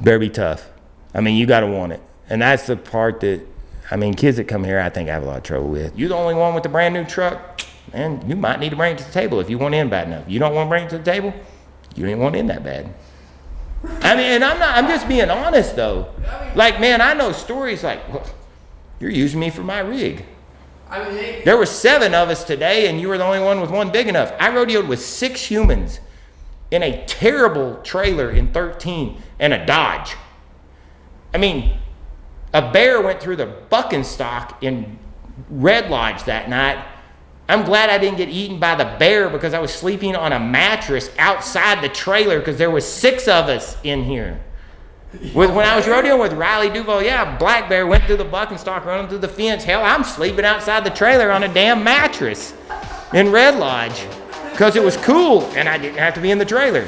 Better be tough. I mean, you got to want it. And that's the part that, I mean, kids that come here, I think I have a lot of trouble with. You're the only one with the brand new truck, and you might need to bring it to the table if you want in bad enough. You don't want to bring it to the table, you ain't want in that bad. I mean, and I'm just being honest though. Like, man, I know stories like, well, you're using me for my rig. There were 7 of us today, and you were the only one with one big enough. I rodeoed with 6 humans in a terrible trailer in 13 and a Dodge. I mean, a bear went through the bucking stock in Red Lodge that night. I'm glad I didn't get eaten by the bear because I was sleeping on a mattress outside the trailer because there was 6 of us in here. When I was rodeoing with Riley Duval, yeah, black bear went through the bucking stock, running through the fence. Hell, I'm sleeping outside the trailer on a damn mattress in Red Lodge because it was cool and I didn't have to be in the trailer.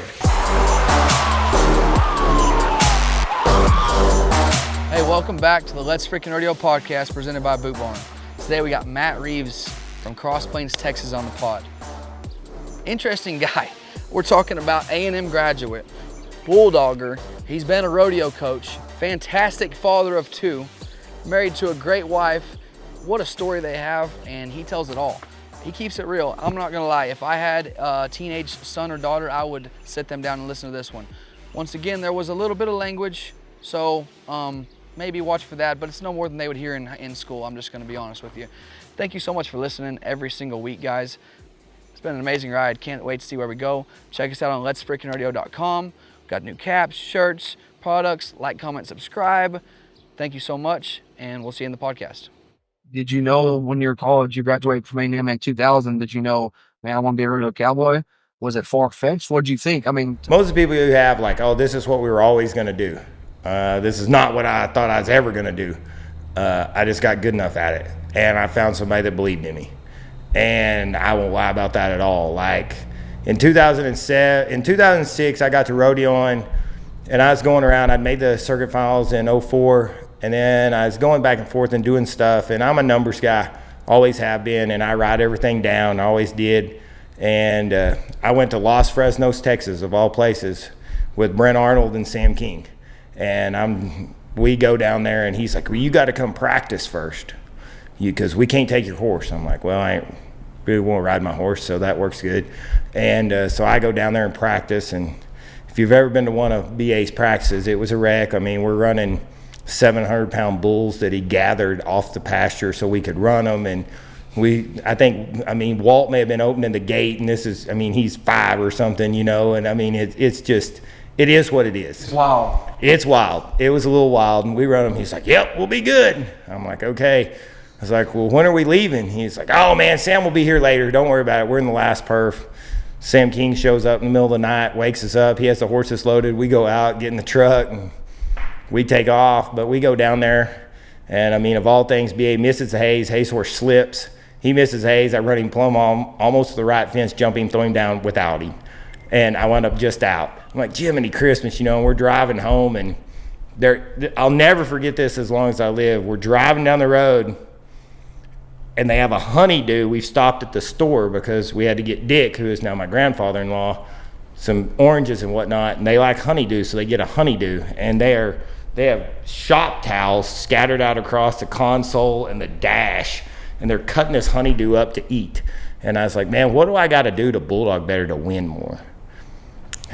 Hey, welcome back to the Let's Freakin Rodeo podcast presented by Boot Barn. Today we got Matt Reeves from Cross Plains, Texas on the pod. Interesting guy. We're talking about A&M graduate, bulldogger. He's been a rodeo coach, fantastic father of 2, married to a great wife. What a story they have, and he tells it all. He keeps it real. I'm not gonna lie, if I had a teenage son or daughter, I would sit them down and listen to this one. Once again, there was a little bit of language, so maybe watch for that, but it's no more than they would hear in school. I'm just gonna be honest with you. Thank you so much for listening every single week, guys. It's been an amazing ride. Can't wait to see where we go. Check us out on letsfreakinrodeo.com. Got new caps, shirts, products. Like, comment, subscribe. Thank you so much, and we'll see you in the podcast. Did you know when you were in college, you graduated from A&M in 2000, did you know, man, I want to be a rodeo cowboy? Was it far-fetched? What did you think? I mean, most of the people who have like, oh, this is what we were always going to do. This is not what I thought I was ever going to do. I just got good enough at it, and I found somebody that believed in me. And I won't lie about that at all. Like, in 2006, I got to rodeoing, and I was going around. I'd made the circuit finals in 04, and then I was going back and forth and doing stuff. And I'm a numbers guy, always have been, and I write everything down, always did. And I went to Los Fresnos, Texas, of all places, with Brent Arnold and Sam King. And we go down there, and he's like, well, you got to come practice first, because we can't take your horse. I'm like, well, I ain't really want to ride my horse, so that works good. And so I go down there and practice, and if you've ever been to one of BA's practices, it was a wreck. I mean, we're running 700-pound bulls that he gathered off the pasture so we could run them, and Walt may have been opening the gate, and he's 5 or something, you know, and I mean, it is what it is. wow. It's wild. It was a little wild, and we run him. He's like, yep, we'll be good. I'm like, okay. I was like, well, when are we leaving? He's like, oh, man, Sam will be here later. Don't worry about it. We're in the last perf. Sam King shows up in the middle of the night, wakes us up. He has the horses loaded. We go out, get in the truck, and we take off. But we go down there, and, I mean, of all things, BA misses the haze. Hayes horse slips. He misses haze. I run him plumb almost to the right fence, jump him, throw him down without him. And I wound up just out. I'm like, Jiminy Christmas, you know, and we're driving home, and I'll never forget this as long as I live. We're driving down the road, and they have a honeydew. We've stopped at the store because we had to get Dick, who is now my grandfather-in-law, some oranges and whatnot, and they like honeydew, so they get a honeydew. And they have shop towels scattered out across the console and the dash, and they're cutting this honeydew up to eat. And I was like, man, what do I got to do to bulldog better to win more?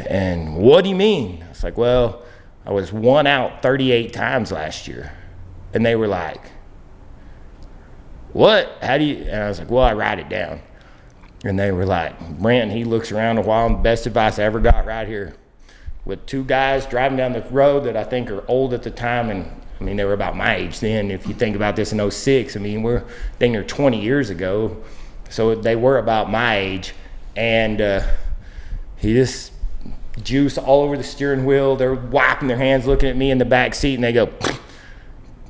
And what do you mean? I was like, well, I was 1 out 38 times last year. And they were like, what? How do you? And I was like, well, I write it down. And they were like, Brent, he looks around a while, and the best advice I ever got right here, with 2 guys driving down the road that I think are old at the time, and I mean, they were about my age then. If you think about this in 06, I mean, we're thinking they're 20 years ago. So they were about my age, and he just juice all over the steering wheel. They're wiping their hands, looking at me in the back seat, and they go,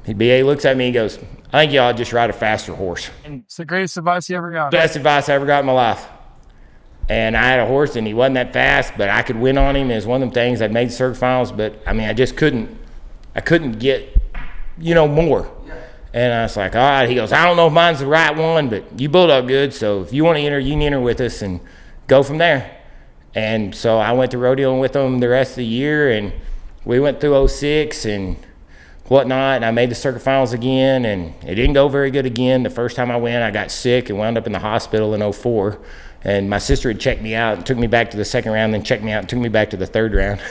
BA looks at me and goes, I think y'all just ride a faster horse. And it's the greatest advice you ever got. Best advice I ever got in my life. And I had a horse, and he wasn't that fast, but I could win on him. It was one of them things. I'd made circuit finals, but I mean, I couldn't get, more. Yeah. And I was like, all right. He goes, I don't know if mine's the right one, but you bulldog good, so if you want to enter, you can enter with us and go from there. And so I went to rodeoing with them the rest of the year, and we went through 06 and whatnot, and I made the circuit finals again, and it didn't go very good again. The first time I went, I got sick and wound up in the hospital in 04. And my sister had checked me out and took me back to the second round, then checked me out and took me back to the third round.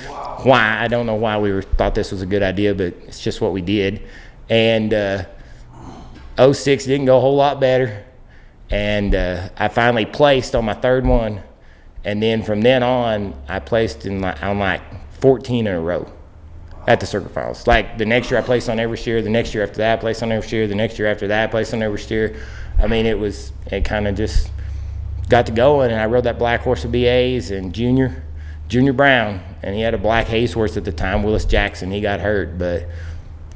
Wow. Why? I don't know why we thought this was a good idea, but it's just what we did. And 06 didn't go a whole lot better. And I finally placed on my third one. And then from then on, I placed on like 14 in a row at the circuit finals. Like the next year I placed on every steer, the next year after that I placed on every steer, the next year after that I placed on every steer. I mean, it kind of just got to going, and I rode that black horse with BAs and Junior Brown, and he had a black Hayes horse at the time, Willis Jackson. He got hurt, but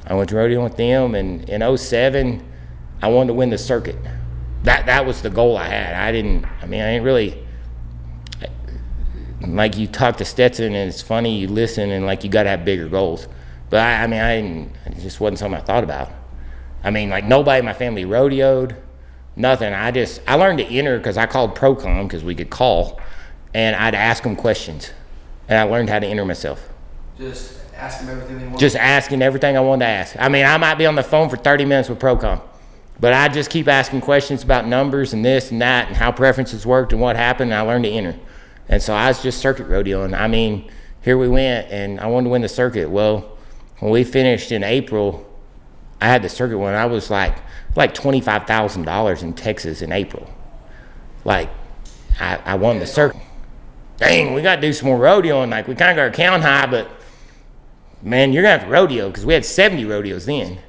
I went to rodeo with them, and in 07, I wanted to win the circuit. That was the goal I had. I didn't really, like you talk to Stetson, and it's funny, you listen, and like you got to have bigger goals. But it just wasn't something I thought about. I mean, like nobody in my family rodeoed. Nothing. I learned to enter because I called Procom because we could call, and I'd ask them questions, and I learned how to enter myself. Just ask them everything they want. Just asking everything I wanted to ask. I mean, I might be on the phone for 30 minutes with Procom, but I just keep asking questions about numbers and this and that and how preferences worked and what happened, and I learned to enter. And so I was just circuit rodeoing. I mean, here we went, and I wanted to win the circuit. Well, when we finished in April, I had the circuit win. I was like $25,000 in Texas in April. Like, I won the circuit. Dang, we got to do some more rodeoing. Like, we kind of got our count high, but man, you're going to have to rodeo, because we had 70 rodeos then.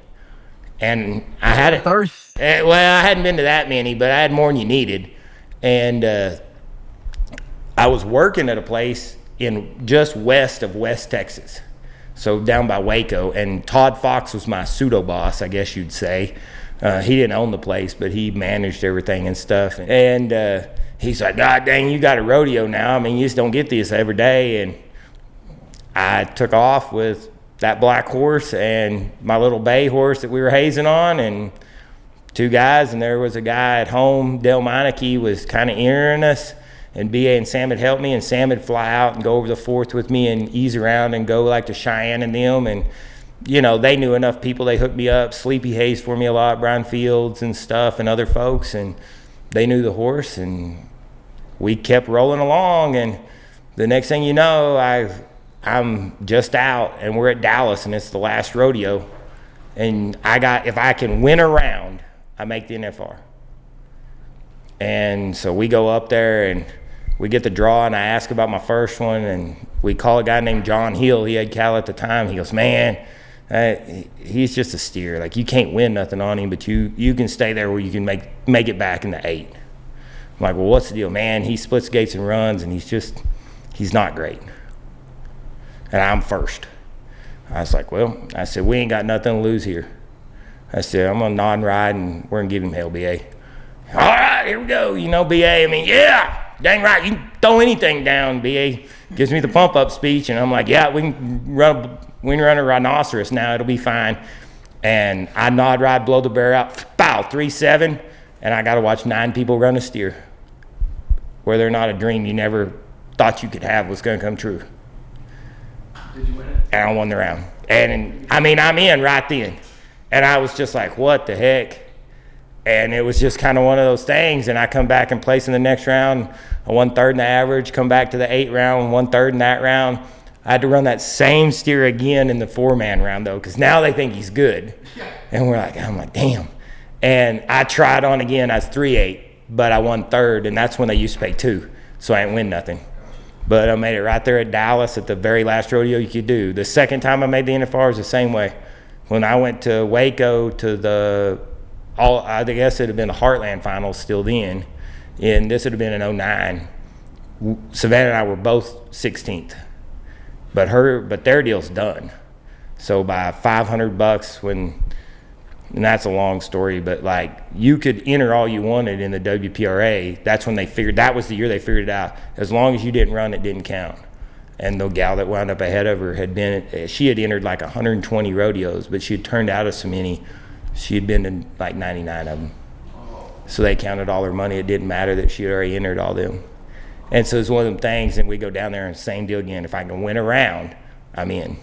And I had it. Well, I hadn't been to that many, but I had more than you needed. And I was working at a place in just west of West Texas, so down by Waco. And Todd Fox was my pseudo boss, I guess you'd say. He didn't own the place, but he managed everything and stuff. And he's like, God dang, you got a rodeo now. I mean, you just don't get this every day. And I took off with that black horse and my little bay horse that we were hazing on, and 2 guys. And there was a guy at home, Dale Meineke, was kind of entering us. And BA and Sam had helped me, and Sam would fly out and go over the 4th with me and ease around and go like to Cheyenne and them. And you know, they knew enough people. They hooked me up. Sleepy Hayes for me a lot, Brian Fields and stuff, and other folks, and they knew the horse, and we kept rolling along. And the next thing you know, I'm just out, and we're at Dallas, and it's the last rodeo, and if I can win a round, I make the NFR. And so we go up there, and we get the draw, and I ask about my first one, and we call a guy named John Hill. He had cattle at the time. He goes, man, he's just a steer. Like, you can't win nothing on him, but you can stay there where you can make it back in the 8. I'm like, well, what's the deal? Man, he splits gates and runs, and he's not great. And I'm first. I was like, well, I said, we ain't got nothing to lose here. I said, I'm going to nod and ride, and we're going to give him hell, BA. All right, here we go. You know, BA, I mean, yeah, dang right. You can throw anything down, BA. Gives me the pump-up speech, and I'm like, yeah, we can run a rhinoceros now. It'll be fine. And I nod, ride, blow the bear out, pow, 3-7, and I got to watch 9 people run a steer. Whether or not a dream you never thought you could have was going to come true. Did you win it? And I won the round. And, I mean, I'm in right then. And I was just like, what the heck? And it was just kind of one of those things. And I come back and place in the next round. I won 3rd in the average, come back to the 8th round, won 3rd in that round. I had to run that same steer again in the 4-man round, though, because now they think he's good. And I'm like, damn. And I tried on again. I was 3-8, but I won 3rd, and that's when they used to pay 2, so I didn't win nothing. But I made it right there at Dallas at the very last rodeo you could do. The second time I made the NFR was the same way. When I went to Waco to I guess it had been the Heartland finals still then, and this would have been in 09. Savannah and I were both 16th, but their deal's done. So by $500 and that's a long story, but like you could enter all you wanted in the WPRA. That's when that was the year they figured it out. As long as you didn't run, it didn't count. And the gal that wound up ahead of her she had entered like 120 rodeos, but she had turned out of so many. She had been in like 99 of them. So they counted all her money. It didn't matter that she had already entered all them. And so it's one of them things, and we go down there and same deal again. If I can win a round, I'm in.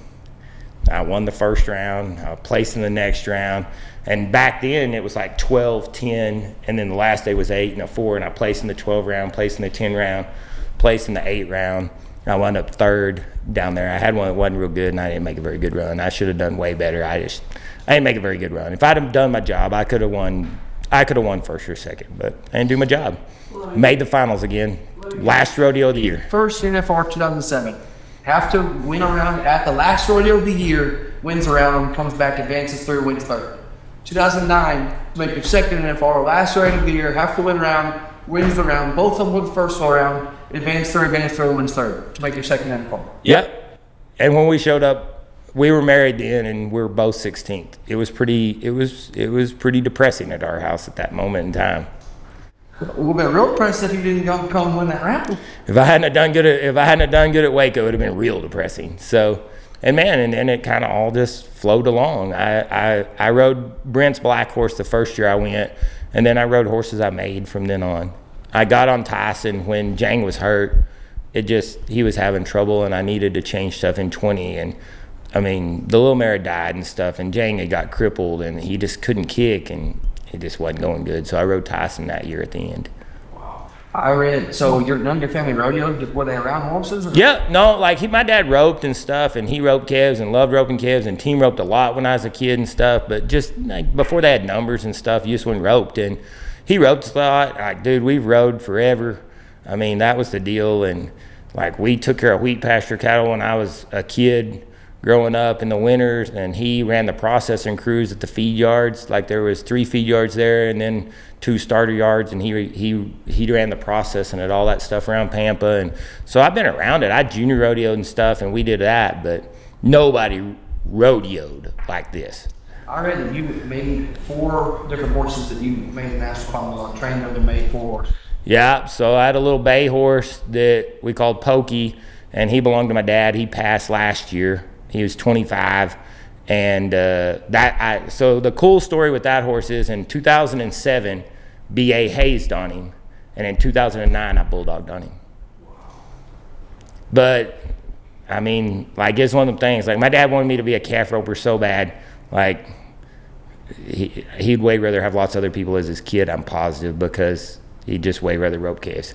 I won the first round, I placed in the next round. And back then it was like 12, 10, and then the last day was 8 and a 4, and I placed in the 12 round, placed in the 10 round, placed in the 8 round. I wound up 3rd down there. I had one that wasn't real good, and I didn't make a very good run. I should have done way better. I didn't make a very good run. If I'd have done my job, I could have won. I could have won first or second, but I didn't do my job. Made the finals again. Last rodeo of the year. First NFR 2007. Have to win around at the last rodeo of the year, wins around, comes back, advances through, wins 3rd. 2009, to make your second NFR, last rodeo of the year, have to win around, wins the round. Both of them win the first round, advance through, wins 3rd to make your second NFR. Yep. And when we showed up, we were married then, and we were both 16th. It was pretty depressing at our house at that moment in time. It would have been real impressive if you didn't come win that round. If I hadn't done good at Waco, it would have been real depressing. So, and man, and it kind of all just flowed along. I rode Brent's black horse the first year I went, and then I rode horses I made from then on. I got on Tyson when Jang was hurt. He was having trouble, and I needed to change stuff in 20. And I mean, the little mare died and stuff, and Jang had got crippled, and he just couldn't kick, and it just wasn't going good. So I rode Tyson that year at the end. Wow. I read, so none of your family rodeo, were they around horses? Or? Yeah, no, like my dad roped and stuff, and he roped calves and loved roping calves, and team roped a lot when I was a kid and stuff, but just like before they had numbers and stuff, you just went roped, and he roped a lot. Like, dude, we've rode forever. I mean, that was the deal, and like we took care of wheat pasture cattle when I was a kid growing up in the winters, and he ran the processing crews at the feed yards. Like there was 3 feed yards there and then 2 starter yards, and he ran the processing and all that stuff around Pampa. And so I've been around it. I junior rodeoed and stuff, and we did that, but nobody rodeoed like this. I read that you made 4 different horses that you made national finals on, trained them to make 4 horses. Yeah, so I had a little bay horse that we called Pokey, and he belonged to my dad. He passed last year. He was 25, and so the cool story with that horse is in 2007, B.A. hazed on him, and in 2009, I bulldogged on him. But I mean, like, it's one of them things. Like, my dad wanted me to be a calf roper so bad. Like, he'd way rather have lots of other people as his kid, I'm positive, because he'd just way rather rope calves.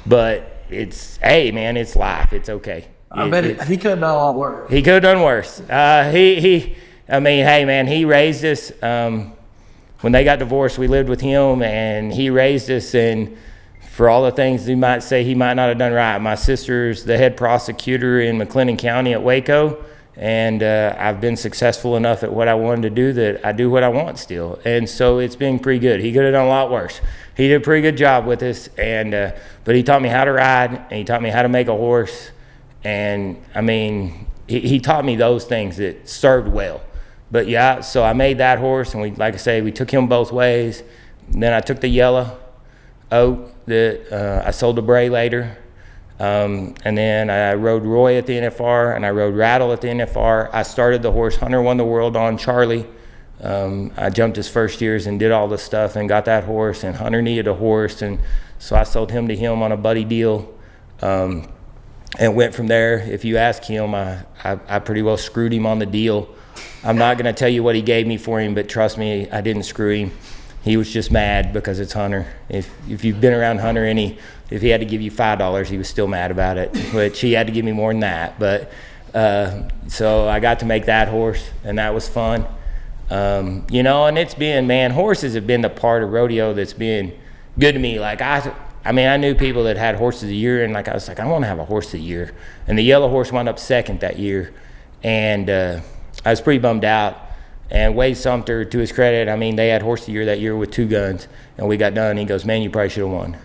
But hey, man, it's life. It's okay. I bet he could have done a lot worse. He could have done worse. I mean, hey, man, he raised us. When they got divorced, we lived with him, and he raised us. And for all the things you might say he might not have done right, my sister's the head prosecutor in McLennan County at Waco, and I've been successful enough at what I wanted to do that I do what I want still. And so it's been pretty good. He could have done a lot worse. He did a pretty good job with us, and but he taught me how to ride, and he taught me how to make a horse. And I mean, he taught me those things that served well. But yeah, so I made that horse, and like I say, we took him both ways. And then I took the yellow oat that I sold to Bray later. And then I rode Roy at the NFR, and I rode Rattle at the NFR. I started the horse Hunter won the world on, Charlie. I jumped his first years and did all this stuff and got that horse, and Hunter needed a horse, and so I sold him to him on a buddy deal. And went from there. If you ask him, I pretty well screwed him on the deal. I'm not going to tell you what he gave me for him, but trust me, I didn't screw him. He was just mad because it's Hunter. If you've been around Hunter, if he had to give you $5, he was still mad about it, which he had to give me more than that. But so I got to make that horse, and that was fun. You know, and it's been, man, horses have been the part of rodeo that's been good to me. Like I mean, I knew people that had horses a year, and like I was like, I want to have a horse a year. And the yellow horse wound up second that year, and I was pretty bummed out. And Wade Sumter, to his credit, I mean, they had horse of the year that year with 2 guns, and we got done. He goes, man, you probably should have won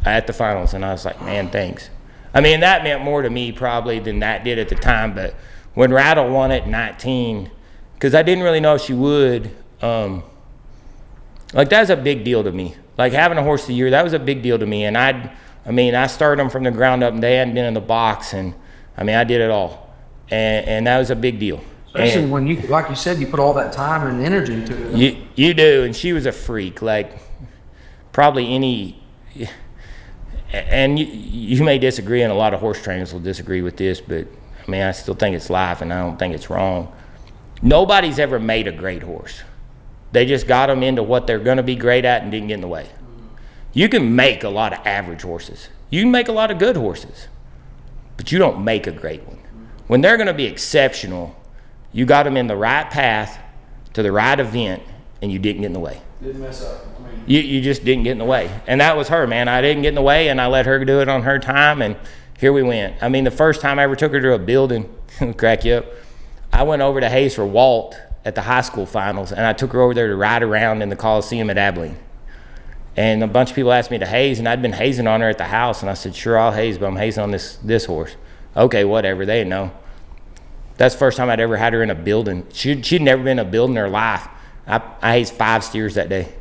at the finals. And I was like, man, thanks. I mean, that meant more to me probably than that did at the time. But when Rattle won it in 19, because I didn't really know if she would, like, that was a big deal to me. Like, having a horse of the year, that was a big deal to me. And I started them from the ground up, and they hadn't been in the box. And, I mean, I did it all. And that was a big deal. Especially when you, like you said, you put all that time and energy into it. You do, and she was a freak. Like, probably any, and you may disagree, and a lot of horse trainers will disagree with this, but I mean, I still think it's life, and I don't think it's wrong. Nobody's ever made a great horse. They just got them into what they're going to be great at and didn't get in the way. You can make a lot of average horses. You can make a lot of good horses, but you don't make a great one. When they're going to be exceptional, you got them in the right path to the right event, and you didn't get in the way. Didn't mess up. You just didn't get in the way. And that was her, man. I didn't get in the way, and I let her do it on her time, and here we went. I mean, the first time I ever took her to a building, crack you up, I went over to Hayes for Walt at the high school finals, and I took her over there to ride around in the Coliseum at Abilene. And a bunch of people asked me to haze, and I'd been hazing on her at the house, and I said, sure, I'll haze, but I'm hazing on this horse. Okay, whatever, they didn't know. That's the first time I'd ever had her in a building. She'd never been in a building in her life. I hazed 5 steers that day.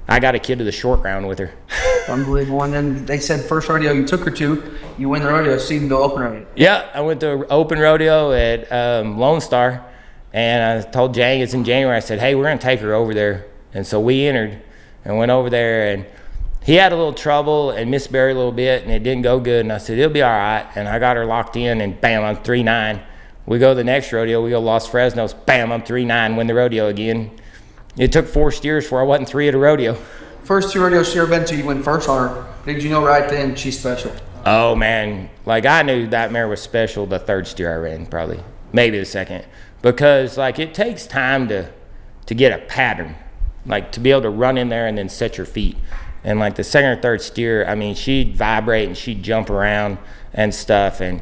I got a kid to the short round with her. Unbelievable. And then they said first rodeo you took her to, you win the rodeo, so you can go open rodeo. Yeah, I went to open rodeo at Lone Star, and I told Jang, it's in January, I said, hey, we're going to take her over there. And so we entered and went over there, and he had a little trouble and missed Barry a little bit, and it didn't go good. And I said, it'll be all right. And I got her locked in, and bam, I'm 3-9. We go to the next rodeo, we go Los Fresnos, bam, I'm 3-9, win the rodeo again. It took 4 steers before I wasn't 3 at a rodeo. First 2 rodeos she ever been to, you went first on her. Did you know right then she's special? Oh, man. Like, I knew that mare was special the 3rd steer I ran, probably. Maybe the 2nd. Because, like, it takes time to get a pattern. Like, to be able to run in there and then set your feet. And, like, the 2nd or 3rd steer, I mean, she'd vibrate and she'd jump around and stuff. And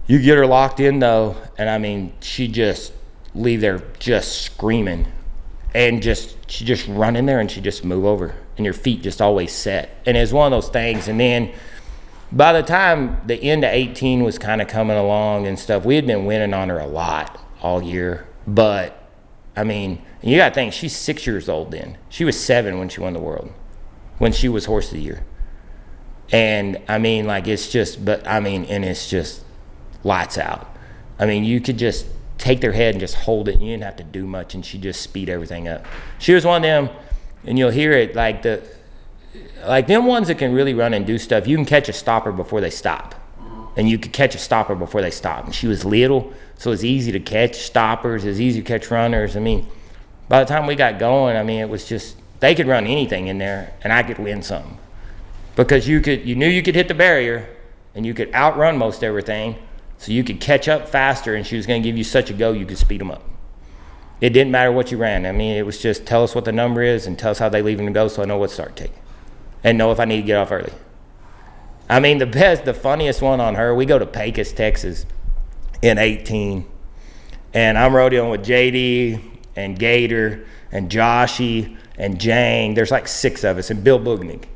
you get her locked in, though, and, I mean, she'd just leave there just screaming. And she just run in there and she just move over, and your feet just always set. And it's one of those things. And then by the time the end of 18 was kind of coming along and stuff, we had been winning on her a lot all year. But I mean, you got to think, she's 6 years old then. She was 7 when she won the world, when she was horse of the year. And I mean, like, it's just lights out. I mean, you could just take their head and just hold it, and you didn't have to do much, and she just speed everything up. She was one of them, and you'll hear it, like them ones that can really run and do stuff. You can catch a stopper before they stop, and you could catch a stopper before they stop. And she was little, so it's easy to catch stoppers, it's easy to catch runners. I mean, by the time we got going, I mean, it was just, they could run anything in there, and I could win something. Because you knew you could hit the barrier, and you could outrun most everything, so you could catch up faster, and she was going to give you such a go you could speed them up. It didn't matter what you ran. I mean, it was just tell us what the number is and tell us how they leave them to go, so I know what start to take and know if I need to get off early. I mean, the funniest one on her, we go to Pecos, Texas in 18, and I'm rodeoing with JD and Gator and Joshy and Jang. There's like 6 of us, and Bill Bugnick.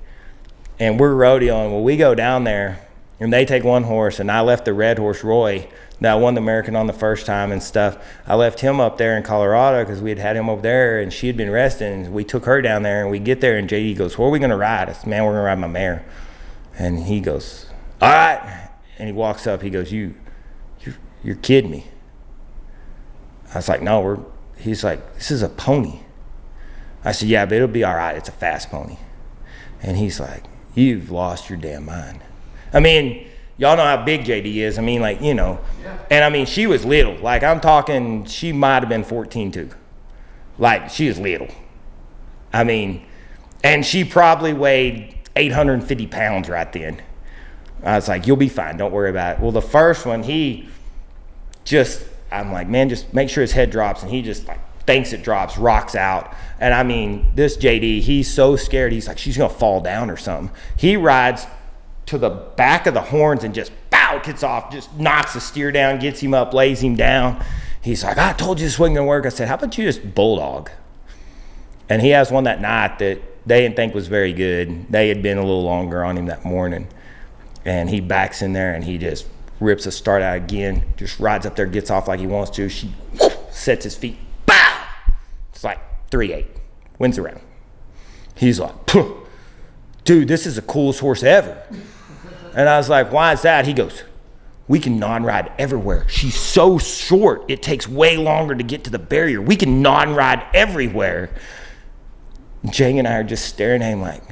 And we're rodeoing. Well, we go down there, and they take one horse, and I left the red horse, Roy, that won the American on the first time and stuff. I left him up there in Colorado because we had him over there, and she had been resting. And we took her down there, and we get there, and JD goes, where are we going to ride? I said, man, we're going to ride my mare. And he goes, all right. And he walks up. He goes, you're kidding me. I was like, no, he's like, this is a pony. I said, yeah, but it'll be all right. It's a fast pony. And he's like, you've lost your damn mind. I mean, y'all know how big JD is. I mean, like, you know. Yeah. And I mean, she was little. Like, I'm talking, she might have been 14 too. Like, she is little. I mean, and she probably weighed 850 pounds right then. I was like, you'll be fine. Don't worry about it. Well, the first one, I'm like, man, just make sure his head drops. And he just like thinks it drops, rocks out. And I mean, this JD, he's so scared. He's like, she's going to fall down or something. He rides to the back of the horns and just bow, gets off, just knocks the steer down, gets him up, lays him down. He's like, I told you this wasn't gonna work. I said, how about you just bulldog? And he has one that night that they didn't think was very good. They had been a little longer on him that morning. And he backs in there and he just rips a start out again, just rides up there, gets off like he wants to. She sets his feet, bow! It's like 3-8, wins the round. He's like, dude, this is the coolest horse ever. And I was like, why is that? He goes, we can non-ride everywhere. She's so short, it takes way longer to get to the barrier. We can non-ride everywhere. Jang and I are just staring at him like,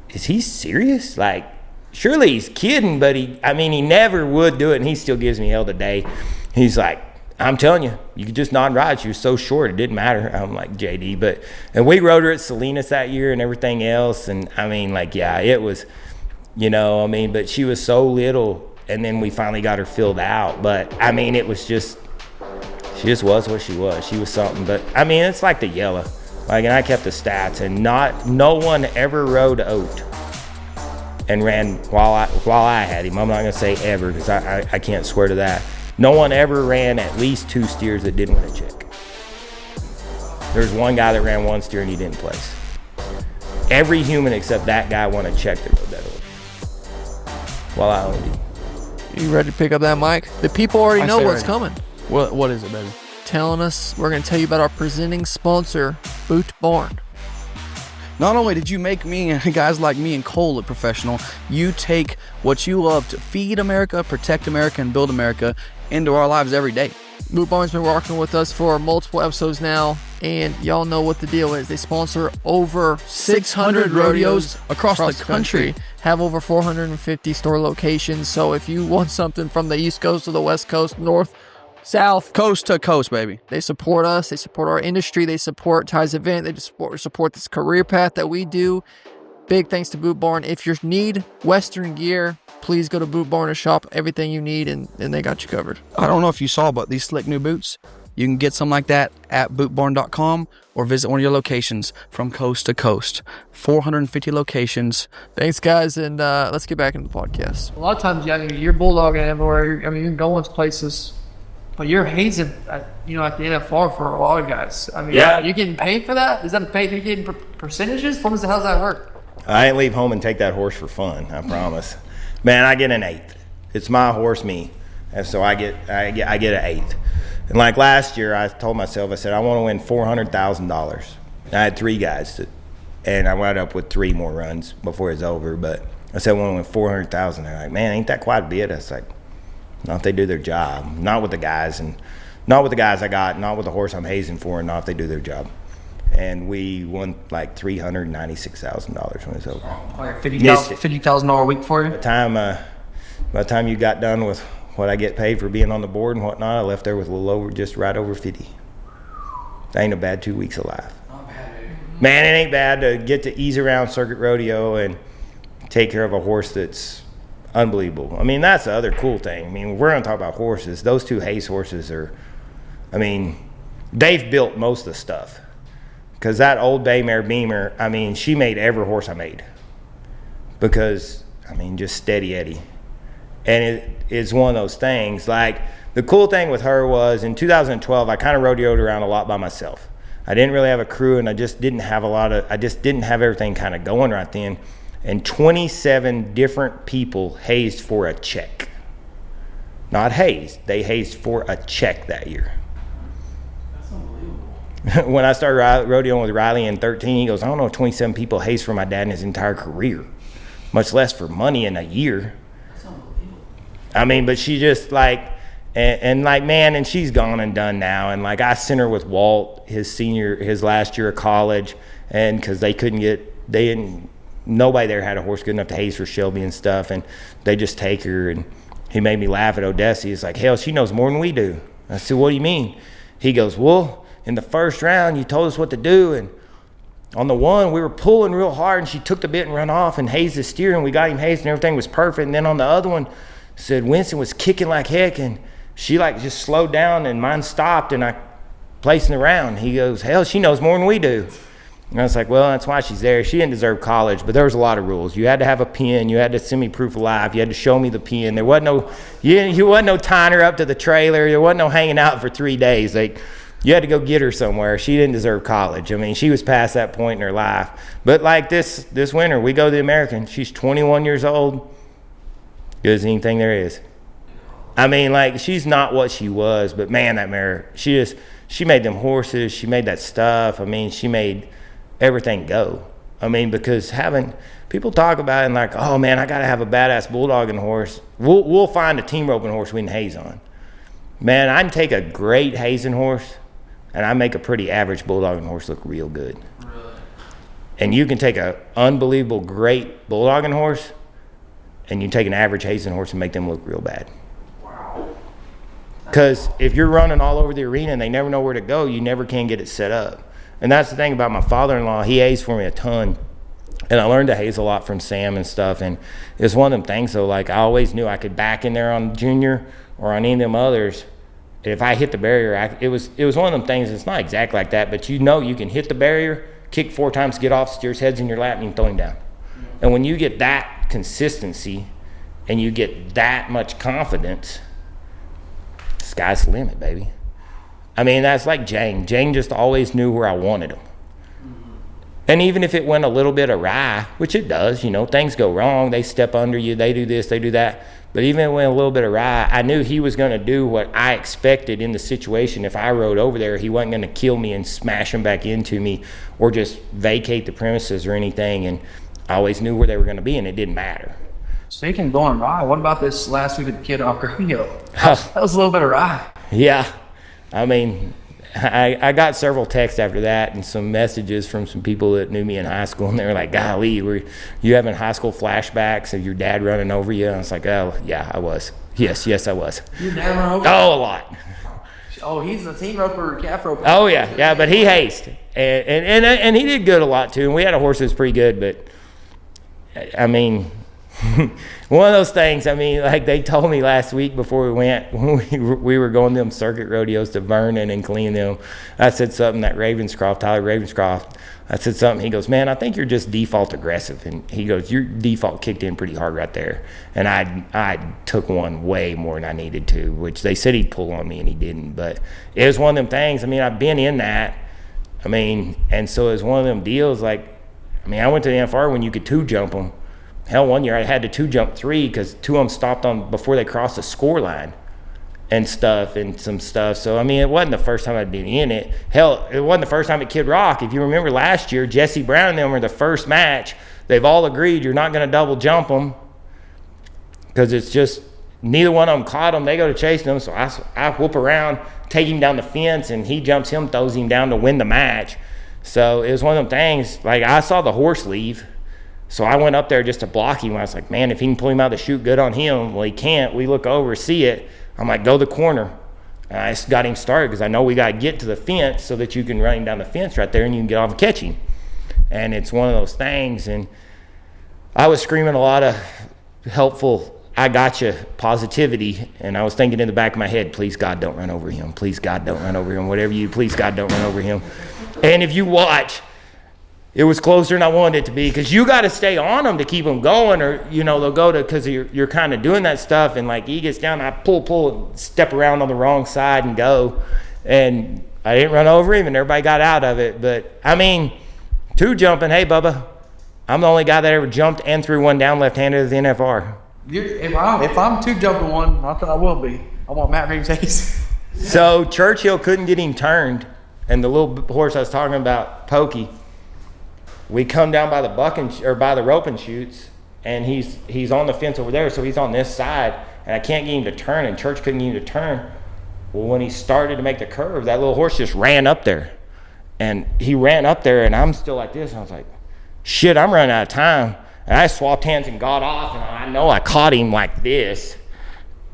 is he serious? Like, surely he's kidding, but he never would do it, and he still gives me hell today. He's like, I'm telling you, you could just not ride. She was so short, it didn't matter. I'm like, JD, and we rode her at Salinas that year and everything else, and yeah, it was, but she was so little, and then we finally got her filled out. But it was just, she just was what she was. She was something. But it's like the yellow, and I kept the stats, and no one ever rode Oat and ran while I had him. I'm not gonna say ever, because I can't swear to that. No one ever ran at least 2 steers that didn't win a check. There's one guy that ran 1 steer and he didn't place. Every human except that guy won a check that rode that horse while I owned him. You ready to pick up that mic? The people already know what's coming. What is it, baby? We're going to tell you about our presenting sponsor, Boot Barn. Not only did you make me and guys like me and Cole look professional, you take what you love to feed America, protect America, and build America into our lives every day. Boot Barn's been working with us for multiple episodes now, and y'all know what the deal is. They sponsor over 600 rodeos across the country, have over 450 store locations. So if you want something from the East Coast to the West Coast, North, South, Coast to coast, baby. they support us. They support our industry. They support Ty's event. They support this career path that we do. Big thanks to Boot Barn. If you need Western gear, please go to Boot Barn and shop everything you need, and they got you covered. I don't know if you saw, but these slick new boots, you can get some like that at bootbarn.com or visit one of your locations from coast to coast. 450 locations. Thanks, guys, and let's get back into the podcast. A lot of times, you're bulldogging everywhere. You're going places, but you're hazing at the NFR for a lot of guys. Yeah. You getting paid for that? Is that paid? Are you getting percentages? How does that work? I ain't leave home and take that horse for fun, I promise. Man, I get an 8th. It's my horse, me. And so I get an 8th. And like last year, I told myself, I said, I want to win $400,000. I had 3 guys, and I wound up with 3 more runs before it's over. But I said, I want to win $400,000. They're like, man, ain't that quite a bit? I was like, not if they do their job. Not with the guys, and not with the guys I got, not with the horse I'm hazing for, and not if they do their job. And we won like $396,000 when it's over. Like $50,000 a week for you? By the time you got done with what I get paid for being on the board and whatnot, I left there with a little over, just right over 50. That ain't a bad 2 weeks of life. Not bad, dude. Man, it ain't bad to get to ease around circuit rodeo and take care of a horse that's unbelievable. That's the other cool thing. We're going to talk about horses. Those 2 Hayes horses are, they've built most of the stuff. Because that old bay mare Beamer, she made every horse I made. Because, just steady Eddie. And it's one of those things. Like, the cool thing with her was, in 2012, I kind of rodeoed around a lot by myself. I didn't really have a crew, and I just didn't have everything kind of going right then. And 27 different people hazed for a check. Not hazed. They hazed for a check that year. When I started rodeoing with Riley in 13, he goes, I don't know if 27 people hazed for my dad in his entire career, much less for money in a year. That's unbelievable. But she just and she's gone and done now. And I sent her with Walt his last year of college, and because nobody there had a horse good enough to haze for Shelby and stuff, and they just take her. And he made me laugh at Odessa. He's like, hell, she knows more than we do. I said, what do you mean? He goes, well, in the first round, you told us what to do, and on the one, we were pulling real hard, and she took the bit and run off and hazed the steer, and we got him hazed, and everything was perfect. And then on the other one, said Winston was kicking like heck, and she just slowed down, and mine stopped, and I placed in the round. He goes, hell, she knows more than we do. And I was like, well, that's why she's there. She didn't deserve college, but there was a lot of rules. You had to have a pin. You had to send me proof of life. You had to show me the pin. There wasn't you wasn't no tying her up to the trailer. There wasn't no hanging out for 3 days. You had to go get her somewhere. She didn't deserve college. She was past that point in her life. But this winter, we go to the American. She's 21 years old. Good as anything there is. She's not what she was, but man, that mare, she made them horses. She made that stuff. She made everything go. Because people talk about it and oh man, I got to have a badass bulldogging horse. We'll find a team roping horse we can haze on. Man, I can take a great hazing horse, and I make a pretty average bulldogging horse look real good. Really? And you can take an unbelievable great bulldogging horse and you take an average hazing horse and make them look real bad. Because if you're running all over the arena and they never know where to go, you never can get it set up. And that's the thing about my father-in-law. He hazed for me a ton. And I learned to haze a lot from Sam and stuff. And it's one of them things, though, like I always knew I could back in there on Junior or on any of them others. If I hit the barrier, it was one of them things. It's not exactly like that, but you know you can hit the barrier, kick 4 times, get off, steer his heads in your lap, and you can throw him down. And when you get that consistency and you get that much confidence, sky's the limit, baby. I mean, that's like Jane. Jane just always knew where I wanted him. And even if it went a little bit awry, which it does, you know, things go wrong, they step under you, they do this, they do that. But even if it went a little bit awry, I knew he was going to do what I expected in the situation. If I rode over there, he wasn't going to kill me and smash him back into me or just vacate the premises or anything. And I always knew where they were going to be, and it didn't matter. Speaking of going awry, what about this last week with the kid off Rodeo? That was a little bit awry. Yeah. I mean, I got several texts after that and some messages from some people that knew me in high school, and they were like, golly, were you having high school flashbacks of your dad running over you? And I was like, oh, yeah, I was. Yes, I was. Your dad run over? Oh, a lot. Oh, he's the team roper or calf roper. Oh, yeah, but he hazed. And he did good a lot, too. And we had a horse that was pretty good, but, I mean, one of those things, I mean, like they told me last week before we went, when we were going to them circuit rodeos to Vernon and clean them, I said something that Tyler Ravenscroft, I said something, he goes, man, I think you're just default aggressive. And he goes, your default kicked in pretty hard right there. And I took one way more than I needed to, which they said he'd pull on me and he didn't. But it was one of them things, I mean, I've been in that, I mean, and so it was one of them deals like, I mean, I went to the NFR when you could 2-jump them. Hell, one year I had to 2-jump 3 because 2 of them stopped on before they crossed the score line and stuff and some stuff. So, I mean, it wasn't the first time I'd been in it. Hell, it wasn't the first time at Kid Rock. If you remember last year, Jesse Brown and them were the first match. They've all agreed you're not going to double jump them because it's just neither one of them caught them. They go to chase them. So I whoop around, take him down the fence, and he jumps him, throws him down to win the match. So it was one of them things. Like, I saw the horse leave. So I went up there just to block him. I was like, man, if he can pull him out of the chute, good on him. Well, he can't. We look over, see it. I'm like, go the corner. And I just got him started because I know we got to get to the fence so that you can run him down the fence right there and you can get off and catch him. And it's one of those things. And I was screaming a lot of helpful, I gotcha positivity. And I was thinking in the back of my head, please, God, don't run over him. Please, God, don't run over him. Whatever you, please, God, don't run over him. And if you watch, it was closer than I wanted it to be because you got to stay on them to keep them going, or you know they'll go to because you're kind of doing that stuff, and like he gets down, I pull, and step around on the wrong side and go, and I didn't run over him, and everybody got out of it. But I mean, 2-jumping, hey Bubba, I'm the only guy that ever jumped and threw one down left-handed at the NFR. If I'm 2-jumping one, I thought I will be. I want Matt Reeves ace. So Churchill couldn't get him turned, and the little horse I was talking about, Pokey. We come down by the by the rope and shoots, and he's on the fence over there, so he's on this side, and I can't get him to turn, and Church couldn't get him to turn. Well, when he started to make the curve, that little horse just ran up there, and he ran up there, and I'm still like this, and I was like, shit, I'm running out of time, and I swapped hands and got off, and I know I caught him like this,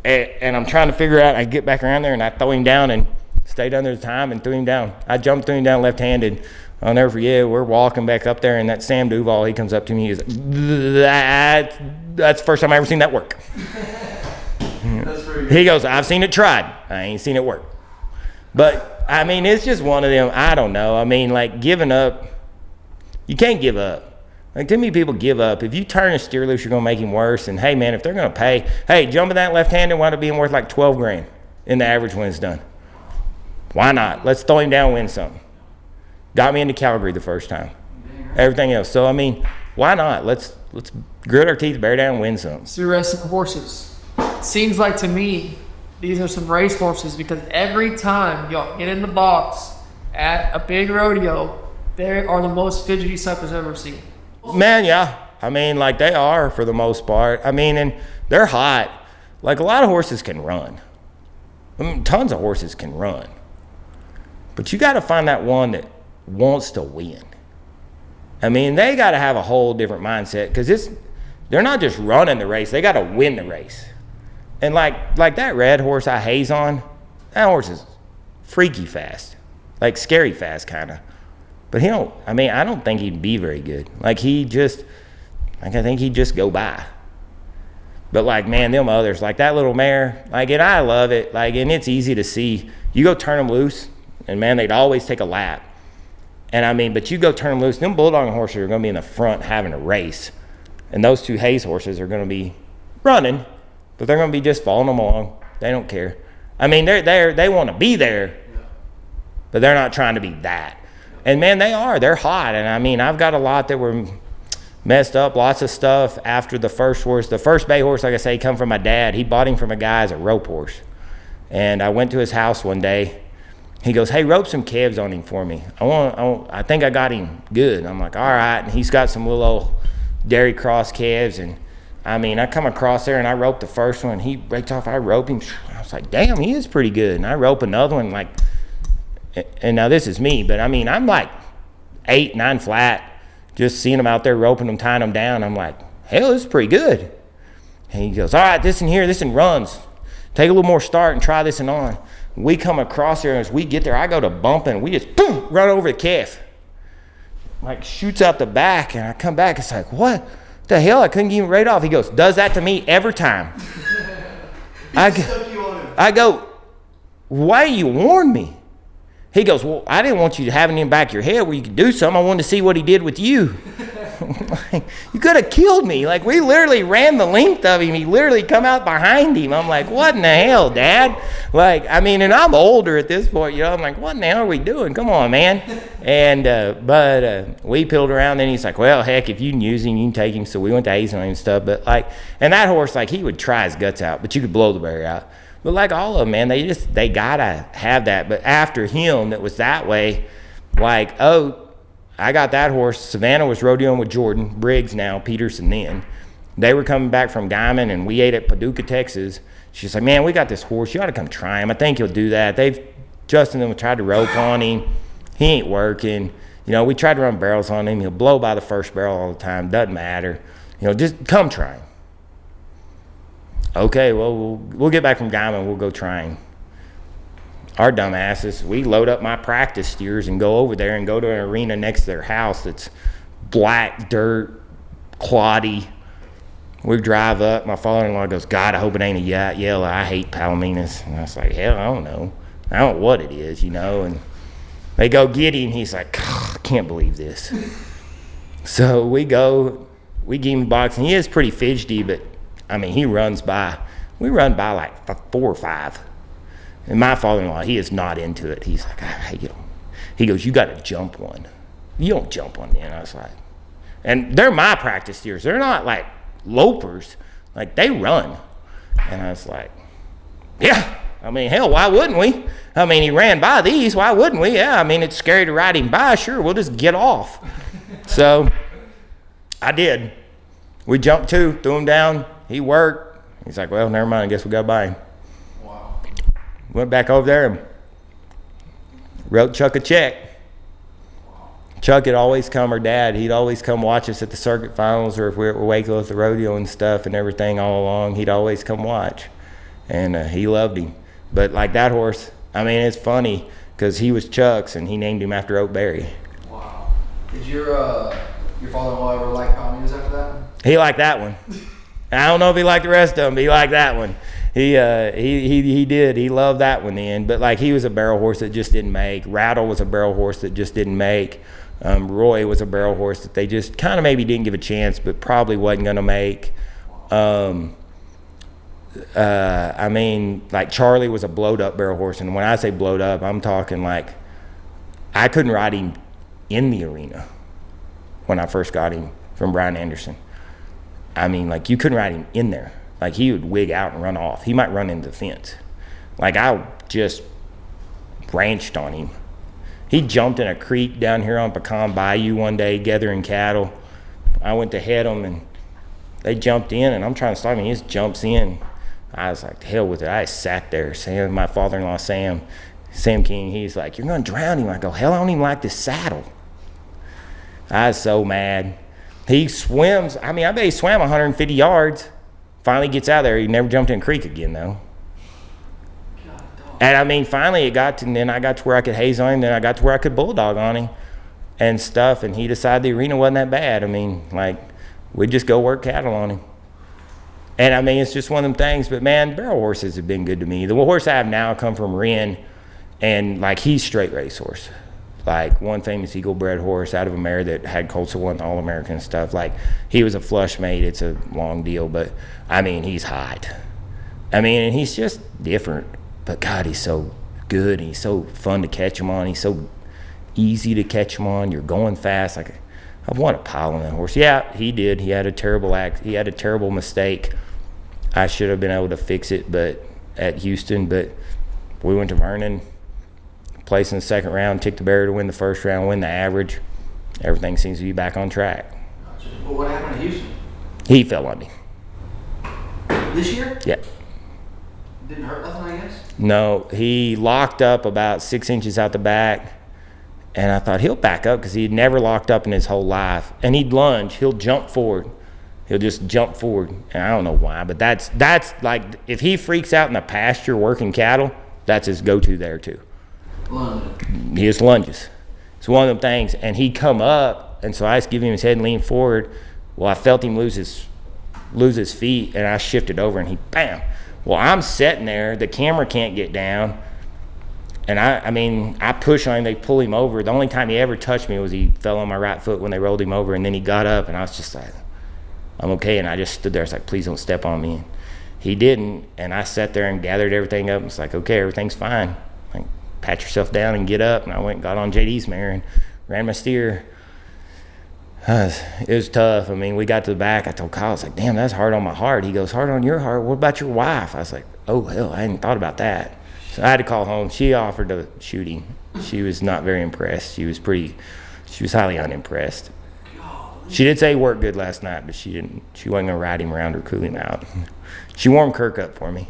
and I'm trying to figure out, I get back around there, and I throw him down and stayed under the time and threw him down. I jumped, threw him down left-handed. I'll never forget, we're walking back up there, and that Sam Duval, he comes up to me, he goes, that's the first time I ever seen that work. He goes, I've seen it tried. I ain't seen it work. But, I mean, it's just one of them, I don't know. I mean, like, giving up, you can't give up. Like, too many people give up. If you turn a steer loose, you're going to make him worse. And, hey, man, if they're going to pay, hey, jumping that left-handed wound up being worth like $12,000 in the average when it's done. Why not? Let's throw him down and win something. Got me into Calgary the first time. Everything else. So, I mean, why not? Let's grit our teeth, bear down, and win some. So you're racing horses. Seems like to me, these are some race horses because every time y'all get in the box at a big rodeo, they are the most fidgety suckers I've ever seen. Man, yeah. I mean, like they are for the most part. I mean, and they're hot. Like a lot of horses can run. I mean, tons of horses can run. But you got to find that one that wants to win. I mean, they got to have a whole different mindset because they're not just running the race, they got to win the race. And like that red horse I haze on, that horse is freaky fast, like scary fast kind of. But I don't think he'd be very good. I think he'd just go by. But like, man, them others, like that little mare, like, and I love it, like, and it's easy to see. You go turn them loose, and man, they'd always take a lap. And but you go turn them loose, them bulldog horses are going to be in the front having a race. And those two haze horses are going to be running, but they're going to be just following them along. They don't care. They want to be there, but they're not trying to be that. And man, they're hot. And I've got a lot that were messed up, lots of stuff after the first horse. The first bay horse, like I say, come from my dad. He bought him from a guy as a rope horse. And I went to his house one day. He goes, hey, rope some calves on him for me. I think I got him good. I'm like, all right. And he's got some little old dairy cross calves. And I come across there and I rope the first one. He breaks off. I rope him. I was like, damn, he is pretty good. And I rope another one. Like, and now this is me, but I'm like 8, 9 flat. Just seeing him out there roping them, tying them down. I'm like, hell, this is pretty good. And he goes, all right, this one here, this one runs. Take a little more start and try this one on. We come across there, and as we get there, I go to bumping, and we just boom, run over the calf. Like, shoots out the back, and I come back, it's like, what the hell? I couldn't get him right off. He goes, does that to me every time. I go, why you warn me? He goes, well, I didn't want you to have him in the back of your head where you could do something. I wanted to see what he did with you. Like, you could have killed me. Like, we literally ran the length of him. He literally come out behind him. I'm like, what in the hell, Dad? Like, and I'm older at this point, I'm like, what in the hell are we doing? Come on, man. And, but we peeled around, and he's like, well, heck, if you can use him, you can take him. So we went to hazing on him and stuff. But and that horse, he would try his guts out, but you could blow the barrier out. But like all of them, man, they gotta have that. But after him, that was that way. I got that horse. Savannah was rodeoing with Jordan Briggs now, Peterson then. They were coming back from Guyman, and we ate at Paducah, Texas. She's like, man, we got this horse. You ought to come try him. I think he'll do that. Justin and them tried to rope on him. He ain't working. We tried to run barrels on him. He'll blow by the first barrel all the time. Doesn't matter. Just come try him. Okay, well, we'll get back from Guyman. We'll go try him. Our dumbasses, we load up my practice steers and go over there and go to an arena next to their house that's black, dirt, cloddy. We drive up. My father-in-law goes, God, I hope it ain't a yellow. I hate Palominas. And I was like, hell, I don't know. I don't know what it is, And they go get him. He's like, I can't believe this. So we go. We give him a box, and he is pretty fidgety, but, he runs by. We run by like 4 or 5. And my father-in-law, he is not into it. He's like, I hate him. He goes, you got to jump one. You don't jump one then. I was like, and they're my practice steers. They're not like lopers. Like, they run. And I was like, yeah. Hell, why wouldn't we? He ran by these. Why wouldn't we? Yeah, it's scary to ride him by. Sure, we'll just get off. So I did. We jumped 2, threw him down. He worked. He's like, well, never mind. I guess we got by him. Wow. Went back over there and wrote Chuck a check. Chuck had always come, or Dad, he'd always come watch us at the circuit finals, or if we were at Waco at the rodeo and stuff and everything all along, he'd always come watch. And he loved him. But like that horse, it's funny because he was Chuck's and he named him after Oak Berry. Wow. Did your father-in-law ever like Palominas after that? He liked that one. I don't know if he liked the rest of them, but he liked that one. He did. He loved that one then. But he was a barrel horse that just didn't make. Rattle was a barrel horse that just didn't make. Roy was a barrel horse that they just kind of maybe didn't give a chance, but probably wasn't going to make. Charlie was a blowed up barrel horse. And when I say blowed up, I'm talking I couldn't ride him in the arena when I first got him from Brian Anderson. You couldn't ride him in there. He would wig out and run off. He might run into the fence. I just ranched on him. He jumped in a creek down here on Pecan Bayou one day gathering cattle. I went to head him, and they jumped in, and I'm trying to stop him. He just jumps in. I was like, to hell with it. I sat there. My father-in-law, Sam King, he's like, you're going to drown him. I go, hell, I don't even like this saddle. I was so mad. He swims. I mean, I bet he swam 150 yards. Finally gets out there. He never jumped in a creek again, though. And I mean, finally it got to, and then I got to where I could haze on him. Then I got to where I could bulldog on him and stuff. And he decided the arena wasn't that bad. I mean, like, we'd just go work cattle on him. And I mean, it's just one of them things. But man, barrel horses have been good to me. The horse I have now come from Ren, and like, he's straight racehorse. Like, one famous Eagle bred horse out of a mare that had colts that won All-American and stuff. Like, he was a flush mate. It's a long deal, but I mean, he's hot. I mean, and he's just different. But God, he's so good. He's so fun to catch him on. He's so easy to catch him on. You're going fast. Like, I've won a pile on that horse. Yeah, he did. He had a terrible mistake. I should have been able to fix it, but at Houston. But we went to Vernon, placed in the second round, ticked the barrier to win the first round, win the average. Everything seems to be back on track. Well, what happened to Houston? He fell on me. This year? Yeah. Didn't hurt nothing, I guess? No, he locked up about 6 inches out the back, and I thought he'll back up because he'd never locked up in his whole life. And he'd lunge. He'll jump forward. He'll just jump forward. And I don't know why, but that's like, if he freaks out in the pasture working cattle, that's his go-to there too. Lunge. He just lunges. It's one of them things. And he'd come up, and so I just give him his head and lean forward. Well, I felt him lose his feet, and I shifted over, and he, bam. Well, I'm sitting there. The camera can't get down. And I mean, I push on him. They pull him over. The only time he ever touched me was he fell on my right foot when they rolled him over. And then he got up, and I was just like, I'm okay. And I just stood there. I was like, please don't step on me. And he didn't. And I sat there and gathered everything up. And it's like, okay, everything's fine. Like, pat yourself down and get up. And I went and got on JD's mare and ran my steer. It was tough. I mean, we got to the back. I told Kyle, I was like, damn, that's hard on my heart. He goes, hard on your heart? What about your wife? I was like, oh, hell, I hadn't thought about that. So I had to call home. She offered to shoot him. She was not very impressed. She was highly unimpressed. She did say he worked good last night, but she wasn't going to ride him around or cool him out. She warmed Kirk up for me.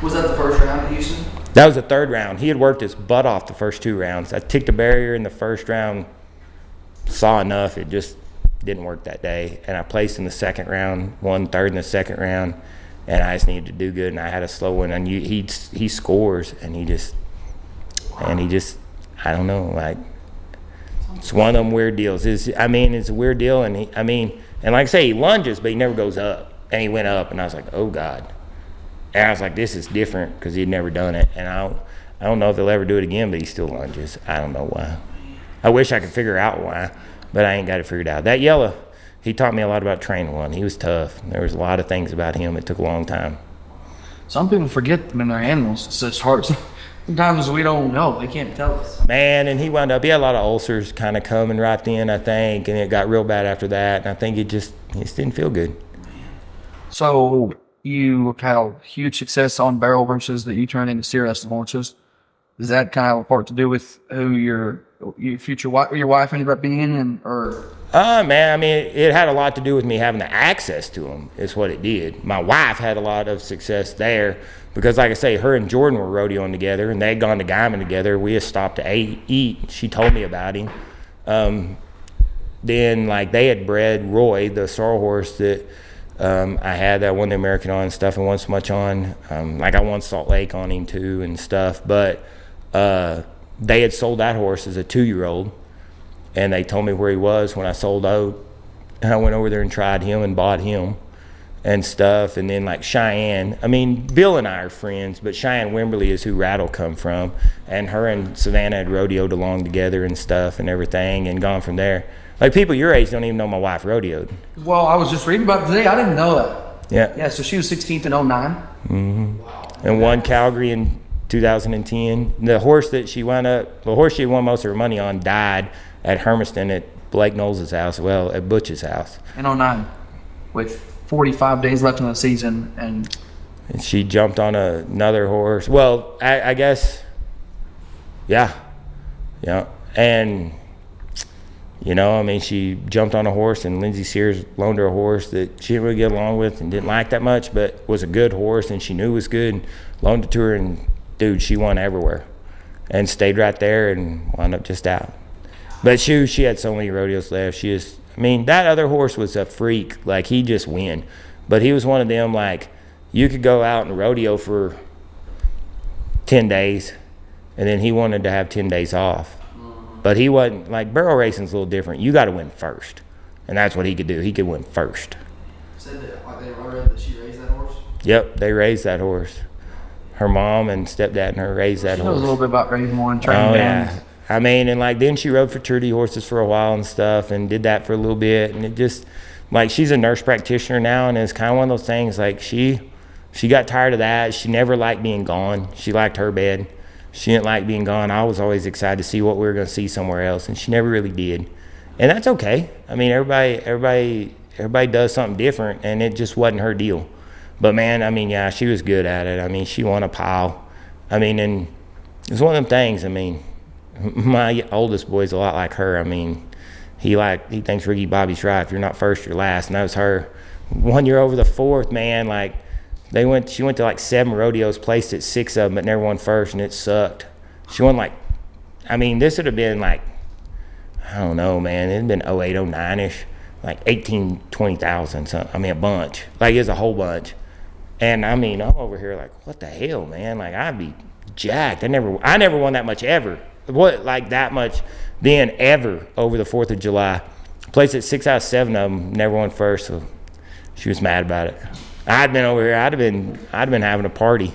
Was that the first round at Houston? That was the third round. He had worked his butt off the first 2 rounds. I ticked the barrier in the first round, saw enough. It just didn't work that day. And I placed in the second round, won third in the second round, and I just needed to do good. And I had a slow one. And he scores, and he just, I don't know, like, it's one of them weird deals. It's a weird deal. And and like I say, he lunges, but he never goes up. And he went up, and I was like, oh God. And I was like, this is different, because he'd never done it. And I don't know if he'll ever do it again, but he still lunges. I don't know why. I wish I could figure out why, but I ain't got it figured out. That yellow, he taught me a lot about training one. He was tough. There was a lot of things about him that took a long time. Some people forget them in their animals. It's just hard. Sometimes we don't know. They can't tell us. Man, and he had a lot of ulcers kind of coming right then, I think, and it got real bad after that. And I think he just didn't feel good. So you had huge success on barrel horses that you turned into steer wrestling horses. Does that kind of have a part to do with who your future wife, your wife ended up being, or? Man, I mean, it had a lot to do with me having the access to him. Is what it did. My wife had a lot of success there because, like I say, her and Jordan were rodeoing together, and they had gone to Guyman together. We had stopped to eat. She told me about him. Then, like, they had bred Roy, the sorrel horse that I had that won the American on and stuff, and won so much on. Like, I won Salt Lake on him too and stuff, but they had sold that horse as a 2-year-old, and they told me where he was when I sold out. And I went over there and tried him and bought him and stuff. And then, like, Cheyenne, I mean, Bill and I are friends, but Cheyenne Wimberly is who Rattle come from, and her and Savannah had rodeoed along together and stuff and everything, and gone from there. Like, people your age don't even know my wife rodeoed. Well, I was just reading about it today. I didn't know that. Yeah. Yeah, so she was 16th in 09. Mm-hmm. Wow. And won Calgary in 2010. The horse she won most of her money on died at Hermiston at Blake Knowles' house, at Butch's house. In 09, with 45 days left in the season. And she jumped on another horse. Well, I guess, yeah. And, I mean, she jumped on a horse, and Lindsey Sears loaned her a horse that she didn't really get along with and didn't like that much, but was a good horse, and she knew was good, and loaned it to her, and dude, she won everywhere and stayed right there and wound up just out. But she had so many rodeos left. I mean, that other horse was a freak. Like, he just win. But he was one of them, like, you could go out and rodeo for 10 days, and then he wanted to have 10 days off. But he wasn't, like, barrel racing's a little different. You got to win first. And that's what he could do. He could win first. Said that, like, they read that she raised that horse? Yep, they raised that horse. Her mom and stepdad and her raised that She horse. knows a little bit about raising one, training Yeah. I mean, and like then she rode for Trudy horses for a while and stuff, and did that for a little bit, and it just like she's a nurse practitioner now, and it's kind of one of those things like she got tired of that. She never liked being gone. She liked her bed. She didn't like being gone. I was always excited to see what we were going to see somewhere else, and she never really did, and that's okay. I mean, everybody does something different, and it just wasn't her deal. But man, I mean, yeah, she was good at it. I mean, she won a pile. I mean, and it's one of them things. I mean, my oldest boy's a lot like her. I mean, he thinks Ricky Bobby's right. If you're not first, you're last. And that was her. 1 year over the fourth, man, like she went to like 7 rodeos, placed at 6 of them, but never won first, and it sucked. She won like, I mean, this would have been like, I don't know, man. It'd been 08, 09-ish, like 18, 20,000. So, I mean, a bunch. Like, it was a whole bunch. And I mean, I'm over here like, what the hell, man? Like, I'd be jacked. I never won that much ever. What, like that much then ever over the 4th of July. Placed at 6 out of 7 of them, never won first. So she was mad about it. I'd been over here. I'd have been having a party.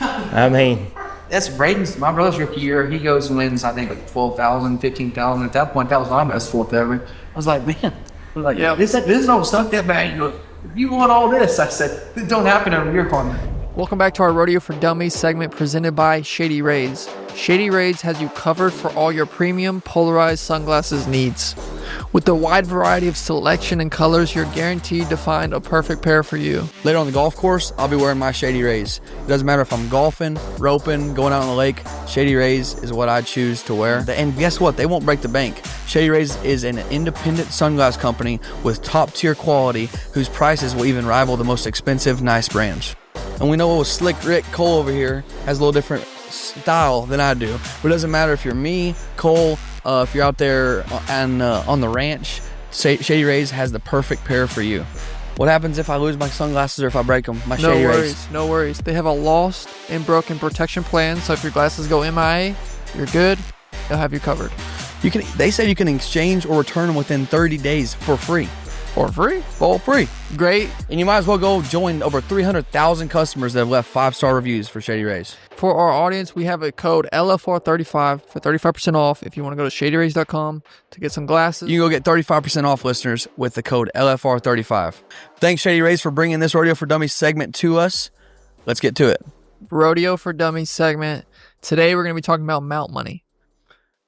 I mean, That's Braden's, my brother's rookie year. He goes and wins, I think, like 12,000, 15,000. At that point, that was my best fourth ever. I was like, man, this don't suck that bad. You know, you won all this. I said, it don't happen every year, Carmen. Welcome back to our Rodeo for Dummies segment presented by Shady Rays. Shady Rays has you covered for all your premium polarized sunglasses needs. With the wide variety of selection and colors, you're guaranteed to find a perfect pair for you. Later on the golf course, I'll be wearing my Shady Rays. It doesn't matter if I'm golfing, roping, going out on the lake. Shady Rays is what I choose to wear. And guess what? They won't break the bank. Shady Rays is an independent sunglass company with top-tier quality whose prices will even rival the most expensive nice brands. And we know Slick Rick Cole over here has a little different style than I do. But it doesn't matter if you're me, Cole, if you're out there and on the ranch, Shady Rays has the perfect pair for you. What happens if I lose my sunglasses or if I break them? My Shady Rays. No worries. They have a lost and broken protection plan, so if your glasses go MIA, you're good. They'll have you covered. They said you can exchange or return them within 30 days for free. For free? For free. Great. And you might as well go join over 300,000 customers that have left 5-star reviews for Shady Rays. For our audience, we have a code LFR35 for 35% off if you want to go to shadyrays.com to get some glasses. You can go get 35% off, listeners, with the code LFR35. Thanks, Shady Rays, for bringing this Rodeo for Dummies segment to us. Let's get to it. Rodeo for Dummies segment. Today, we're going to be talking about mount money.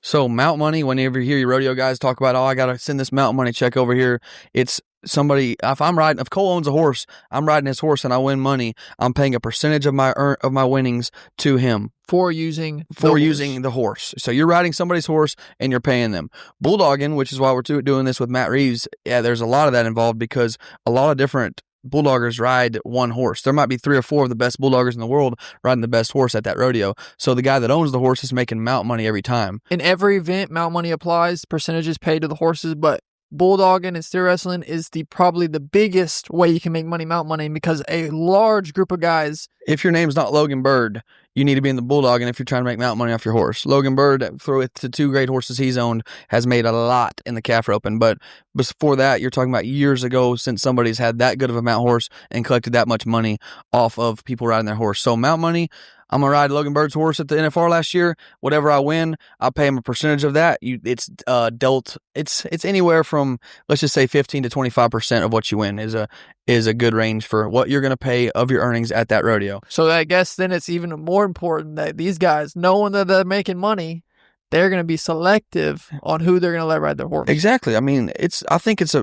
So mount money, whenever you hear your rodeo guys talk about, I got to send this mount money check over here. It's somebody, if Cole owns a horse, I'm riding his horse and I win money, I'm paying a percentage of my winnings to him. For using the horse. So you're riding somebody's horse and you're paying them. Bulldogging, which is why we're doing this with Matt Reeves, yeah, there's a lot of that involved because a lot of different bulldoggers ride one horse. There might be 3 or 4 of the best bulldoggers in the world riding the best horse at that rodeo. So the guy that owns the horse is making mount money every time. In every event, mount money applies. Percentages paid to the horses, but bulldogging and steer wrestling is probably the biggest way you can make money mount money because a large group of guys. If your name's not Logan Bird, you need to be in the bulldogging if you're trying to make mount money off your horse. Logan Bird, through it to 2 great horses he's owned, has made a lot in the calf roping. But before that, you're talking about years ago since somebody's had that good of a mount horse and collected that much money off of people riding their horse. So mount money, I'm going to ride Logan Bird's horse at the NFR last year. Whatever I win, I'll pay him a percentage of that. It's anywhere from, let's just say 15 to 25% of what you win is a good range for what you're going to pay of your earnings at that rodeo. So I guess then it's even more important that these guys, knowing that they're making money, they're going to be selective on who they're going to let ride their horse. Exactly. I mean, I think it's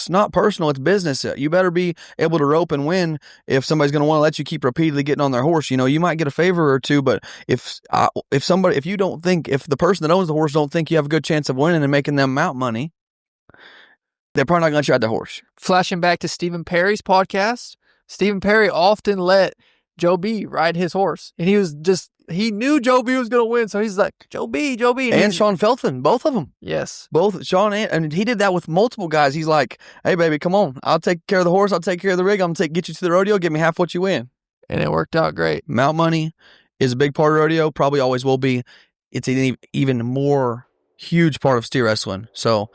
not personal, it's business. You better be able to rope and win if somebody's going to want to let you keep repeatedly getting on their horse. You know, you might get a favor or two, but if the person that owns the horse don't think you have a good chance of winning and making them mount money, they're probably not going to let you ride the horse. Flashing back to Stephen Perry's podcast, Stephen Perry often let Joe B ride his horse, and he was just he knew Joe B was going to win, so he's like, Joe B. And Sean Felton, both of them. Yes. Both Sean and he did that with multiple guys. He's like, hey, baby, come on. I'll take care of the horse. I'll take care of the rig. I'm going to get you to the rodeo. Give me half what you win. And it worked out great. Mount money is a big part of rodeo. Probably always will be. It's an even more huge part of steer wrestling. So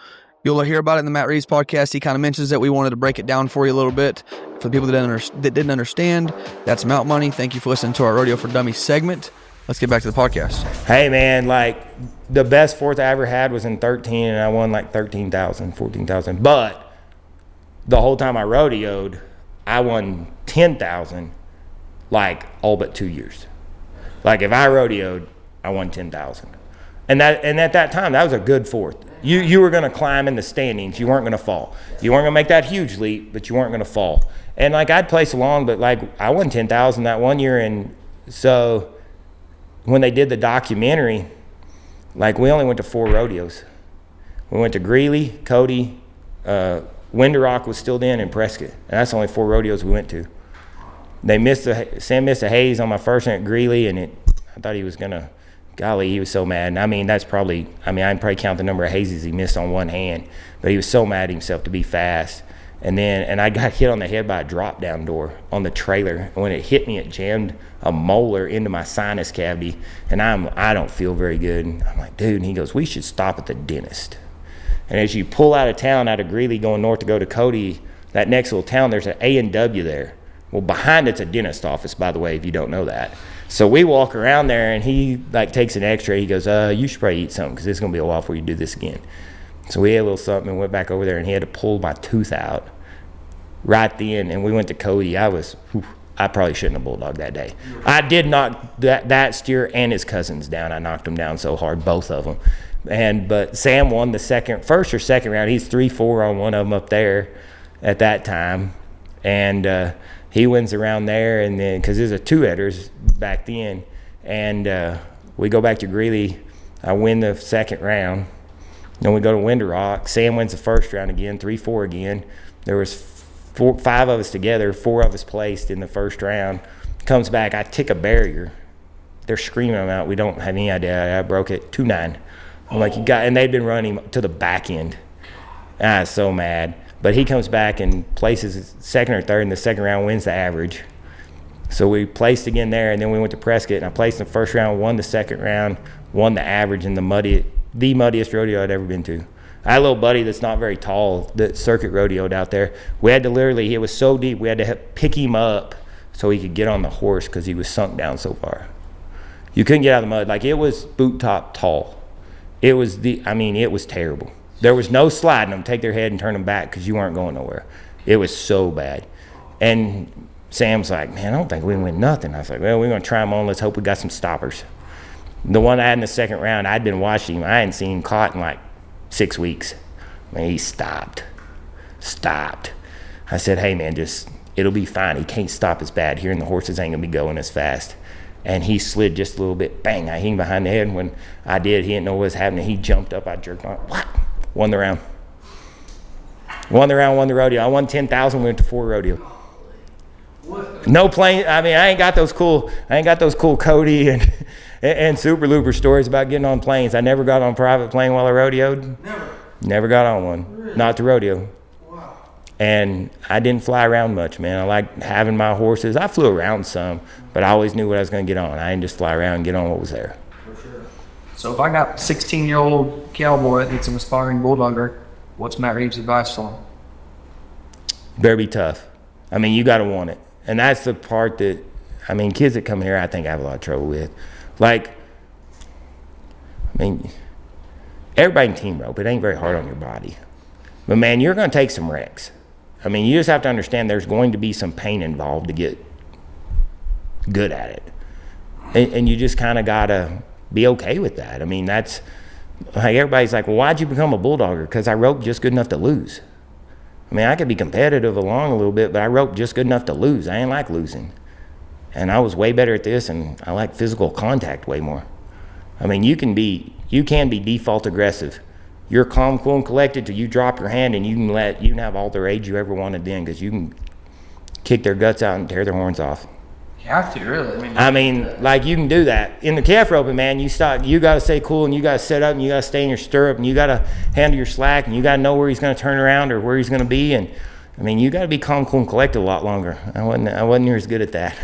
you'll hear about it in the Matt Reeves podcast. He kind of mentions that. We wanted to break it down for you a little bit. For the people that didn't understand, that's Mount money. Thank you for listening to our Rodeo for Dummies segment. Let's get back to the podcast. Hey, man, like, the best fourth I ever had was in 13, and I won like 13,000, 14,000. But the whole time I rodeoed, I won 10,000, like, all but 2 years. Like, if I rodeoed, I won 10,000. And at that time, that was a good fourth. You were going to climb in the standings. You weren't going to fall. You weren't going to make that huge leap, but you weren't going to fall. And, like, I'd place along, but, like, I won 10,000 that 1 year. And so when they did the documentary, like, we only went to 4 rodeos. We went to Greeley, Cody, Winter Rock was still then, and Prescott. And that's the only 4 rodeos we went to. Sam missed a haze on my first one at Greeley, and I thought he was going to, golly, he was so mad. And I mean, I can probably count the number of hazes he missed on one hand, but he was so mad at himself to be fast. And I got hit on the head by a drop-down door on the trailer. And when it hit me, it jammed a molar into my sinus cavity, and I don't feel very good. And I'm like, dude, and he goes, we should stop at the dentist. And as you pull out of town, out of Greeley, going north to go to Cody, that next little town, there's an A&W there. Well, behind it's a dentist office, by the way, if you don't know that. So we walk around there, and he, like, takes an x-ray. He goes, you should probably eat something, because it's going to be a while before you do this again. So we ate a little something and went back over there, and he had to pull my tooth out right then. And we went to Cody. I probably shouldn't have bulldogged that day. I did knock that steer and his cousins down. I knocked them down so hard, both of them. But Sam won the first or second round. He's 3-4 on one of them up there at that time. And he wins around there, and then because there's a 2-headers back then, and we go back to Greeley. I win the second round. Then we go to Winter Rock. Sam wins the first round again, 3-4 again. There was 5 of us together, 4 of us placed in the first round. Comes back, I tick a barrier. They're screaming them out. We don't have any idea. I broke it 2-9. I'm like, and they'd been running to the back end. I was so mad. But he comes back and places second or third in the second round, wins the average. So we placed again there, and then we went to Prescott, and I placed in the first round, won the second round, won the average in the muddiest rodeo I'd ever been to. I had a little buddy that's not very tall that circuit rodeoed out there. We had to it was so deep, we had to pick him up so he could get on the horse because he was sunk down so far. You couldn't get out of the mud. Like, it was boot top tall. It was it was terrible. There was no sliding them, take their head and turn them back because you weren't going nowhere. It was so bad. And Sam's like, man, I don't think we can win nothing. I was like, well, we're going to try them on. Let's hope we got some stoppers. The one I had in the second round, I'd been watching him. I hadn't seen him caught in like 6 weeks. Man, he stopped. I said, hey, man, it'll be fine. He can't stop as bad here, and the horses ain't going to be going as fast. And he slid just a little bit. Bang, I hit him behind the head. And when I did, he didn't know what was happening. He jumped up. I jerked on. What? Won the round. Won the rodeo. I won 10,000. We went to 4 rodeo. No plane. I ain't got those cool Cody and Super Looper stories about getting on planes. I never got on a private plane while I rodeoed. Never got on one. Really? Not to rodeo. Wow. And I didn't fly around much, man. I like having my horses. I flew around some, but I always knew what I was going to get on. I didn't just fly around and get on what was there. So if I got a 16-year-old cowboy that needs an aspiring bulldogger, what's Matt Reeves' advice for him? Better be tough. You got to want it. And that's the part that, kids that come here, I think I have a lot of trouble with. Everybody can team rope. It ain't very hard on your body. But, man, you're going to take some wrecks. You just have to understand there's going to be some pain involved to get good at it. And you just kind of got to be okay with that. That's like, everybody's like, well, why'd you become a bulldogger? Because I roped just good enough to lose. I could be competitive along a little bit, but I roped just good enough to lose. I ain't like losing. And I was way better at this, and I like physical contact way more. You can be default aggressive. You're calm, cool, and collected till you drop your hand, and you can have all the rage you ever wanted then, because you can kick their guts out and tear their horns off. You have to, really. I mean, like, you can do that. In the calf roping, man, you got to stay cool, and you got to set up, and you got to stay in your stirrup, and you got to handle your slack, and you got to know where he's going to turn around or where he's going to be. And, I mean, you got to be calm, cool, and collected a lot longer. I wasn't near as good at that.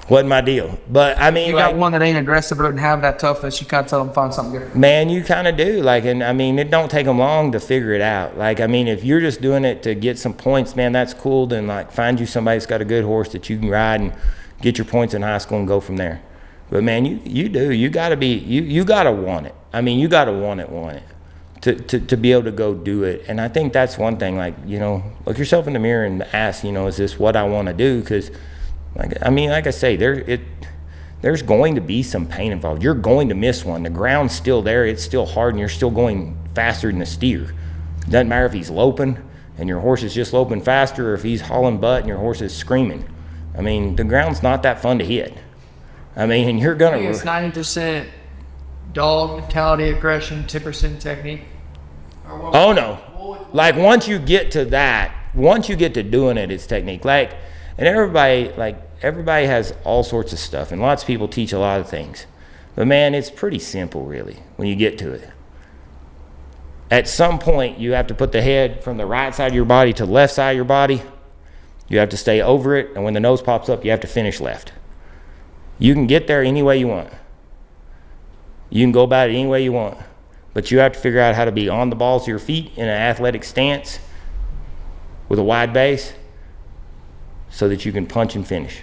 Wasn't my deal. But, I mean, You got one that ain't aggressive or doesn't have that toughness, you kind of tell them find something different. man, you kind of do. Like, and I mean, it don't take them long to figure it out. Like, I mean, if you're just doing it to get some points, man, that's cool. Then, like, find you somebody that's got a good horse that you can ride and get your points in high school and go from there. But, man, you do. You got to be, you got to want it. I mean, you got to want it to be able to go do it. And I think that's one thing, like, you know, look yourself in the mirror and ask, you know, is this what I want to do? Because, like, I mean, like I say, there's going to be some pain involved. You're going to miss one. The ground's still there. It's still hard, and you're still going faster than the steer. It doesn't matter if he's loping and your horse is just loping faster, or if he's hauling butt and your horse is screaming. I mean, the ground's not that fun to hit. I mean, and you're going to... It's 90% dog mentality, aggression, 10% technique. Oh, no. Like, once you get to that, once you get to doing it, it's technique. Like, and everybody has all sorts of stuff, and lots of people teach a lot of things. But, man, it's pretty simple, really, when you get to it. At some point, you have to put the head from the right side of your body to the left side of your body. You have to stay over it, and when the nose pops up, you have to finish left. You can get there any way you want. You can go about it any way you want. But you have to figure out how to be on the balls of your feet in an athletic stance with a wide base so that you can punch and finish.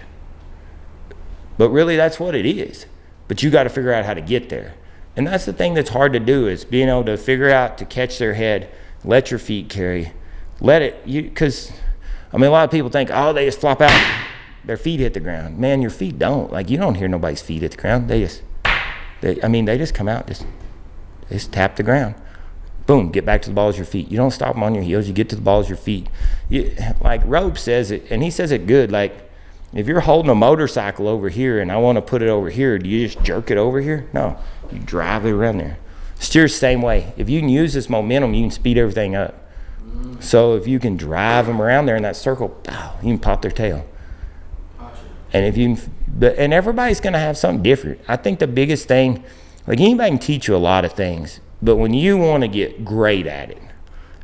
But really, that's what it is. But you got to figure out how to get there. And that's the thing that's hard to do, is being able to figure out to catch their head, let your feet carry, because, I mean, a lot of people think, oh, they just flop out, their feet hit the ground. Man, your feet don't. Like, you don't hear nobody's feet hit the ground. They just come out, just tap the ground. Boom, get back to the balls of your feet. You don't stop them on your heels. You get to the balls of your feet. Like Rope says it, and he says it good. Like, if you're holding a motorcycle over here and I want to put it over here, do you just jerk it over here? No, you drive it around there. Steer's the same way. If you can use this momentum, you can speed everything up. So if you can drive them around there in that circle, you can pop their tail. And and everybody's going to have something different. I think the biggest thing, like, anybody can teach you a lot of things, but when you want to get great at it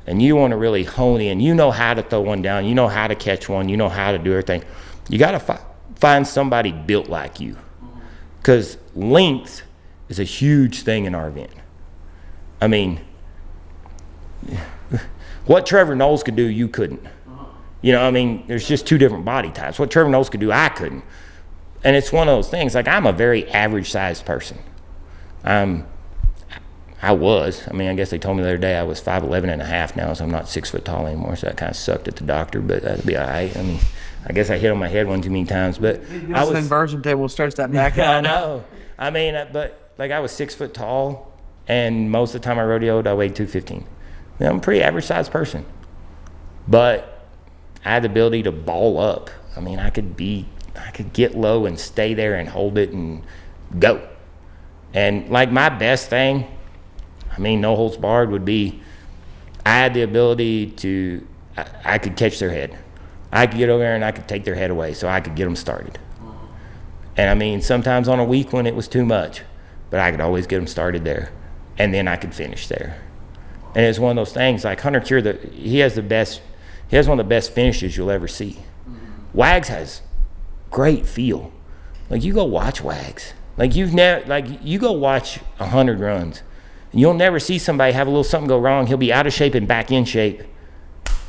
and you want to really hone in, you know how to throw one down, you know how to catch one, you know how to do everything, you got to find somebody built like you. Because length is a huge thing in our event. I mean, what Trevor Knowles could do, you couldn't. You know, I mean, there's just two different body types. What Trevor Knowles could do, I couldn't. And it's one of those things, like, I'm a very average-sized person. I guess they told me the other day I was 5'11 and a half now, so I'm not 6 foot tall anymore, so that kind of sucked at the doctor, but that'll be all right. I mean, I guess I hit on my head one too many times, but I was an inversion table, starts that back out. I know. I mean, but, like, I was 6 foot tall, and most of the time I rodeoed, I weighed 215. I mean, I'm a pretty average-sized person. But I had the ability to ball up. I mean, I could get low and stay there and hold it and go. And, like, my best thing, I mean, no holds barred, would be I had the ability to, I could catch their head. I could get over there and I could take their head away so I could get them started. And, I mean, sometimes on a week when it was too much, but I could always get them started there. And then I could finish there. And it's one of those things, like Hunter Cure, he has one of the best finishes you'll ever see. Wags has great feel. Like, you go watch Wags. Like, you go watch 100 runs. And you'll never see somebody have a little something go wrong. He'll be out of shape and back in shape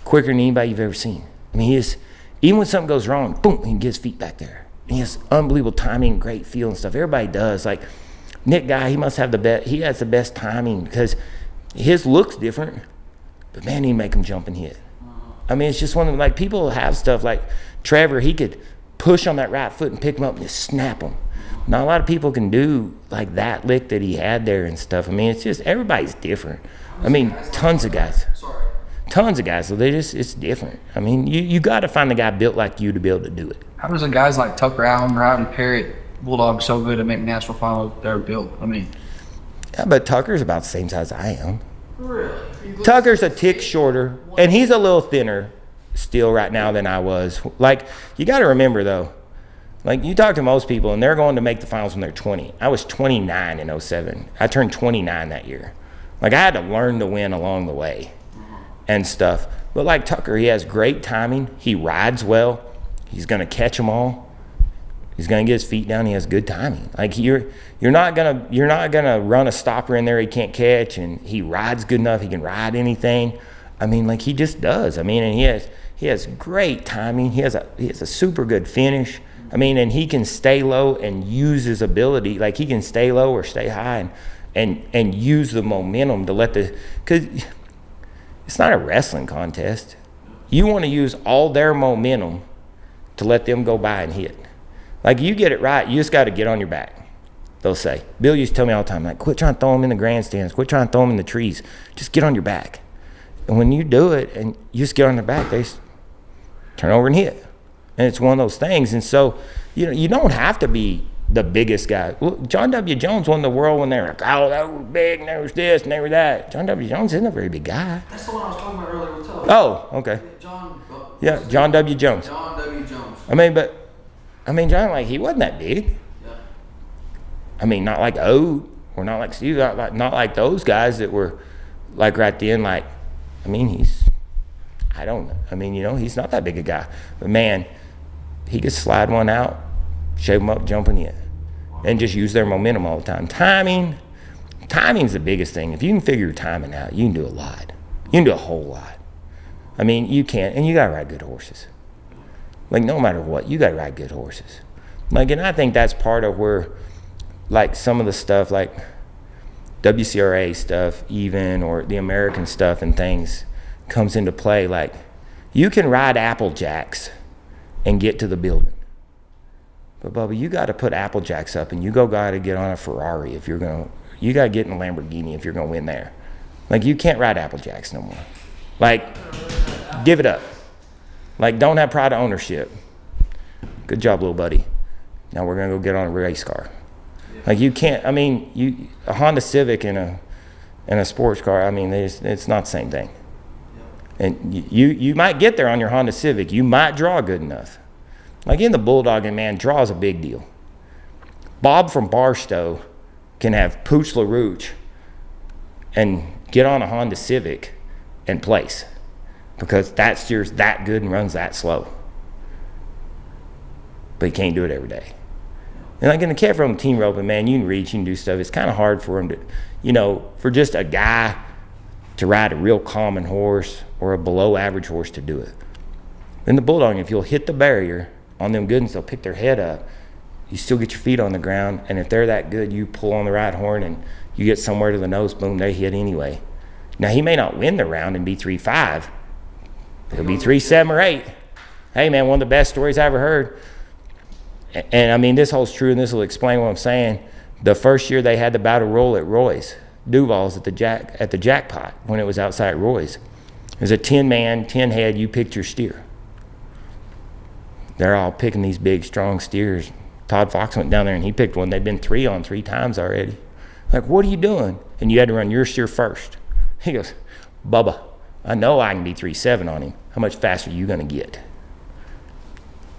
quicker than anybody you've ever seen. I mean, even when something goes wrong, boom, he can get his feet back there. He has unbelievable timing, great feel and stuff. Everybody does. Like, Nick Guy, he has the best timing because his looks different, but man, he make him jump and hit. I mean, it's just one of them, like, people have stuff like Trevor, he could push on that right foot and pick him up and just snap him. Not a lot of people can do like that lick that he had there and stuff. I mean, it's just, everybody's different. I mean, tons of guys, so it's different. I mean, you got to find a guy built like you to be able to do it. How does the guys like Tucker Allen, Ryan Parrott, Bulldog so good to make national final? They're built. I mean, yeah, but Tucker's about the same size I am. Really? Tucker's a tick shorter, and he's a little thinner, still right now than I was. Like, you got to remember, though, like, you talk to most people, and they're going to make the finals when they're 20. I was 29 in 07. I turned 29 that year. Like, I had to learn to win along the way and stuff. But, like Tucker, he has great timing. He rides well. He's going to catch them all. He's going to get his feet down. He has good timing. Like, you're not gonna run a stopper in there he can't catch, and he rides good enough. He can ride anything. I mean, like, he just does. I mean, and he has great timing. He has a super good finish. I mean, and he can stay low and use his ability. Like, he can stay low or stay high and use the momentum to because it's not a wrestling contest. You want to use all their momentum to let them go by and hit. Like, you get it right, you just got to get on your back, they'll say. Bill used to tell me all the time, like, quit trying to throw them in the grandstands, quit trying to throw them in the trees, just get on your back. And when you do it and you just get on their back, they turn over and hit. And it's one of those things. And so, you don't have to be the biggest guy. Well, John W. Jones won the world when they were like, oh, that was big, and there was this, and there was that. John W. Jones isn't a very big guy. That's the one I was talking about earlier with Tuck. Oh, okay. John W. Jones. John W. Jones. John, like, he wasn't that big. Yeah. I mean, not like Ode, or not like Steve, not like those guys that were, like, right then, like, I mean, he's not that big a guy. But, man, he could slide one out, shave them up, jumping in, and just use their momentum all the time. Timing's the biggest thing. If you can figure your timing out, you can do a lot. You can do a whole lot. I mean, you can, and you got to ride good horses. Like, no matter what, you got to ride good horses. Like, and I think that's part of where, like, some of the stuff, like WCRA stuff even, or the American stuff and things comes into play. Like, you can ride Apple Jacks and get to the building. But, Bubba, you got to put Apple Jacks up, and you got to get on a Ferrari if you're going to, you got to get in a Lamborghini if you're going to win there. Like, you can't ride Apple Jacks no more. Like, give it up. Like, don't have pride of ownership. Good job, little buddy. Now we're going to go get on a race car. Like, you can't, I mean, a Honda Civic and a sports car, I mean, it's not the same thing. And you might get there on your Honda Civic. You might draw good enough. Like, in the bulldogging, man, draw is a big deal. Bob from Barstow can have Pooch LaRouche and get on a Honda Civic and place, because that steer's that good and runs that slow. But he can't do it every day. And like in the cat from team roping, man, you can reach, you can do stuff. It's kind of hard for him to, for just a guy to ride a real common horse or a below average horse to do it. In the bulldogging, if you'll hit the barrier on them good ones, they'll pick their head up. You still get your feet on the ground, and if they're that good, you pull on the right horn and you get somewhere to the nose, boom, they hit anyway. Now, he may not win the round and be 3-5. He'll be 3-7 or 8. Hey, man, one of the best stories I ever heard. And I mean, this holds true, and this will explain what I'm saying. The first year they had the battle roll at Roy's, Duval's at the jackpot when it was outside Roy's. It was a 10-man, 10-head, you picked your steer. They're all picking these big, strong steers. Todd Fox went down there and he picked one they'd been 3 on 3 times already. Like, what are you doing? And you had to run your steer first. He goes, Bubba, I know I can be 3-7 on him. How much faster are you going to get?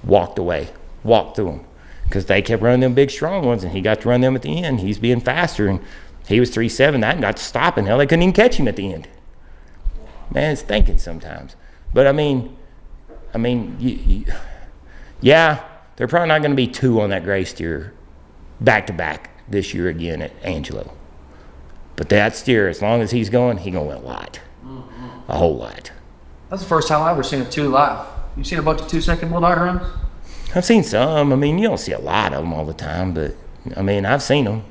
Walked away. Walked through them. Because they kept running them big, strong ones, and he got to run them at the end. He's being faster, and he was 3-7. That and got to stop, and hell, they couldn't even catch him at the end. Man, it's thinking sometimes. But, yeah, they're probably not going to be 2 on that gray steer back-to-back this year again at Angelo. But that steer, as long as he's going to win a lot. A whole lot. That's the first time I've ever seen a 2 live. You seen a bunch of 2-second bulldog runs? I've seen some. I mean, you don't see a lot of them all the time, but, I mean, I've seen them.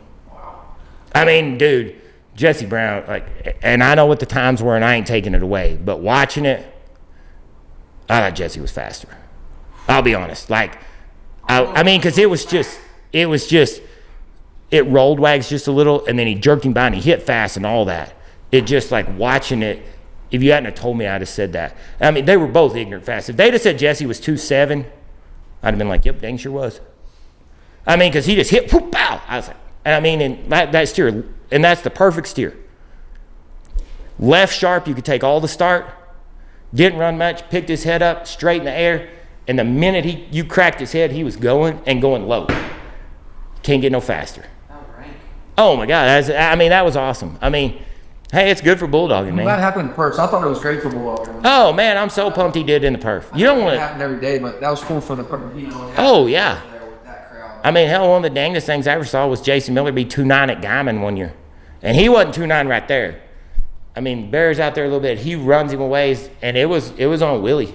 I mean, dude, Jesse Brown, like, and I know what the times were, and I ain't taking it away, but watching it, I thought Jesse was faster. I'll be honest. Like, I mean, because it rolled wags just a little, and then he jerked him by, and he hit fast and all that. It just, like, watching it, if you hadn't have told me, I'd have said that. I mean, they were both ignorant fast. If they'd have said Jesse was 2-7, I'd have been like, yep, dang sure was. I mean, because he just hit, whoop, pow. I was like, and I mean, and that steer, and that's the perfect steer. Left sharp, you could take all the start. Didn't run much, picked his head up, straight in the air, and the minute you cracked his head, he was going low. Can't get no faster. Oh my God, that was awesome. I mean, hey, it's good for bulldogging, man. That happened in perf. I thought it was great for bulldogging. Oh man, I'm so pumped he did in the perf. You don't want It happened every day, but that was cool for the perf. Oh yeah. I mean, hell, one of the dangest things I ever saw was Jason Miller be 2.9 at Guyman one year, and he wasn't 2.9 right there. I mean, Bear's out there a little bit. He runs him away, and it was on Willie,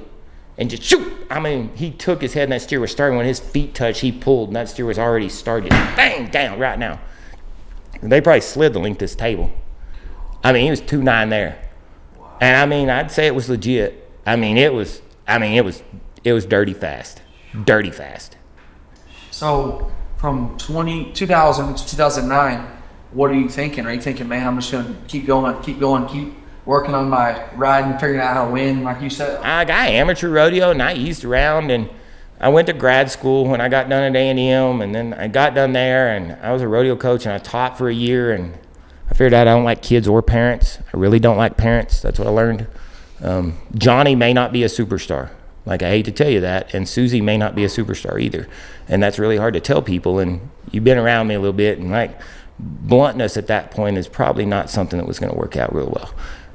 and just shoot. I mean, he took his head, and that steer was starting. When his feet touched, he pulled, and that steer was already started. Bang down right now. They probably slid the length of this table. I mean, he was 2.9 there, and I mean, I'd say it was legit. I mean, it was dirty fast. So from 2000 to 2009, what are you thinking? Are you thinking, man, I'm just gonna keep going, keep working on my riding, figuring out how to win, like you said? I got amateur rodeo, and I eased around, and I went to grad school when I got done at A&M, and then I got done there, and I was a rodeo coach, and I taught for a year, and I figured out I don't like kids or parents. I really don't like parents. That's what I learned. Johnny may not be a superstar. Like, I hate to tell you that. And Susie may not be a superstar either. And that's really hard to tell people. And you've been around me a little bit, and like, bluntness at that point is probably not something that was going to work out real well.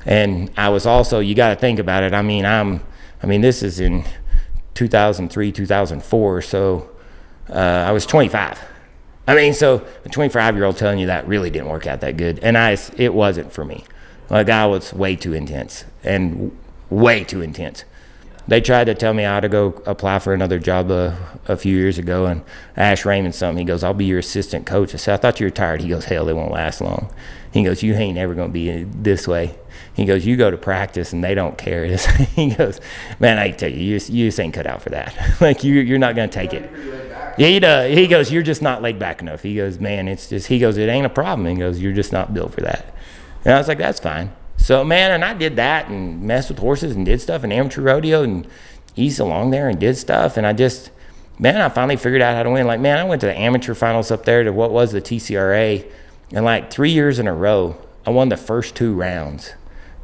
And I was also, you got to think about it. I mean, this is in 2003, 2004. So I was 25. I mean, so a 25-year-old telling you that really didn't work out that good. And it wasn't for me. Like, I was way too intense, and way too intense. They tried to tell me I ought to go apply for another job a few years ago, and I asked Raymond something. He goes, I'll be your assistant coach. I said, I thought you were retired. He goes, hell, it won't last long. He goes, you ain't ever going to be this way. He goes, you go to practice, and they don't care. He goes, man, I tell you, you just ain't cut out for that. Like, you're not going to take it. Yeah, he does. He goes, you're just not laid back enough. He goes, man, it's just, he goes, it ain't a problem. He goes, you're just not built for that. And I was like, that's fine. So, man, and I did that and messed with horses and did stuff in amateur rodeo and eased along there and did stuff. And I finally figured out how to win. Like, man, I went to the amateur finals up there to what was the TCRA. And like 3 years in a row, I won the first 2 rounds.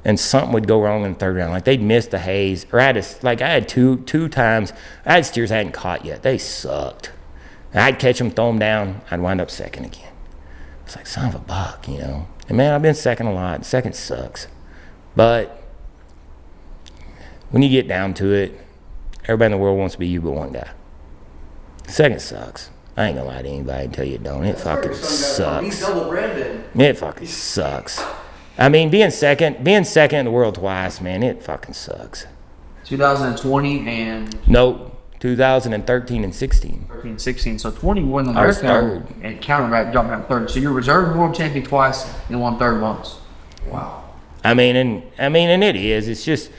And something would go wrong in the third round. Like, they'd miss the haze. Or I had two times. I had steers I hadn't caught yet. They sucked. And I'd catch them, throw them down. I'd wind up second again. It's like, son of a buck, you know. And man, I've been second a lot. Second sucks. But when you get down to it, everybody in the world wants to be you but one guy. Second sucks. I ain't gonna lie to anybody and tell you it don't. It fucking sucks. He's double branded. It fucking sucks. I mean, being second in the world twice, man, it fucking sucks. 2020 and... Nope. 2013 and 16. 13, 16. So 20 won the I was marathon third. and counter jumped out third. So you're reserve world champion twice and won third once. Wow. I mean, and it is. It's just,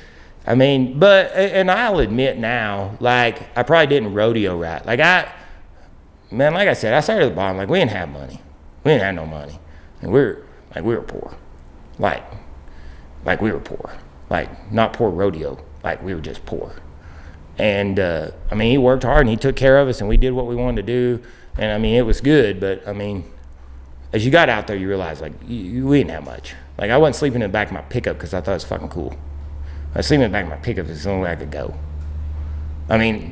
but I'll admit now, like, I probably didn't rodeo right. Like I said, I started at the bottom. Like, we didn't have money. We didn't have no money. And we were poor. Like we were poor. Like, not poor rodeo. Like, we were just poor. And, he worked hard and he took care of us and we did what we wanted to do. And, it was good. But, as you got out there, you realize, like, we didn't have much. Like, I wasn't sleeping in the back of my pickup because I thought it was fucking cool. I was sleeping in the back of my pickup because it's the only way I could go.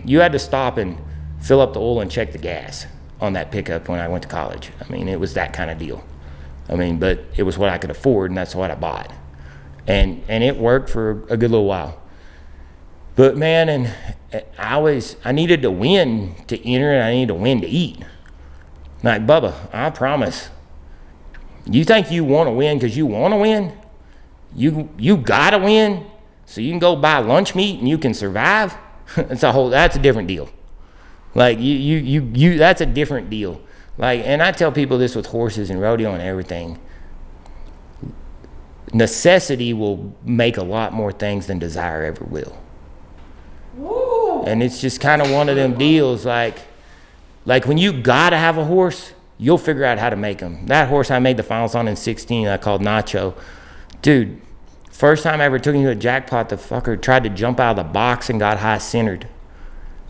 You had to stop and fill up the oil and check the gas on that pickup when I went to college. It was that kind of deal. But it was what I could afford, and that's what I bought. And it worked for a good little while. But, man, and I needed to win to enter, and I needed to win to eat. Like, Bubba, I promise, you think you want to win because you want to win? You got to win so you can go buy lunch meat and you can survive? That's a different deal. Like, that's a different deal. Like, and I tell people this with horses and rodeo and everything. Necessity will make a lot more things than desire ever will. Woo. And it's just kind of one of them deals, like when you gotta have a horse, you'll figure out how to make them. That horse I made the finals on in 16, I called Nacho. Dude, first time I ever took him to a jackpot, the fucker tried to jump out of the box and got high centered.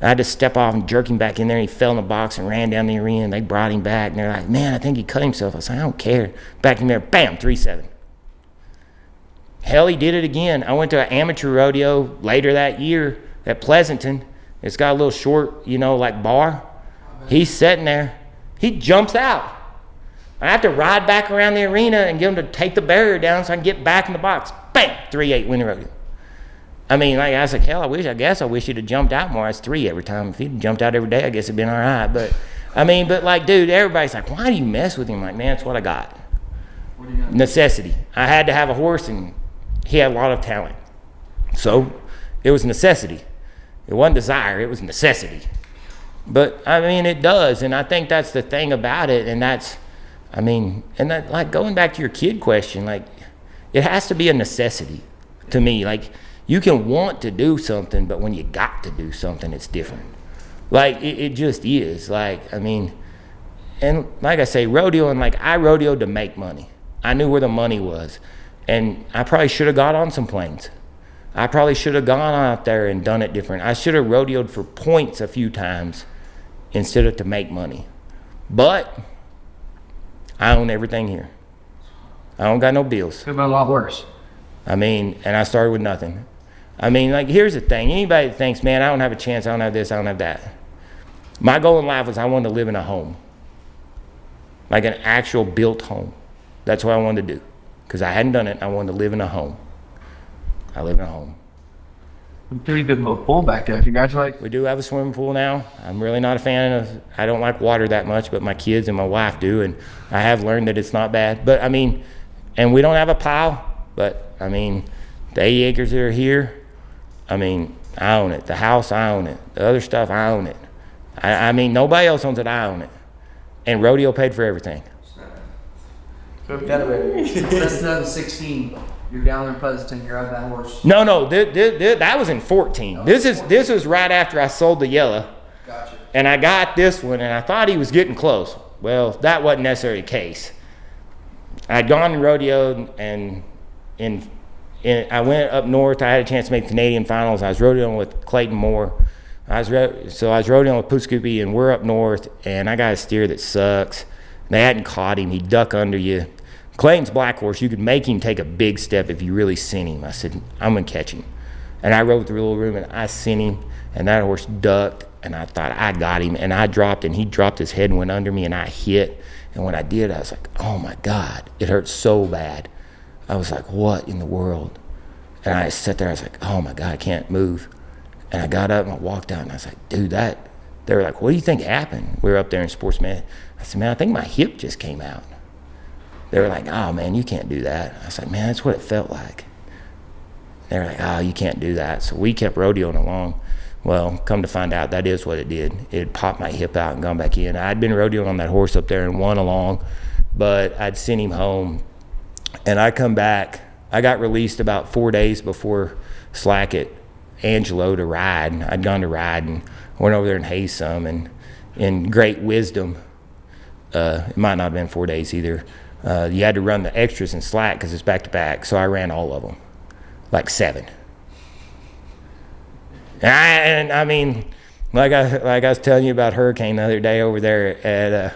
I had to step off and jerk him back in there, and he fell in the box and ran down the arena, and they brought him back, and they're like, man, I think he cut himself. I said, I don't care. Back in there, bam, 3-7. Hell, he did it again. I went to an amateur rodeo later that year at Pleasanton. It's got a little short, like bar. He's sitting there. He jumps out. I have to ride back around the arena and get him to take the barrier down so I can get back in the box. Bang! 3-8 win the rodeo. I mean, I was like, hell, I guess I wish he'd have jumped out more. It's 3 every time. If he'd jumped out every day, I guess it'd been all right. But, dude, everybody's like, why do you mess with him? I'm like, man, it's what I got. Necessity. I had to have a horse, and he had a lot of talent. So it was necessity. It wasn't desire. It was necessity. But, it does. And I think that's the thing about it. And going back to your kid question, it has to be a necessity to me. You can want to do something, but when you got to do something, it's different. It just is. And like I say, rodeo, and I rodeoed to make money. I knew where the money was. And I probably should have got on some planes. I probably should have gone out there and done it different. I should have rodeoed for points a few times instead of to make money. But I own everything here. I don't got no bills. Could have been a lot worse. And I started with nothing. Here's the thing. Anybody that thinks, man, I don't have a chance, I don't have this, I don't have that. My goal in life was I wanted to live in a home. An actual built home. That's what I wanted to do. Because I hadn't done it, I wanted to live in a home. I live in a home. Pretty good little pool back there. Congratulations. We do have a swimming pool now. I'm really not a fan of, I don't like water that much, but my kids and my wife do, and I have learned that it's not bad. But and we don't have a pile, but the 80 acres that are here, I own it. The house, I own it. The other stuff, I own it. Nobody else owns it, I own it. And rodeo paid for everything. That's 2016. You're down there in Pleasanton. You're out that horse. No, that was in 14. This was right after I sold the yellow. Gotcha. And I got this one, and I thought he was getting close. Well, that wasn't necessarily the case. I'd gone and rodeoed, and I went up north. I had a chance to make Canadian finals. I was rodeoing with Clayton Moore. I was rodeoing with Puscoopy, and we're up north, and I got a steer that sucks. They hadn't caught him. He'd duck under you. Clayton's black horse, you could make him take a big step if you really sent him. I said, I'm going to catch him. And I rode through the little room, and I sent him, and that horse ducked, and I thought, I got him. And I dropped, and he dropped his head and went under me, and I hit. And when I did, I was like, oh, my God. It hurt so bad. I was like, what in the world? And I sat there. I was like, oh, my God, I can't move. And I got up, and I walked out, and I was like, dude, they were like, what do you think happened? We were up there in sports med. I said, man, I think my hip just came out. They were like, oh, man, you can't do that. I was like, man, that's what it felt like. They were like, oh, you can't do that. So we kept rodeoing along. Well, come to find out, that is what it did. It popped my hip out and gone back in. I'd been rodeoing on that horse up there and won along, but I'd sent him home. And I come back. I got released about 4 days before Slack at Angelo to ride. I'd gone to ride and went over there and hazed some. And in great wisdom, it might not have been 4 days either, you had to run the extras in Slack because it's back-to-back. So I ran all of them, like 7. And like I was telling you about Hurricane the other day over there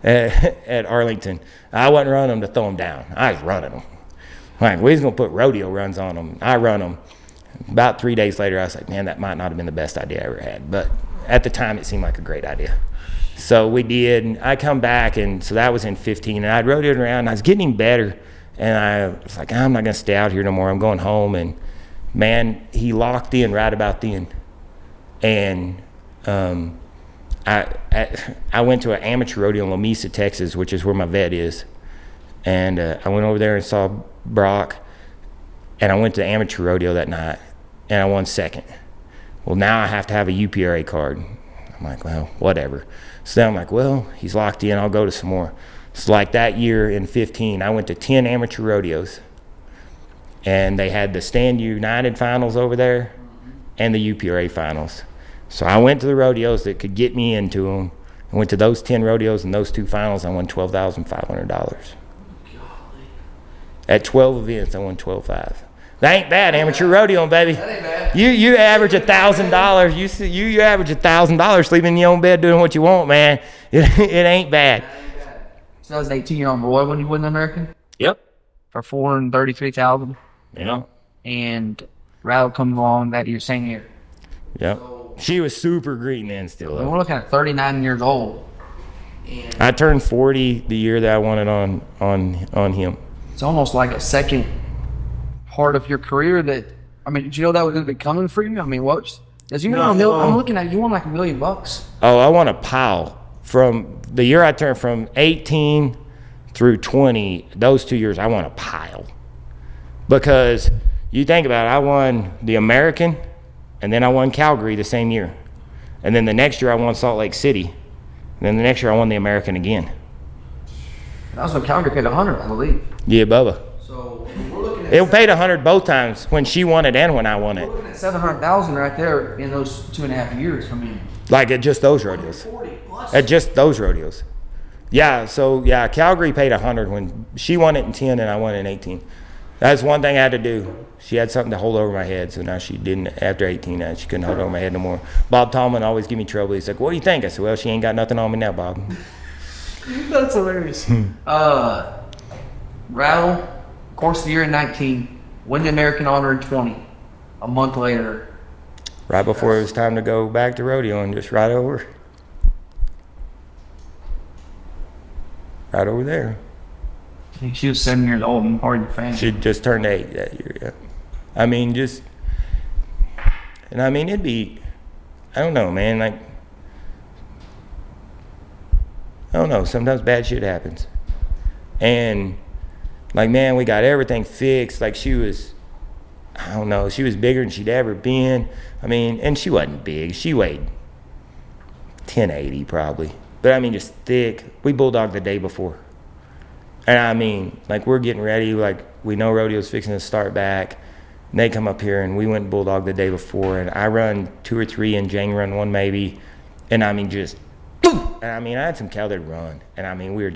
at Arlington, I wasn't running them to throw them down. I was running them. We was going to put rodeo runs on them. I run them. About 3 days later, I was like, man, that might not have been the best idea I ever had. But at the time, it seemed like a great idea. So we did. I come back, and so that was in 15. And I'd rodeoed around. And I was getting better. And I was like, I'm not going to stay out here no more. I'm going home. And, man, he locked in right about then. And I went to an amateur rodeo in La Mesa, Texas, which is where my vet is. And I went over there and saw Brock. And I went to the amateur rodeo that night. And I won second. Well, now I have to have a UPRA card. I'm like, well, whatever. So then I'm like, well, he's locked in. I'll go to some more. So like that year in 15, I went to 10 amateur rodeos. And they had the Stand United finals over there and the UPRA finals. So I went to the rodeos that could get me into them. I went to those 10 rodeos and those 2 finals. I won $12,500. At 12 events, I won $12,500. That ain't bad, amateur rodeoing, baby. That ain't bad. You average $1,000. You average $1,000 sleeping in your own bed doing what you want, man. It ain't bad. So that was 18-year-old boy when you won the American? Yep. For $433,000. Yeah. And Rattle comes along that year, same year. Yep. She was super green then still. And Though. we're looking at 39 years old. I turned 40 the year that I won it on him. It's almost like a second part of your career that, I mean, did you know that was going to be coming for you? I mean, as you know, I'm looking at, you won like $1 million. Oh, I won a pile from the year I turned from 18 through 20. Those 2 years, I won a pile. Because you think about it, I won the American, and then I won Calgary the same year. And then the next year, I won Salt Lake City. And then the next year, I won the American again. That was when Calgary paid 100, I believe. Yeah, Bubba. So we're looking at It paid 100 both times, when she won it and when I won it. we're looking at 700,000 right there in those 2.5 years. I mean, Like at just those rodeos. 40 plus. At just those rodeos. Yeah, so yeah, Calgary paid 100 when she won it in 10 and I won it in 18. That's one thing I had to do. She had something to hold over my head, so now she didn't. After 18, now she couldn't hold over my head no more. Bob Tallman always give me trouble. He's like, "What do you think?" I said, "Well, she ain't got nothing on me now, Bob." That's hilarious. Rattle, course of the year in 19, win the American Honor in 20. A month later, Right before it was time to go back to rodeo and just right over there. I think she was 7 years old and already fan. She just turned 8 that year. Yeah, I mean, and I mean, it'd be, I don't know, man. Like, I don't know. Sometimes bad shit happens, and like, man, we got everything fixed. Like, she was, I don't know, she was bigger than she'd ever been. I mean, and she wasn't big. She weighed 1080 probably, but I mean, just thick. We bulldogged the day before. And I mean, like, we're getting ready, like, we know rodeo's fixing to start back. And they come up here, and we went bulldog the day before, and I run 2 or 3, and Jane run 1 maybe. And I mean, just, boom! And I mean, I had some cow that run, and I mean, we're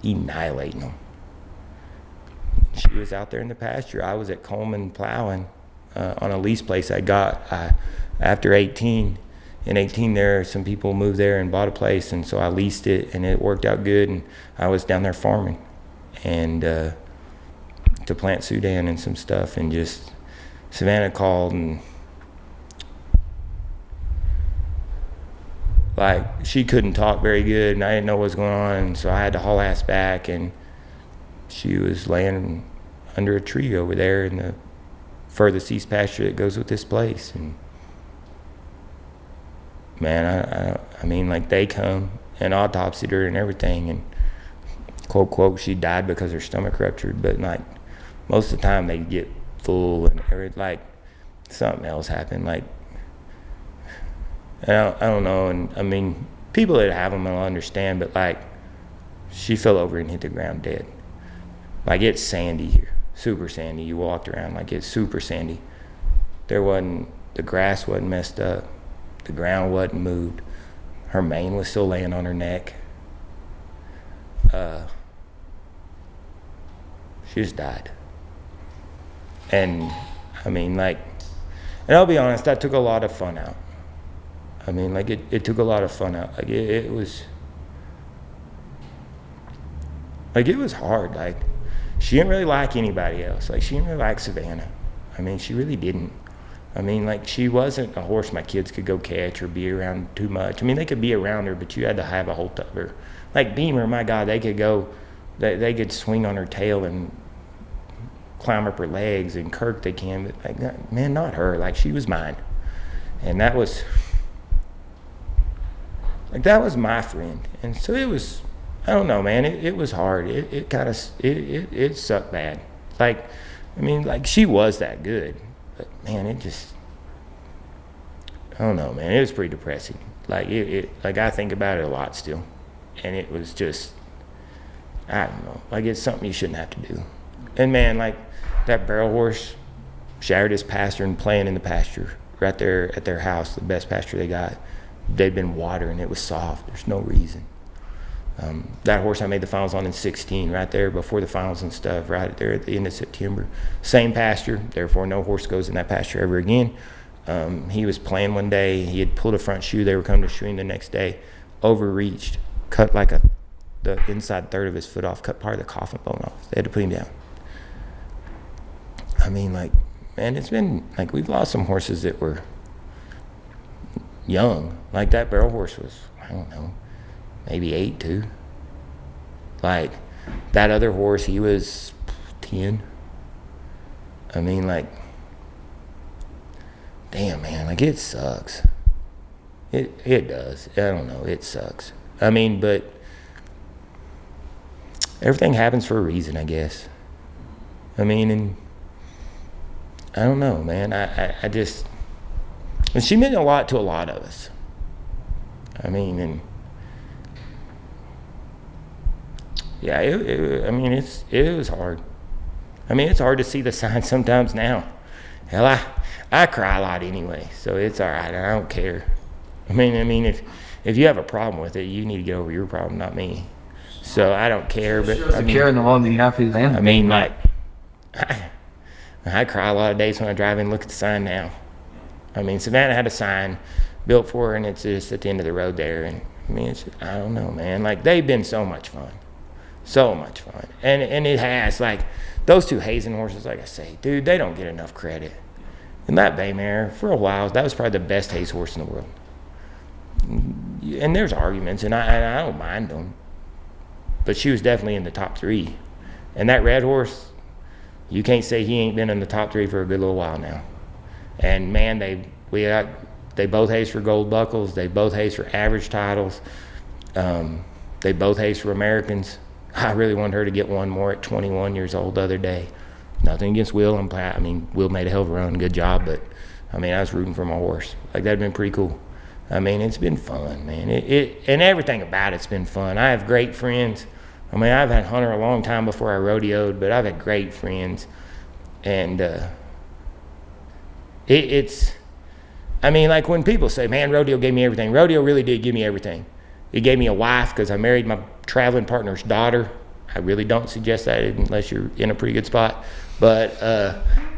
annihilating them. She was out there in the pasture. I was at Coleman plowing on a lease place I got after 18. In 18 there, some people moved there and bought a place, and so I leased it, and it worked out good, and I was down there farming and to plant Sudan and some stuff, and just Savannah called, and like, she couldn't talk very good, and I didn't know what was going on, and so I had to haul ass back, and she was laying under a tree over there in the furthest east pasture that goes with this place. And man, I mean, like, they come and autopsied her and everything, and quote, quote, she died because her stomach ruptured, but like, most of the time they get full and like, something else happened. Like, I don't know, and I mean, people that have them will understand, but like, she fell over and hit the ground dead. Like, it's sandy here, super sandy. You walked around, like, it's super sandy. The grass wasn't messed up. The ground wasn't moved. Her mane was still laying on her neck. She just died. And I mean, like, and I'll be honest, that took a lot of fun out. I mean, like, it took a lot of fun out. Like, it was hard. Like, she didn't really like anybody else. Like, she didn't really like Savannah. I mean, she really didn't. I mean, like, she wasn't a horse my kids could go catch or be around too much. I mean, they could be around her, but you had to have a hold of her. Like Beamer, my God, they could could swing on her tail and climb up her legs, and Kirk, they can, but like, man, not her. Like, she was mine. And that was my friend. And so it was, I don't know, man, it was hard. It sucked bad. Like, I mean, like, she was that good. But man, I don't know, man. It was pretty depressing. Like, like, I think about it a lot still, and it was just, I don't know. Like, it's something you shouldn't have to do. And man, like, that barrel horse shattered his pasture and playing in the pasture right there at their house, the best pasture they got. They'd been watering. It was soft. There's no reason. That horse I made the finals on in 16, right there before the finals and stuff, right there at the end of September. Same pasture, therefore no horse goes in that pasture ever again. He was playing one day. He had pulled a front shoe. They were coming to shoe him the next day. Overreached, cut like the inside third of his foot off, cut part of the coffin bone off. They had to put him down. I mean, like, man, it's been, like, we've lost some horses that were young. Like, that barrel horse was, I don't know, maybe 8 too. Like, that other horse, he was 10. I mean, like, damn, man, like, it sucks. It does. I don't know, it sucks. I mean, but everything happens for a reason, I guess. I mean, and I don't know, man. I just, and she meant a lot to a lot of us. I mean, and yeah, I mean, it was hard. I mean, it's hard to see the signs sometimes now. Hell, I cry a lot anyway, so it's all right. I don't care. I mean, if you have a problem with it, you need to get over your problem, not me. So I don't care. But I mean, care in the love that you have for these animals. I mean, like, I cry a lot of days when I drive in and look at the sign now. I mean, Savannah had a sign built for her, and it's just at the end of the road there. And I mean, it's, I don't know, man. Like, they've been so much fun. So much fun. And it has, like, those 2 Hazen horses, like I say, dude, they don't get enough credit. And that bay mare, for a while, that was probably the best Haze horse in the world. And there's arguments, and I don't mind them. But she was definitely in the top 3. And that red horse, you can't say he ain't been in the top 3 for a good little while now. And man, they both haze for gold buckles. They both haze for average titles. They both haze for Americans. I really wanted her to get one more at 21 years old the other day. Nothing against Will. I mean, Will made a hell of a run, good job. But I mean, I was rooting for my horse. Like, that'd been pretty cool. I mean, it's been fun, man. And everything about it's been fun. I have great friends. I mean, I've had Hunter a long time before I rodeoed, but I've had great friends. And it's, I mean, like, when people say, man, rodeo gave me everything, rodeo really did give me everything. It gave me a wife because I married my traveling partner's daughter. I really don't suggest that unless you're in a pretty good spot. But,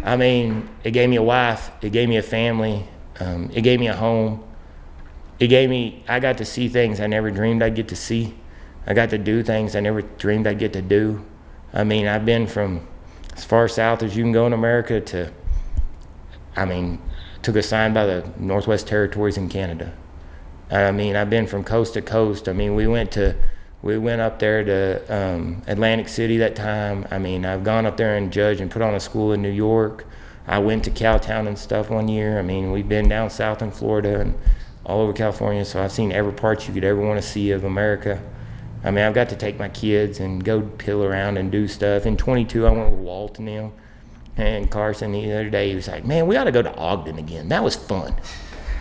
I mean, it gave me a wife. It gave me a family. It gave me a home. I got to see things I never dreamed I'd get to see. I got to do things I never dreamed I'd get to do. I mean, I've been from as far south as you can go in America to, I mean, took a sign by the Northwest Territories in Canada. I mean, I've been from coast to coast. I mean, we went up there to Atlantic City that time. I mean, I've gone up there and judged and put on a school in New York. I went to Cowtown and stuff one year. I mean, we've been down south in Florida and all over California, so I've seen every part you could ever want to see of America. I mean, I've got to take my kids and go pill around and do stuff. In 22, I went with Walt and them. And Carson, the other day, he was like, man, we ought to go to Ogden again. That was fun.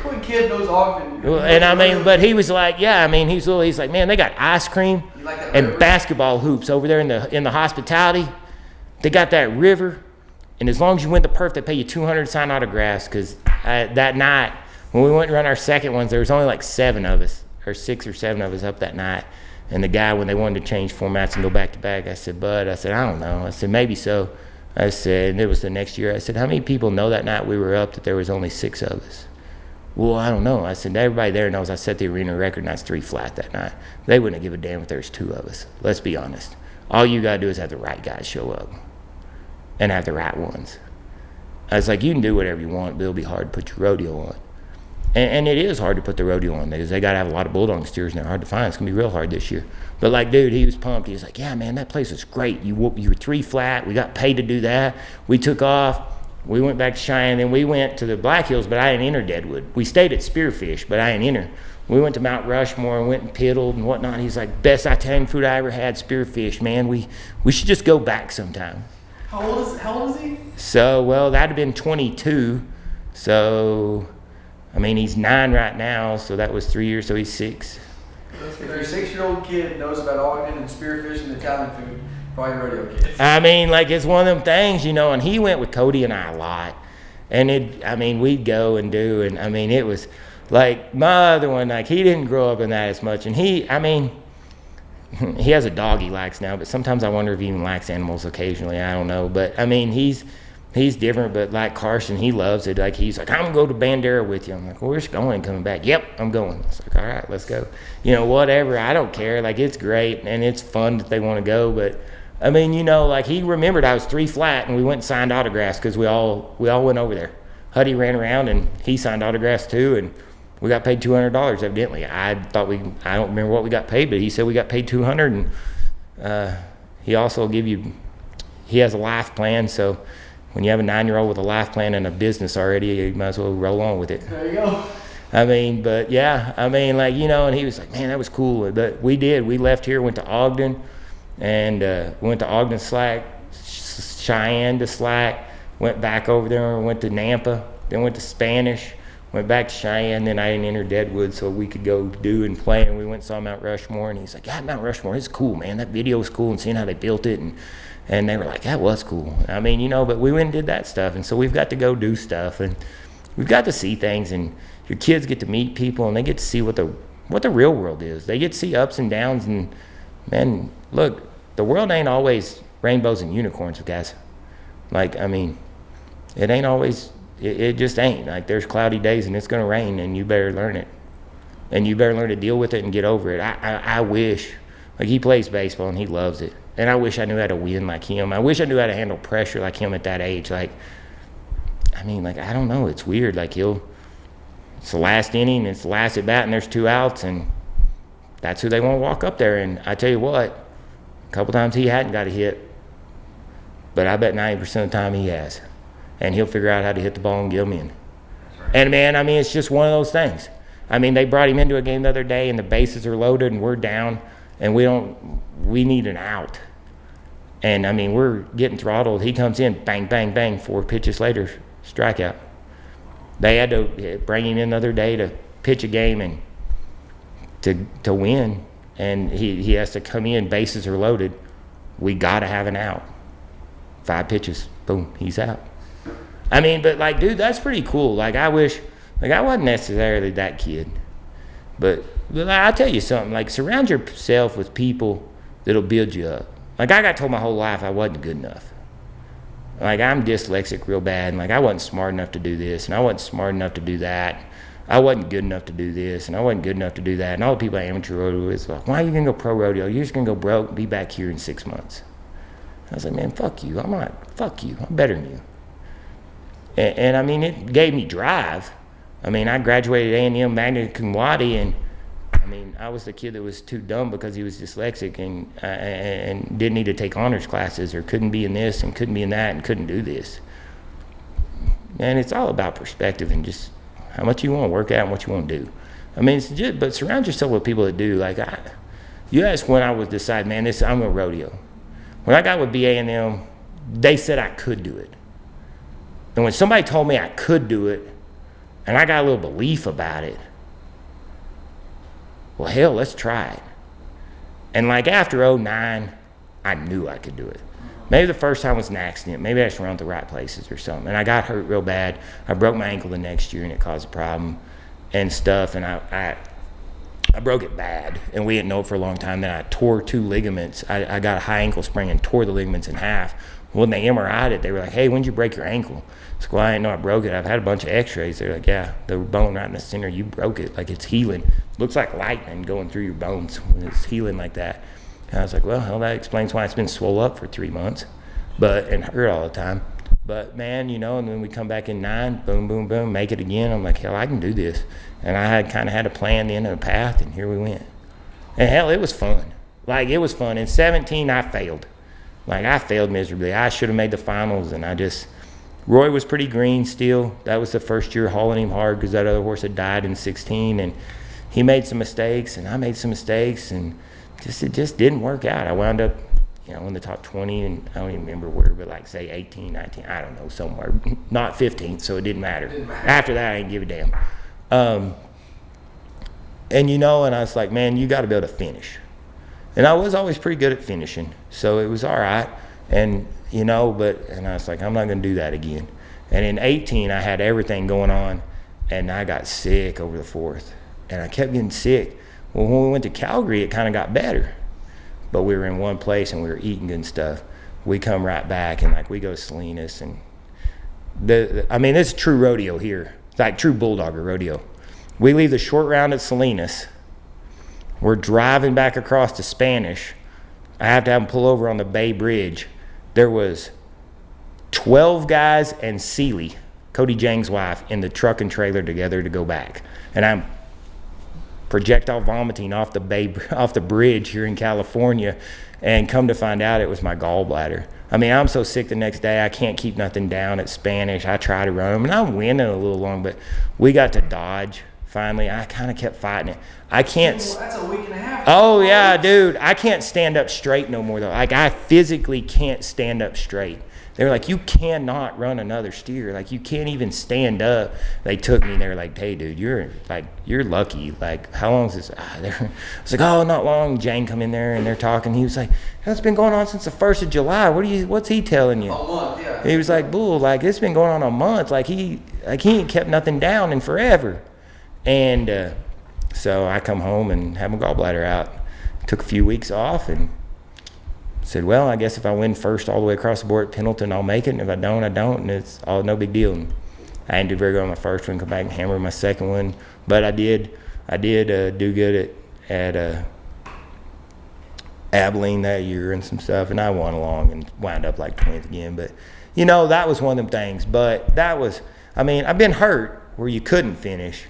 What kid knows Ogden? And I mean, but he was like, yeah, I mean, he's like, man, they got ice cream and basketball hoops over there in the hospitality. They got that river. And as long as you win the perf, they pay you $200 to sign autographs. Because that night, when we went to run our second ones, there was only like 7 of us, or 6 or 7 of us up that night. And the guy, when they wanted to change formats and go back to back, I said, Bud, I don't know. I said, maybe so. I said, and it was the next year. I said, how many people know that night we were up that there was only 6 of us? Well, I don't know. I said, everybody there knows I set the arena record and I was 3 flat that night. They wouldn't give a damn if there was 2 of us. Let's be honest. All you got to do is have the right guys show up and have the right ones. I was like, you can do whatever you want, but it'll be hard to put your rodeo on. And it is hard to put the rodeo on because they got to have a lot of bulldog steers and they're hard to find. It's going to be real hard this year. But like, dude, he was pumped. He was like, yeah, man, that place was great. You were 3 flat. We got paid to do that. We took off. We went back to Cheyenne. Then we went to the Black Hills, but I didn't enter Deadwood. We stayed at Spearfish, but I didn't enter. We went to Mount Rushmore and went and piddled and whatnot. He's like, best Italian food I ever had, Spearfish, man. We should just go back sometime. How old is he? So, well, that'd have been 22. So, I mean, he's 9 right now, so that was 3 years, so he's 6. If your 6-year-old kid knows about Ogden and Spearfish and Italian food, probably rodeo kids. I mean, like, it's one of them things, you know, and he went with Cody and I a lot. And we'd go and do, and I mean, it was like my other one, like, he didn't grow up in that as much. And he has a dog he likes now, but sometimes I wonder if he even likes animals occasionally. I don't know. But I mean, he's different, but like Carson, he loves it. Like, he's like, I'm gonna go to Bandera with you. I'm like, well, where's going and coming back? Yep, I'm going. It's like, all right, let's go. You know, whatever. I don't care. Like, it's great and it's fun that they want to go, but I mean, you know, like he remembered I was 3 flat, and we went and signed autographs because we all went over there. Huddy ran around and he signed autographs too, and we got paid $200 evidently. I don't remember what we got paid, but he said we got paid $200, and he also will give you, he has a life plan, so when you have a 9-year-old with a life plan and a business already, you might as well roll on with it. There you go. I mean, but yeah, I mean, like, you know, and he was like, man, that was cool. But we left here, went to Ogden, and went to Ogden Slack, Cheyenne to Slack, went back over there, went to Nampa, then went to Spanish, went back to Cheyenne, then I didn't enter Deadwood so we could go do and play, and we went and saw Mount Rushmore, and he's like, yeah, Mount Rushmore, it's cool, man. That video was cool, and seeing how they built it, and they were like, that was cool. I mean, you know, but we went and did that stuff, and so we've got to go do stuff, and we've got to see things, and your kids get to meet people, and they get to see what the real world is. They get to see ups and downs, and man, look, the world ain't always rainbows and unicorns, guys. Like, I mean, it ain't always, it just ain't. Like, there's cloudy days, and it's gonna rain, and you better learn it, and you better learn to deal with it and get over it. I wish, like, he plays baseball and he loves it, and I wish I knew how to win like him. I wish I knew how to handle pressure like him at that age. Like, I mean, like, I don't know, it's weird. Like, it's the last inning, it's the last at bat, and there's 2 outs, and that's who they want to walk up there. And I tell you what, a couple times he hadn't got a hit, but I bet 90% of the time he has, and he'll figure out how to hit the ball and get them in. And man, I mean, it's just one of those things. I mean, they brought him into a game the other day, and the bases are loaded, and we're down, and we need an out. And I mean, we're getting throttled. He comes in, bang, bang, bang, 4 pitches later, strikeout. They had to bring him in the other day to pitch a game and to win, and he has to come in, bases are loaded. We got to have an out. 5 pitches, boom, he's out. I mean, but like, dude, that's pretty cool. Like, I wish, like, I wasn't necessarily that kid, but I'll tell you something. Like, surround yourself with people that'll build you up. Like, I got told my whole life I wasn't good enough. Like, I'm dyslexic real bad, and like, I wasn't smart enough to do this, and I wasn't smart enough to do that. I wasn't good enough to do this, and I wasn't good enough to do that. And all the people at amateur rodeo is like, why are you gonna go pro rodeo? You're just gonna go broke and be back here in 6 months. I was like, man, fuck you. Fuck you. I'm better than you. And I mean, it gave me drive. I mean, I graduated A&M magna cum laude, and I mean, I was the kid that was too dumb because he was dyslexic and didn't need to take honors classes, or couldn't be in this and couldn't be in that and couldn't do this. And it's all about perspective and just how much you want to work out and what you want to do. I mean, but surround yourself with people that do. Like, you ask when I was deciding, man, I'm a rodeo. When I got with BA&M, they said I could do it. And when somebody told me I could do it, and I got a little belief about it, well, hell, let's try it. And like, after 2009, I knew I could do it. Maybe the first time was an accident. Maybe I just ran to the right places or something. And I got hurt real bad. I broke my ankle the next year, and it caused a problem and stuff. And I broke it bad, and we didn't know it for a long time. Then I tore 2 ligaments. I got a high ankle sprain and tore the ligaments in half. When they MRI'd it, they were like, hey, when'd you break your ankle? I said, well, I didn't know I broke it. I've had a bunch of x-rays. They're like, yeah, the bone right in the center, you broke it. Like, it's healing. Looks like lightning going through your bones when it's healing like that. And I was like, well, hell, that explains why it's been swole up for 3 months, and hurt all the time. But man, you know, and then we come back in 9, boom, boom, boom, make it again. I'm like, hell, I can do this. And I had kind of had a plan, the end of the path, and here we went. And hell, it was fun. Like, it was fun. In 17, I failed. Like, I failed miserably. I should have made the finals, and Roy was pretty green still. That was the first year hauling him hard because that other horse had died in 16, and he made some mistakes, and I made some mistakes, and it just didn't work out. I wound up, you know, in the top 20, and I don't even remember where, but like, say 18, 19, I don't know, somewhere. Not 15th, so it didn't matter. After that, I didn't give a damn. And you know, and I was like, man, you got to be able to finish. And I was always pretty good at finishing, so it was all right. And, you know, and I was like, I'm not going to do that again. And in 18, I had everything going on, and I got sick over the 4th. And I kept getting sick. Well, when we went to Calgary, it kind of got better. But we were in one place, and we were eating good stuff. We come right back, and, like, we go to Salinas. And, I mean, it's true rodeo here. It's like true bulldogger rodeo. We leave the short round at Salinas. We're driving back across to Spanish. I have to have them pull over on the Bay Bridge. There was 12 guys and Seeley, Cody Jang's wife, in the truck and trailer together to go back. And I'm projectile vomiting off the bridge here in California, and come to find out it was my gallbladder. I mean, I'm so sick the next day, I can't keep nothing down. It's Spanish. I try to run them, and I'm winning a little long, but we got to Dodge. Finally, I kind of kept fighting it. I can't. That's a week and a half. Oh, yeah, dude. I can't stand up straight no more, though. Like, I physically can't stand up straight. They were like, you cannot run another steer. Like, you can't even stand up. They took me and they were like, hey, dude, you're lucky. Like, how long is this? I was like, oh, not long. Jane come in there and they're talking. He was like, it's been going on since the 1st of July. What's he telling you? A month, yeah. He was like, bull, like, it's been going on a month. Like, he ain't kept nothing down in forever. And so I come home and have my gallbladder out. Took a few weeks off and said, well, I guess if I win first all the way across the board at Pendleton, I'll make it. And if I don't, I don't. And it's all no big deal. And I didn't do very good on my first one. Come back and hammer my second one. But I did do good at Abilene that year and some stuff. And I won along and wound up like 20th again. But, you know, that was one of them things. But that was, I mean, I've been hurt where you couldn't finish.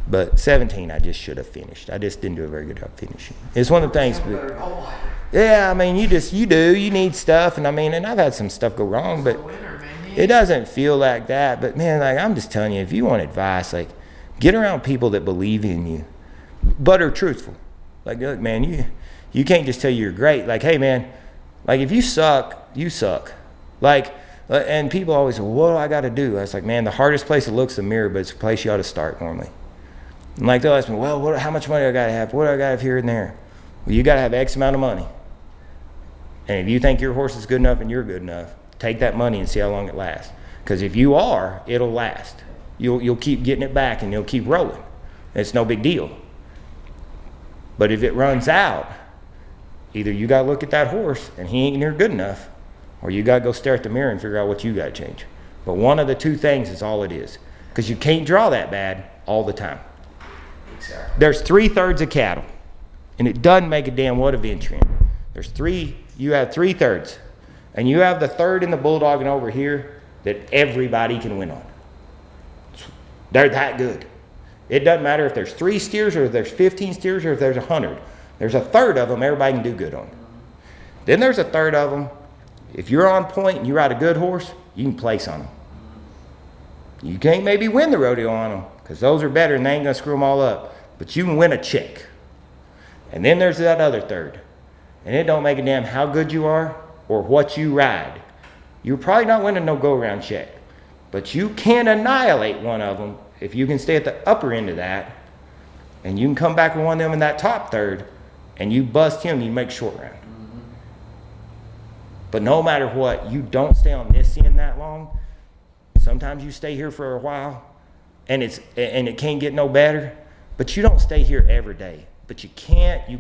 But 17, I just should have finished. I just didn't do a very good job finishing. It's one of the things. Yeah, I mean, you need stuff. And I mean, and I've had some stuff go wrong, but it doesn't feel like that. But man, like, I'm just telling you, if you want advice, like, get around people that believe in you, but are truthful. Like, look, man, you can't just tell you're great. Like, hey, man, like, if you suck, you suck. Like, and people always say, what do I got to do? I was like, man, the hardest place to look is the mirror, but it's a place you ought to start normally. And like, they'll ask me, well, how much money do I got to have? What do I got to have here and there? Well, you got to have X amount of money. And if you think your horse is good enough and you're good enough, take that money and see how long it lasts. Because if you are, it'll last. You'll keep getting it back and you'll keep rolling. It's no big deal. But if it runs out, either you got to look at that horse and he ain't near good enough, or you got to go stare at the mirror and figure out what you got to change. But one of the two things is all it is. Because you can't draw that bad all the time. Exactly. There's 3/3 of cattle, and it doesn't make a damn what of entry. You have 3/3, and you have the third in the bulldog and over here that everybody can win on. They're that good. It doesn't matter if there's 3 steers or if there's 15 steers or if there's 100. There's a third of them everybody can do good on. Then there's a third of them, if you're on point and you ride a good horse, you can place on them. You can't maybe win the rodeo on them, because those are better and they ain't going to screw them all up. But you can win a check. And then there's that other third. And it don't make a damn how good you are or what you ride. You're probably not winning no go-around check. But you can annihilate one of them if you can stay at the upper end of that. And you can come back with one of them in that top third. And you bust him, you make short round. Mm-hmm. But no matter what, you don't stay on this end that long. Sometimes you stay here for a while. And it can't get no better, but you don't stay here every day. But you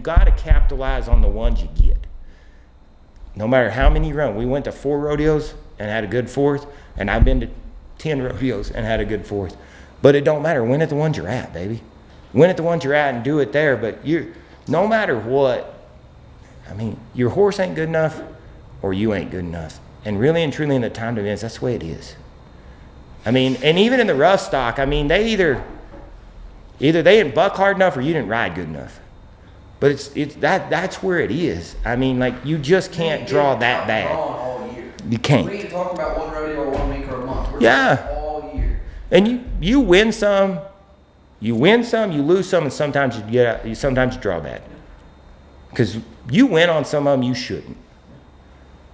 got to capitalize on the ones you get. No matter how many you run. We went to 4 rodeos and had a good 4th, and I've been to 10 rodeos and had a good 4th. But it don't matter. Win at the ones you're at, baby. Win at the ones you're at and do it there. But no matter what, I mean, your horse ain't good enough or you ain't good enough. And really and truly in the timed events, that's the way it is. I mean, and even in the rough stock, I mean, they either they didn't buck hard enough or you didn't ride good enough. But that's where it is. I mean, like, you just can't draw that bad. All year. You can't. We ain't talking about one rodeo or 1 week or a month. We're talking all year. And you win some, you lose some, and sometimes you draw bad. Because you win on some of them you shouldn't.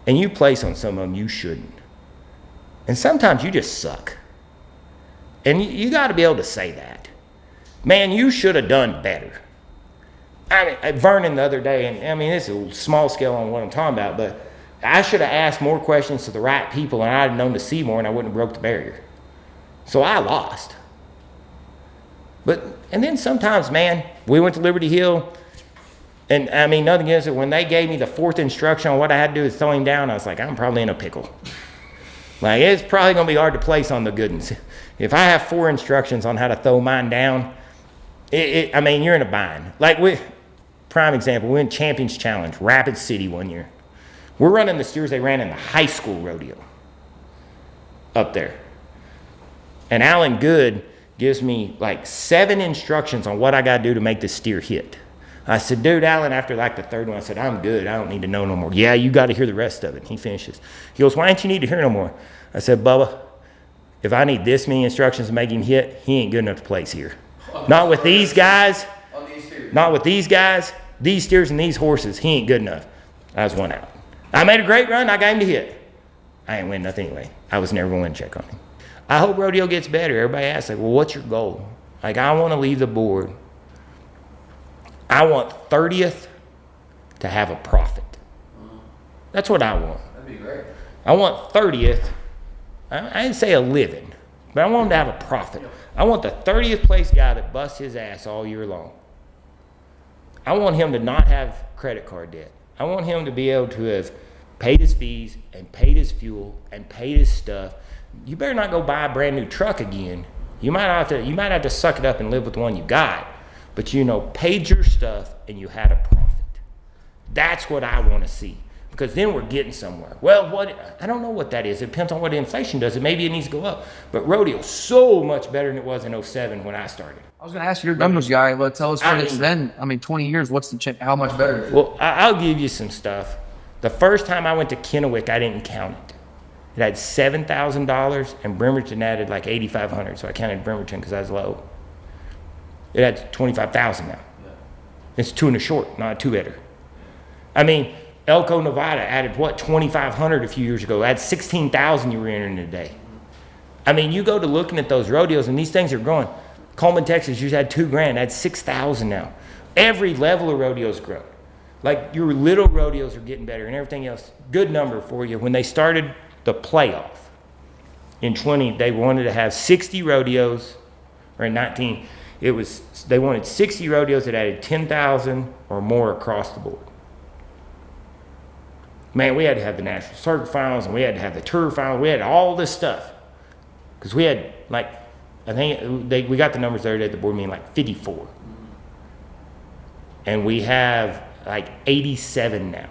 And you place on some of them you shouldn't. And sometimes you just suck. And you got to be able to say that. Man, you should have done better. I mean, Vernon the other day, and I mean, it's a small scale on what I'm talking about, but I should have asked more questions to the right people, and I'd have known to see more, and I wouldn't have broke the barrier. So I lost. And then sometimes, man, we went to Liberty Hill, and I mean, nothing against it. When they gave me the 4th instruction on what I had to do is throw him down, I was like, I'm probably in a pickle. Like, it's probably going to be hard to place on the good ones. If I have 4 instructions on how to throw mine down, I mean, you're in a bind. Like, prime example, we went Champions Challenge, Rapid City one year. We're running the steers they ran in the high school rodeo up there. And Alan Good gives me like 7 instructions on what I got to do to make this steer hit. I said, dude, Alan, after like the 3rd one, I said, I'm good. I don't need to know no more. Yeah, you got to hear the rest of it. He finishes. He goes, why don't you need to hear no more? I said, Bubba, if I need this many instructions to make him hit, he ain't good enough to place here. Not with these guys. Not with these guys, these steers and these horses. He ain't good enough. I was 1 out. I made a great run. I got him to hit. I ain't win nothing anyway. I was never going to check on him. I hope rodeo gets better. Everybody asks, like, well, what's your goal? Like, I want to leave the board. I want 30th to have a profit. That's what I want. That'd be great. I want 30th. I didn't say a living, but I want him to have a profit. I want the 30th place guy that busts his ass all year long. I want him to not have credit card debt. I want him to be able to have paid his fees and paid his fuel and paid his stuff. You better not go buy a brand new truck again. You might have to suck it up and live with the one you got. But paid your stuff and you had a profit. That's what I want to see. Because then we're getting somewhere. Well, I don't know what that is. It depends on what inflation does. Maybe it needs to go up. But rodeo's so much better than it was in 07 when I started. I was going to ask you your numbers guy, but tell us what it's then. 20 years, what's the how much better is it? Well, I'll give you some stuff. The first time I went to Kennewick, I didn't count it. It had $7,000, and Bremerton added like $8,500, so I counted Bremerton because I was low. It had $25,000 now. Yeah. It's 2 and a short, not a 2-header. I mean, Elko, Nevada added $2,500 a few years ago. It had $16,000 you were entering a day. I mean, you go to looking at those rodeos, and these things are growing. Coleman, Texas, you had $2,000, had $6,000 now. Every level of rodeo's grown. Like your little rodeos are getting better, and everything else. Good number for you. When they started the playoff in 20, they wanted to have 60 rodeos, or in 19, they wanted 60 rodeos that added 10,000 or more across the board. Man, we had to have the national circuit finals, and we had to have the tour finals. We had all this stuff because we had we got the numbers the other day at the board meeting, like 54, and we have like 87 now.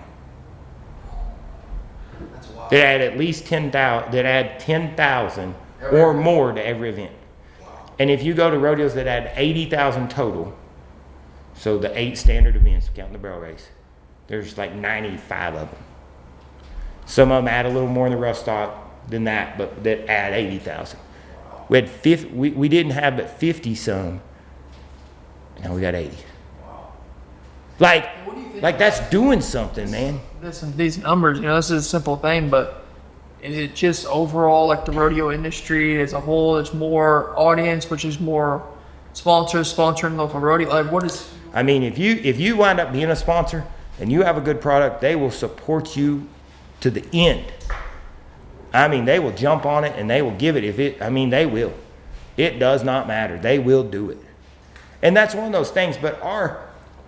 That add at least 10,000. That add 10,000 or more to every event. And if you go to rodeos that add 80,000 total, so the 8 standard events, counting the barrel race, there's like 95 of them. Some of them add a little more in the rough stock than that, but that add 80,000. We had 50. We didn't have but 50 some. And now we got 80. Like that's doing something, man. These numbers, this is a simple thing, but is it just overall like the rodeo industry as a whole? It's more audience, which is more sponsors sponsoring local rodeo. Like, what is? I mean, if you wind up being a sponsor and you have a good product, they will support you to the end. I mean, they will jump on it and they will give it. They will. It does not matter. They will do it. And that's one of those things. But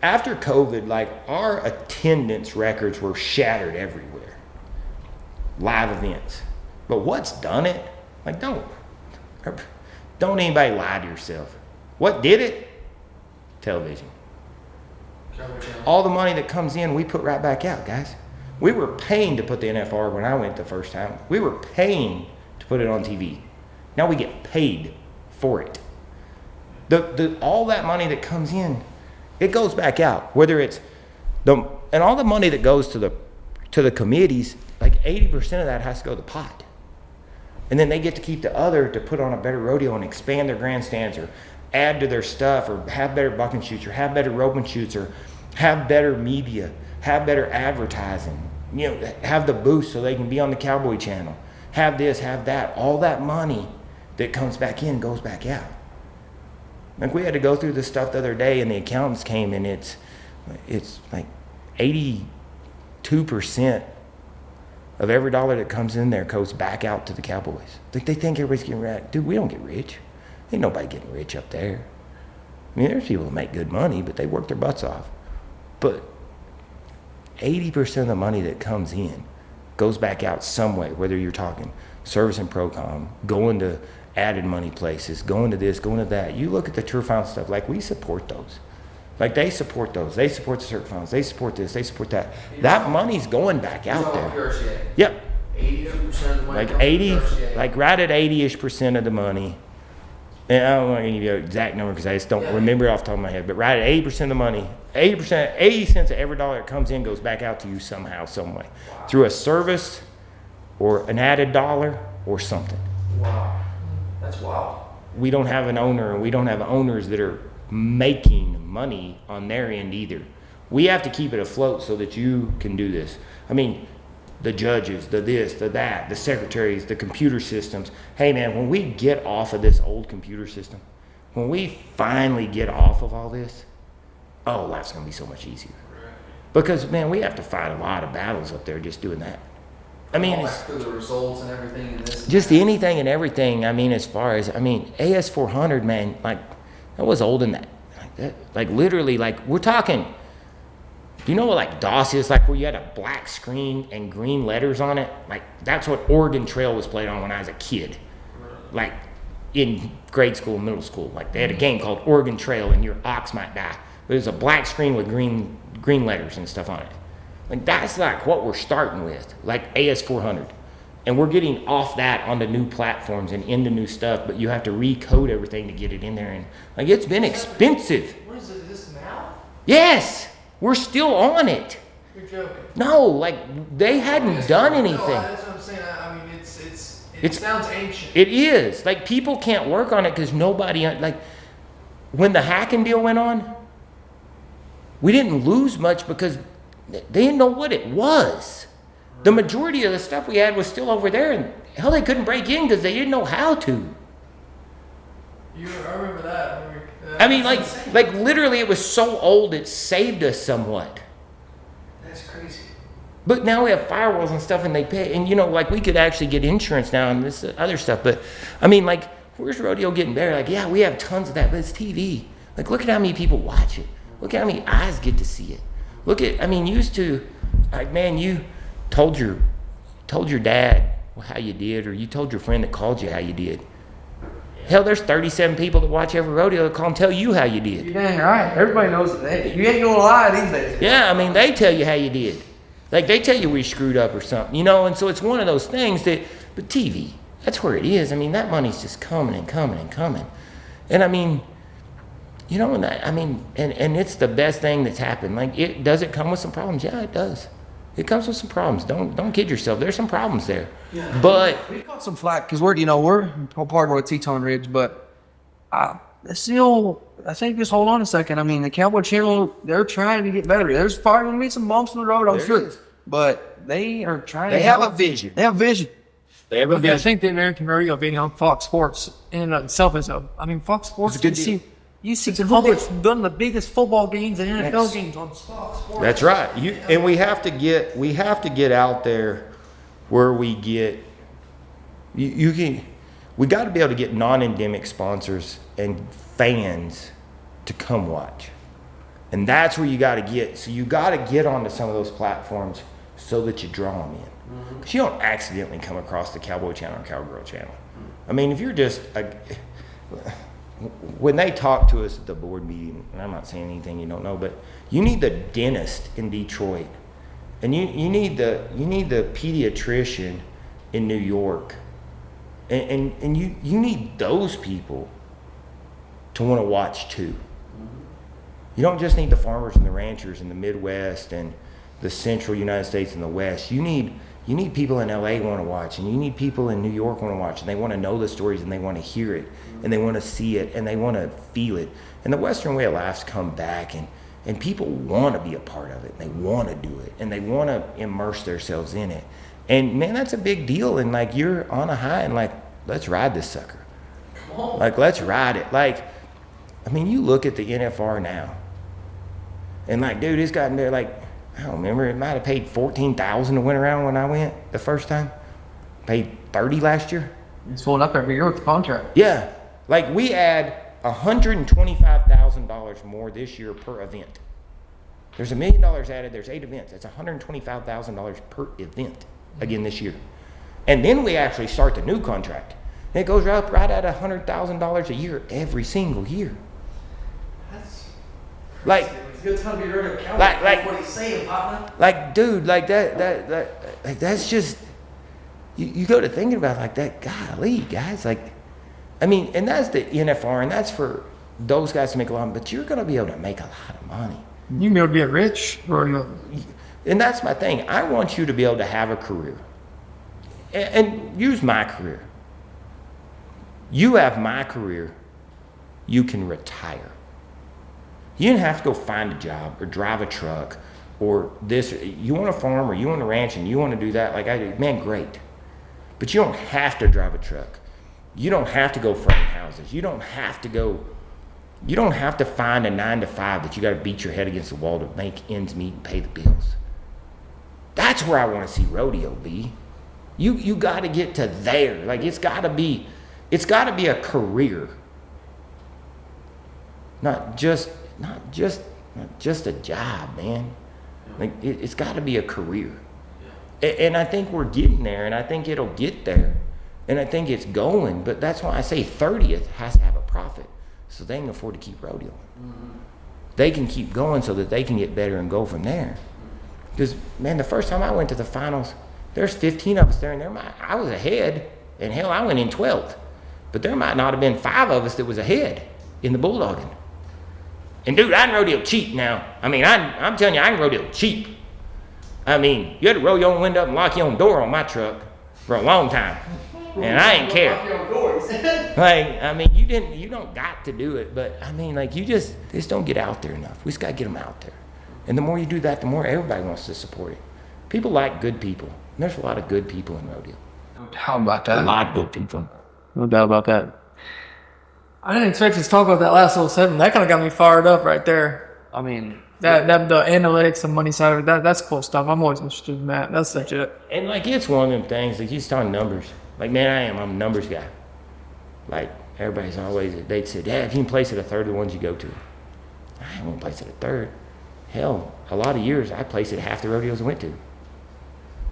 after COVID, like our attendance records were shattered everywhere. Live events. But what's done it? Like, don't anybody lie to yourself. What did it? Television. All the money that comes in, we put right back out, guys. We were paying to put the NFR when I went the first time. We were paying to put it on TV. Now we get paid for it. All that money that comes in, it goes back out. Whether it's and all the money that goes to the committees, like 80% of that has to go to the pot. And then they get to keep the other to put on a better rodeo and expand their grandstands or add to their stuff or have better bucking shoots or have better roping shoots or have better media, have better advertising, have the boost so they can be on the Cowboy Channel, have this, have that. All that money that comes back in goes back out. Like we had to go through this stuff the other day and the accountants came and it's like 82% of every dollar that comes in there goes back out to the Cowboys. Like they think everybody's getting rich. Dude, we don't get rich. Ain't nobody getting rich up there. I mean, there's people that make good money, but they work their butts off. But 80% of the money that comes in goes back out some way, whether you're talking service and Procom, going to added money places, going to this, going to that. You look at the Tour Final stuff, like we support those. Like they support those. They support the CERT funds. They support this. They support that. That money's going back out there. Yep. 82% of the money Like comes from 80, PRCA. like right at 80-ish% of the money. And I don't want to give you an exact number because I just don't remember it off the top of my head. But right at 80% of the money, 80 cents of every dollar that comes in goes back out to you somehow, some way, through a service or an added dollar or something. Wow. That's wild. We don't have an owner, and we don't have owners that are making money on their end either. We have to keep it afloat so that you can do this. I mean, the judges, the this, the that, the secretaries, the computer systems. Hey man, when we get off of this old computer system, when we finally get off of all this, oh, life's gonna be so much easier. Because man, we have to fight a lot of battles up there just doing that. I mean, it's for the results and everything in this. just anything and everything. I mean, as far as, I mean, AS400, man, like, that was old in that. Like, that, like literally, like, we're talking, do you know what, like, DOS is? Like, where you had a black screen and green letters on it? Like, that's what Oregon Trail was played on when I was a kid. Like, in grade school, middle school. Like, they had a game called Oregon Trail, and your ox might die. But it was a black screen with green letters and stuff on it. Like, that's like what we're starting with, like AS400. And we're getting off that onto new platforms and into new stuff, but you have to recode everything to get it in there. And like, it's been expensive. What is it? Is this now? Yes, we're still on it. You're joking. No, like they hadn't done anything. No, that's what I'm saying. I mean, it sounds ancient. It is. Like, people can't work on it because nobody, like, when the hacking deal went on, we didn't lose much because they didn't know what it was. The majority of the stuff we had was still over there, and hell, they couldn't break in because they didn't know how to. I remember that. I mean, like literally, it was so old it saved us somewhat. That's crazy. But now we have firewalls and stuff, and they pay, and you know, like we could actually get insurance now and this other stuff. But I mean, like, where's Rodeo getting better? Like, yeah, we have tons of that, but it's TV. Like, look at how many people watch it. Look at how many eyes get to see it. Look at, I mean, used to, like, man, you told your dad how you did, or you told your friend that called you how you did. Hell, there's 37 people that watch every rodeo that call and tell you how you did. You're dang right. Everybody knows it. You ain't gonna lie these days. Yeah, I mean, they tell you how you did. Like, they tell you we screwed up or something, you know? And so it's one of those things that, but TV, that's where it is. I mean, that money's just coming and coming and coming. And I mean, you know, and that, I mean, and it's the best thing that's happened. Like, does it come with some problems? Yeah, it does. It comes with some problems. Don't kid yourself. There's some problems there. Yeah. But we've got some flack because we're part of a Teton Ridge, but still, I think just hold on a second. I mean, the Cowboy Channel, they're trying to get better. There's probably going to be some bumps in the road, I'm sure. But they are trying they have a vision. They have vision. They have a vision. I think the American rodeo being on Fox Sports in and of itself is I mean, Fox Sports, you see public's done the biggest football games and NFL games on Fox Sports. That's right. And we have to get out there where we get we got to be able to get non-endemic sponsors and fans to come watch. And that's where you got to get. So you got to get onto some of those platforms so that you draw them in. Because you don't accidentally come across the Cowboy Channel or Cowgirl Channel. I mean, if you're just when they talk to us at the board meeting, and I'm not saying anything you don't know, but you need the dentist in Detroit, and you need the pediatrician in New York, and you need those people to want to watch too. You don't just need the farmers and the ranchers in the Midwest and the central United States and the West. You need people in LA want to watch, and you need people in New York want to watch, and they want to know the stories, and they want to hear it, and they want to see it, and they want to feel it. And the Western way of life's come back, and people want to be a part of it, and they want to do it, and they want to immerse themselves in it. And man, that's a big deal. And like, you're on a high, and like, let's ride this sucker. Like, let's ride it. Like, I mean, you look at the NFR now, and like, dude, it's gotten there, like, I don't remember, it might have paid $14,000 to win around when I went the first time. Paid $30 last year. It's going up every year with the contract. Yeah. Like, we add $125,000 more this year per event. There's $1 million added, there's 8 events. That's $125,000 per event again this year. And then we actually start the new contract. And it goes right at $100,000 a year every single year. Like, It's a good time to be rodeo county. Like- That's what he's saying, partner. like, dude, like like that's just, you go to thinking about it like that, golly, guys, like, I mean, and that's the NFR, and that's for those guys to make a lot, but you're going to be able to make a lot of money. You can be able to get rich rodeo. And that's my thing. I want you to be able to have a career. And use my career. You have my career, you can retire. You didn't have to go find a job or drive a truck or this. You want to farm or you want to ranch and you want to do that like I do, man, great. But you don't have to drive a truck. You don't have to go frame houses. You don't have to find a 9 to 5 that you got to beat your head against the wall to make ends meet and pay the bills. That's where I want to see rodeo be. You got to get to there. Like it's got to be a career. Not just a job, man. Like it's got to be a career. And I think we're getting there, and I think it'll get there, and I think it's going. But that's why I say 30th has to have a profit, so they can afford to keep rodeoing. Mm-hmm. They can keep going so that they can get better and go from there. Because man, the first time I went to the finals, there's 15 of us there, and I was ahead, and hell, I went in 12th. But there might not have been 5 of us that was ahead in the bulldogging. And dude, I can rodeo cheap now. I mean, I'm telling you, I can rodeo cheap. I mean, you had to roll your own window up and lock your own door on my truck for a long time. And I ain't care. Like, I mean, you don't got to do it, but I mean, like, you just don't get out there enough. We just gotta get them out there. And the more you do that, the more everybody wants to support it. People like good people. And there's a lot of good people in rodeo. No doubt about that. A lot of good people. No doubt about that. I didn't expect us to talk about that last little segment. That kind of got me fired up right there. I mean, That the analytics and money side of it, that's cool stuff. I'm always interested in that. That's legit. And like, it's one of them things, like he's talking numbers. Like, man, I'm a numbers guy. Like, everybody's always, they'd say, Dad, if you can place at a third of the ones you go to. I won't place at a third. Hell, a lot of years, I placed at half the rodeos I went to.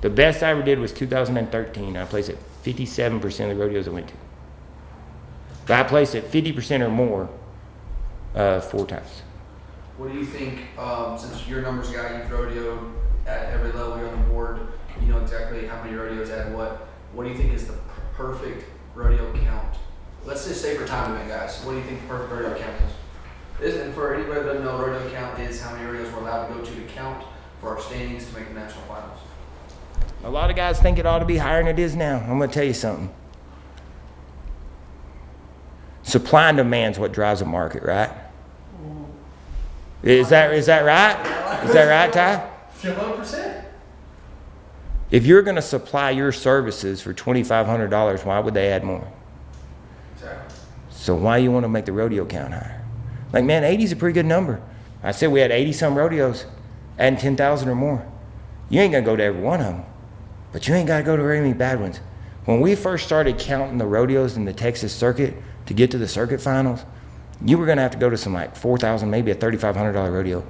The best I ever did was 2013. I placed at 57% of the rodeos I went to. But I placed at 50% or more 4 times. what do you think, since you're a numbers guy, you've rodeoed at every level, you're on the board, you know exactly how many rodeos add what do you think is the perfect rodeo count? Let's just say for time limit, guys, what do you think the perfect rodeo count is? And for anybody that doesn't know, rodeo count is how many rodeos we're allowed to go to count for our standings to make the national finals. A lot of guys think it ought to be higher than it is now. I'm going to tell you something. Supply and demand's what drives the market, right? Is that right? Is that right, Ty? 100%. If you're going to supply your services for $2,500, why would they add more? Exactly. So why you want to make the rodeo count higher? Like, man, 80 is a pretty good number. I said we had 80-some rodeos, adding 10,000 or more. You ain't going to go to every one of them, but you ain't got to go to very many bad ones. When we first started counting the rodeos in the Texas circuit to get to the circuit finals, you were going to have to go to some like 4,000, maybe a $3,500 rodeo.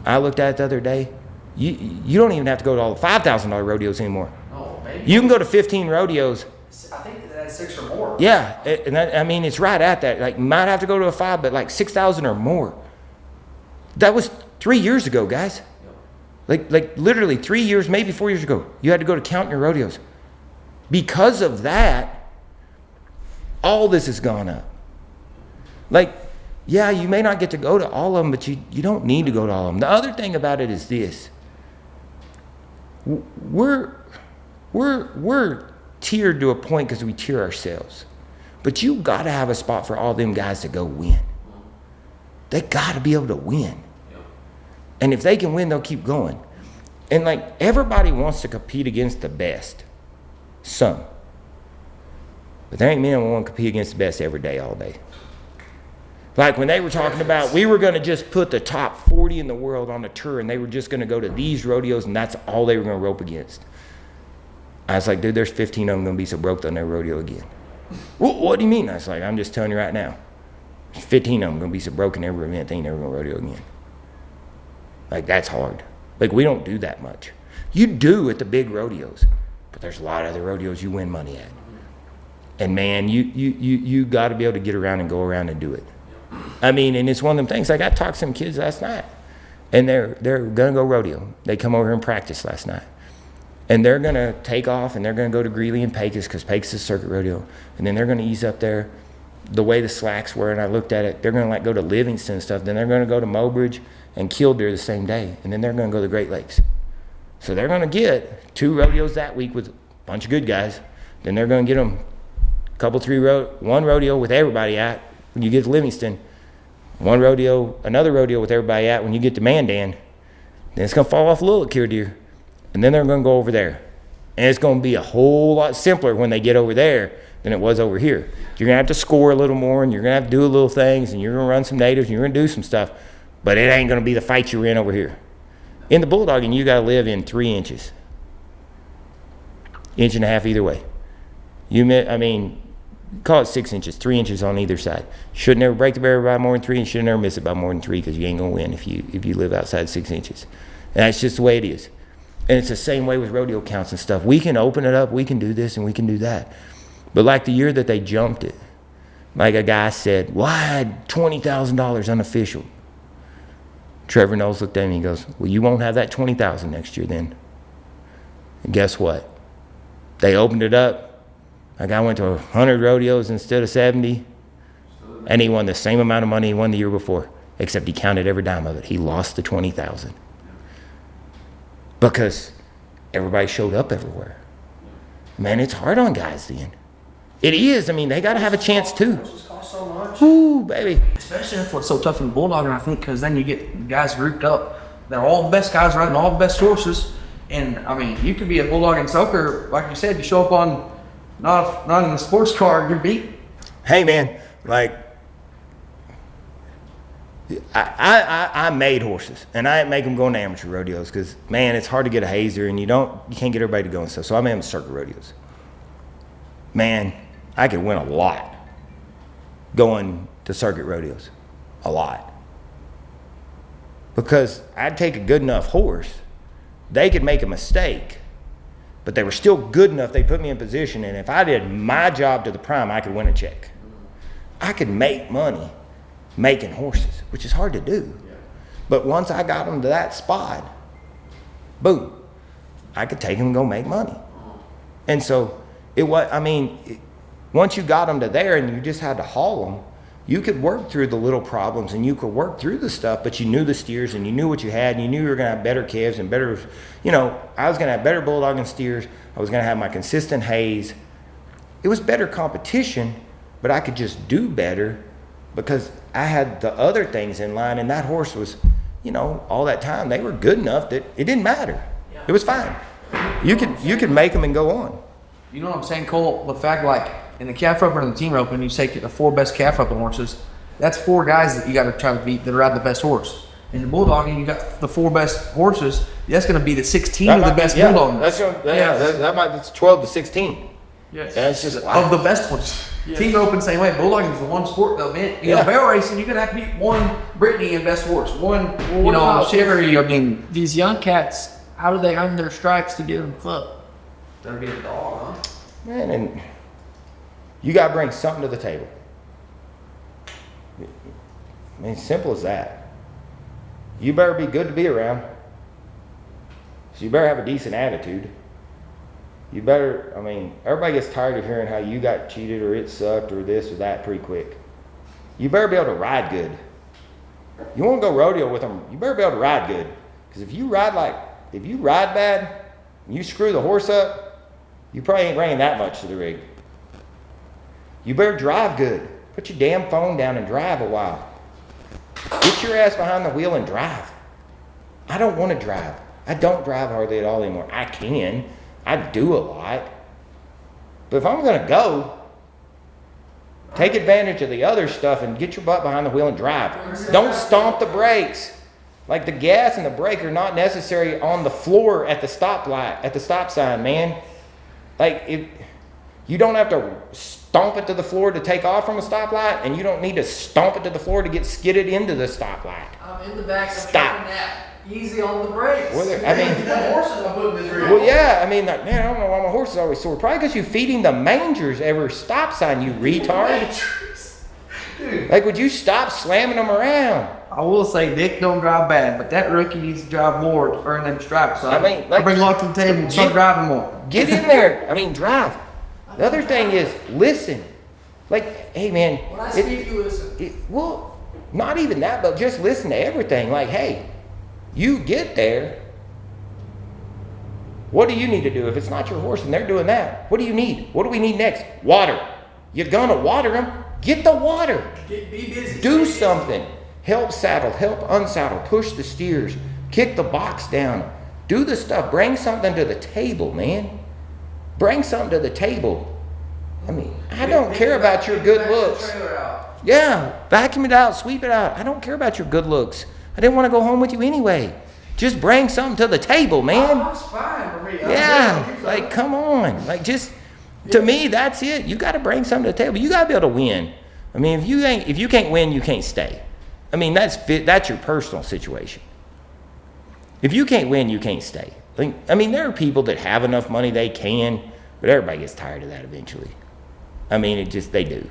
I looked at it the other day. You don't even have to go to all the $5,000 rodeos anymore. Oh, maybe. You can go to 15 rodeos. I think that's 6 or more. Yeah, and that, I mean, it's right at that. Like, you might have to go to a 5, but like 6,000 or more. That was 3 years ago, guys. Like literally 3 years, maybe 4 years ago, you had to go to counting your rodeos. Because of that, all this has gone up. Like, yeah, you may not get to go to all of them, but you don't need to go to all of them. The other thing about it is this. We're tiered to a point because we tier ourselves. But you got to have a spot for all them guys to go win. They got to be able to win. And if they can win, they'll keep going. And like, everybody wants to compete against the best. Some. But there ain't many that want to compete against the best every day, all day. Like when they were talking about, we were going to just put the top 40 in the world on a tour, and they were just going to go to these rodeos, and that's all they were going to rope against. I was like, dude, there's 15 of them going to be so broke they'll never rodeo again. What do you mean? I was like, I'm just telling you right now. 15 of them going to be so broke in every event, they ain't never going to rodeo again. Like, that's hard. Like, we don't do that much. You do at the big rodeos, but there's a lot of other rodeos you win money at. And man, you got to be able to get around and go around and do it. I mean, and it's one of them things. Like, I talked to some kids last night, and they're gonna go rodeo. They come over here and practice last night, and they're gonna take off, and they're gonna go to Greeley and Pecos, because Pecos is circuit rodeo, and then they're gonna ease up there. The way the slacks were, and I looked at it, they're gonna like go to Livingston and stuff. Then they're gonna go to Mobridge and Killdeer the same day, and then they're gonna go to the Great Lakes. So they're gonna get 2 rodeos that week with a bunch of good guys. Then they're gonna get them a couple, 3 one rodeo with everybody at when you get to Livingston. One rodeo, another rodeo with everybody at when you get to Mandan. Then it's gonna fall off a little at Killdeer, and then they're gonna go over there, and it's gonna be a whole lot simpler when they get over there than it was over here. You're gonna have to score a little more, and you're gonna have to do a little things, and you're gonna run some natives, and you're gonna do some stuff, but it ain't gonna be the fight you're in over here. In the bulldogging, you gotta live in 3 inches, 1.5 inches either way. I mean, call it 6 inches, 3 inches on either side. You should never break the barrier by more than 3, and you should never miss it by more than 3, because you ain't gonna win if you live outside 6 inches. And that's just the way it is. And it's the same way with rodeo counts and stuff. We can open it up, we can do this, and we can do that. But like the year that they jumped it, like a guy said, well, I had $20,000 unofficial. Trevor Knowles looked at me and goes, well, you won't have that $20,000 next year then. And guess what? They opened it up. Like, I went to 100 rodeos instead of 70, and he won the same amount of money he won the year before, except he counted every dime of it. He lost the $20,000 because everybody showed up everywhere. Man, it's hard on guys then. It is. I mean, they got to have a chance too. It just costs so much. Ooh, baby. Especially that's what's so tough in bulldogging, I think, because then you get guys grouped up. They're all the best guys riding all the best horses. And, I mean, you could be a bulldogging soaker, like you said, you show up on not in the sports car, you're beat. Hey, man, like, I made horses, and I didn't make them go into amateur rodeos because, man, it's hard to get a hazer, and you can't get everybody to go and stuff. So I made them circuit rodeos. Man, I could win a lot going to circuit rodeos, a lot. Because I'd take a good enough horse, they could make a mistake, but they were still good enough, they put me in position, and if I did my job to the prime, I could win a check. I could make money making horses, which is hard to do. But once I got them to that spot, boom, I could take them and go make money. And so, once you got them to there and you just had to haul them, you could work through the little problems and you could work through the stuff, but you knew the steers and you knew what you had and you knew you were going to have better calves and better, I was going to have better bulldogging steers. I was going to have my consistent haze. It was better competition, but I could just do better because I had the other things in line, and that horse was, all that time, they were good enough that it didn't matter. It was fine. You could make them and go on. You know what I'm saying, Cole? The fact, like, in the calf rope and the team rope, and you take the 4 best calf roping horses, that's 4 guys that you got to try to beat that are riding the best horse. In the bulldogging, you got the 4 best horses. That's going to be the 16 of the best bulldogging. That's 12 to 16. Yes. That's just of the best ones. Yes. Team roping, same way. Bulldogging is the one sport, though, man. Barrel racing, you're going to have to beat one Brittany in best horse, one, Sherry. These young cats, how do they earn their stripes to get in the club? That'll be a dog, huh? Man, and you got to bring something to the table. I mean, simple as that. You better be good to be around. So you better have a decent attitude. You better, everybody gets tired of hearing how you got cheated or it sucked or this or that pretty quick. You better be able to ride good. You want to go rodeo with them, you better be able to ride good. Because if you ride bad, and you screw the horse up, you probably ain't bringing that much to the rig. You better drive good. Put your damn phone down and drive a while. Get your ass behind the wheel and drive. I don't want to drive. I don't drive hardly at all anymore. I can. I do a lot. But if I'm going to go, take advantage of the other stuff and get your butt behind the wheel and drive. Don't stomp the brakes. Like, the gas and the brake are not necessary on the floor at the stoplight, at the stop sign, man. Like, you don't have to stomp it to the floor to take off from a stoplight, and you don't need to stomp it to the floor to get skidded into the stoplight. I'm in the back. Stop. Easy on the brakes. Horses are putting this well, yeah, man, I don't know why my horse is always sore. Probably because you feed him the mangers every stop sign, you retard. Like, would you stop slamming them around? I will say Nick don't drive bad, but that rookie needs to drive more to earn them stripes. So I mean, like, I bring luck to the table and start driving more. Get in there. I mean, drive. The other thing is, listen. Like, hey, man. When I speak, you listen. Well, not even that, but just listen to everything. Like, hey, you get there. What do you need to do? If it's not your horse and they're doing that, what do you need? What do we need next? Water. You're gonna water them. Get the water. Be busy. Do something. Help saddle, help unsaddle, push the steers, kick the box down. Do the stuff. Bring something to the table, man. Bring something to the table. I mean, I don't care about your good looks. Yeah, vacuum it out, sweep it out. I don't care about your good looks. I didn't want to go home with you anyway. Just bring something to the table, man. That's fine for me. Yeah, like, come on. Like, just, to me, that's it. You got to bring something to the table. You got to be able to win. I mean, if you can't win, you can't stay. I mean, that's your personal situation. If you can't win, you can't stay. Like, I mean, there are people that have enough money they can, but everybody gets tired of that eventually. I mean, they do.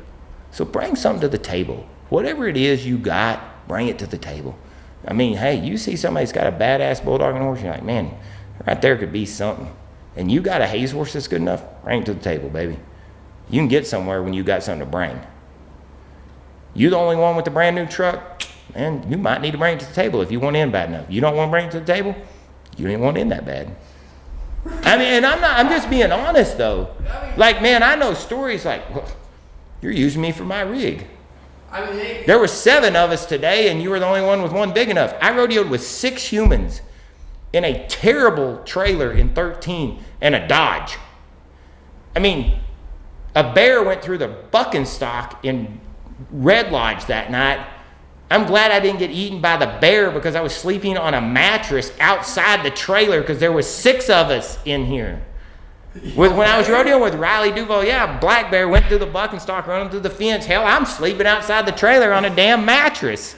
So bring something to the table. Whatever it is you got, bring it to the table. I mean, hey, you see somebody that's got a badass bulldog and horse, you're like, man, right there could be something. And you got a Hayes horse that's good enough, bring it to the table, baby. You can get somewhere when you got something to bring. You the only one with the brand new truck, man, you might need to bring it to the table if you want in bad enough. You don't want to bring it to the table, you ain't want in that bad. I mean, and I'm just being honest though. Like, man, I know stories like, well, you're using me for my rig. There were 7 of us today, and you were the only one with one big enough. I rodeoed with 6 humans in a terrible trailer in 13 and a Dodge. I mean, a bear went through the bucking stock in Red Lodge that night. I'm glad I didn't get eaten by the bear because I was sleeping on a mattress outside the trailer because there was 6 of us in here. When I was rodeoing with Riley Duval, yeah, black bear went through the bucking stock, running through the fence. Hell, I'm sleeping outside the trailer on a damn mattress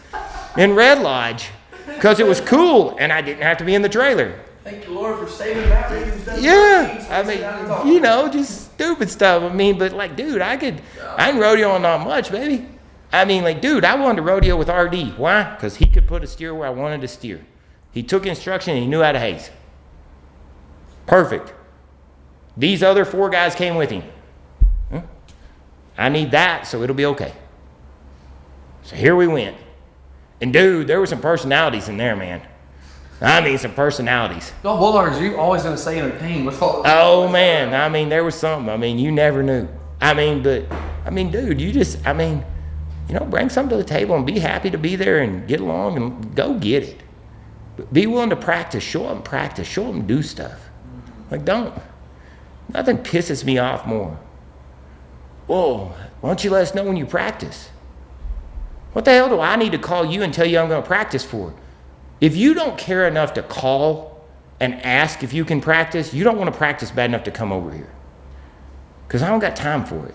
in Red Lodge because it was cool and I didn't have to be in the trailer. Thank you, Lord, for saving that. Yeah, I mean, you know, just stupid stuff. I mean, but like, dude, I ain't rodeoing not much, baby. I mean, like, dude, I wanted to rodeo with RD. Why? Because he could put a steer where I wanted to steer. He took instruction and he knew how to haze. Perfect. These other 4 guys came with him. I need that, so it'll be okay. So here we went. And dude, there were some personalities in there, man. I mean, some personalities. No, Bulldogs, you always going to say entertain. Oh, man. I mean, there was something. I mean, you never knew. I mean, but, I mean, dude, you just, I mean, you know, bring something to the table and be happy to be there and get along and go get it. But be willing to practice. Show them practice. Show them do stuff. Like, nothing pisses me off more. Whoa, why don't you let us know when you practice? What the hell do I need to call you and tell you I'm going to practice for? If you don't care enough to call and ask if you can practice, you don't want to practice bad enough to come over here. Because I don't got time for it.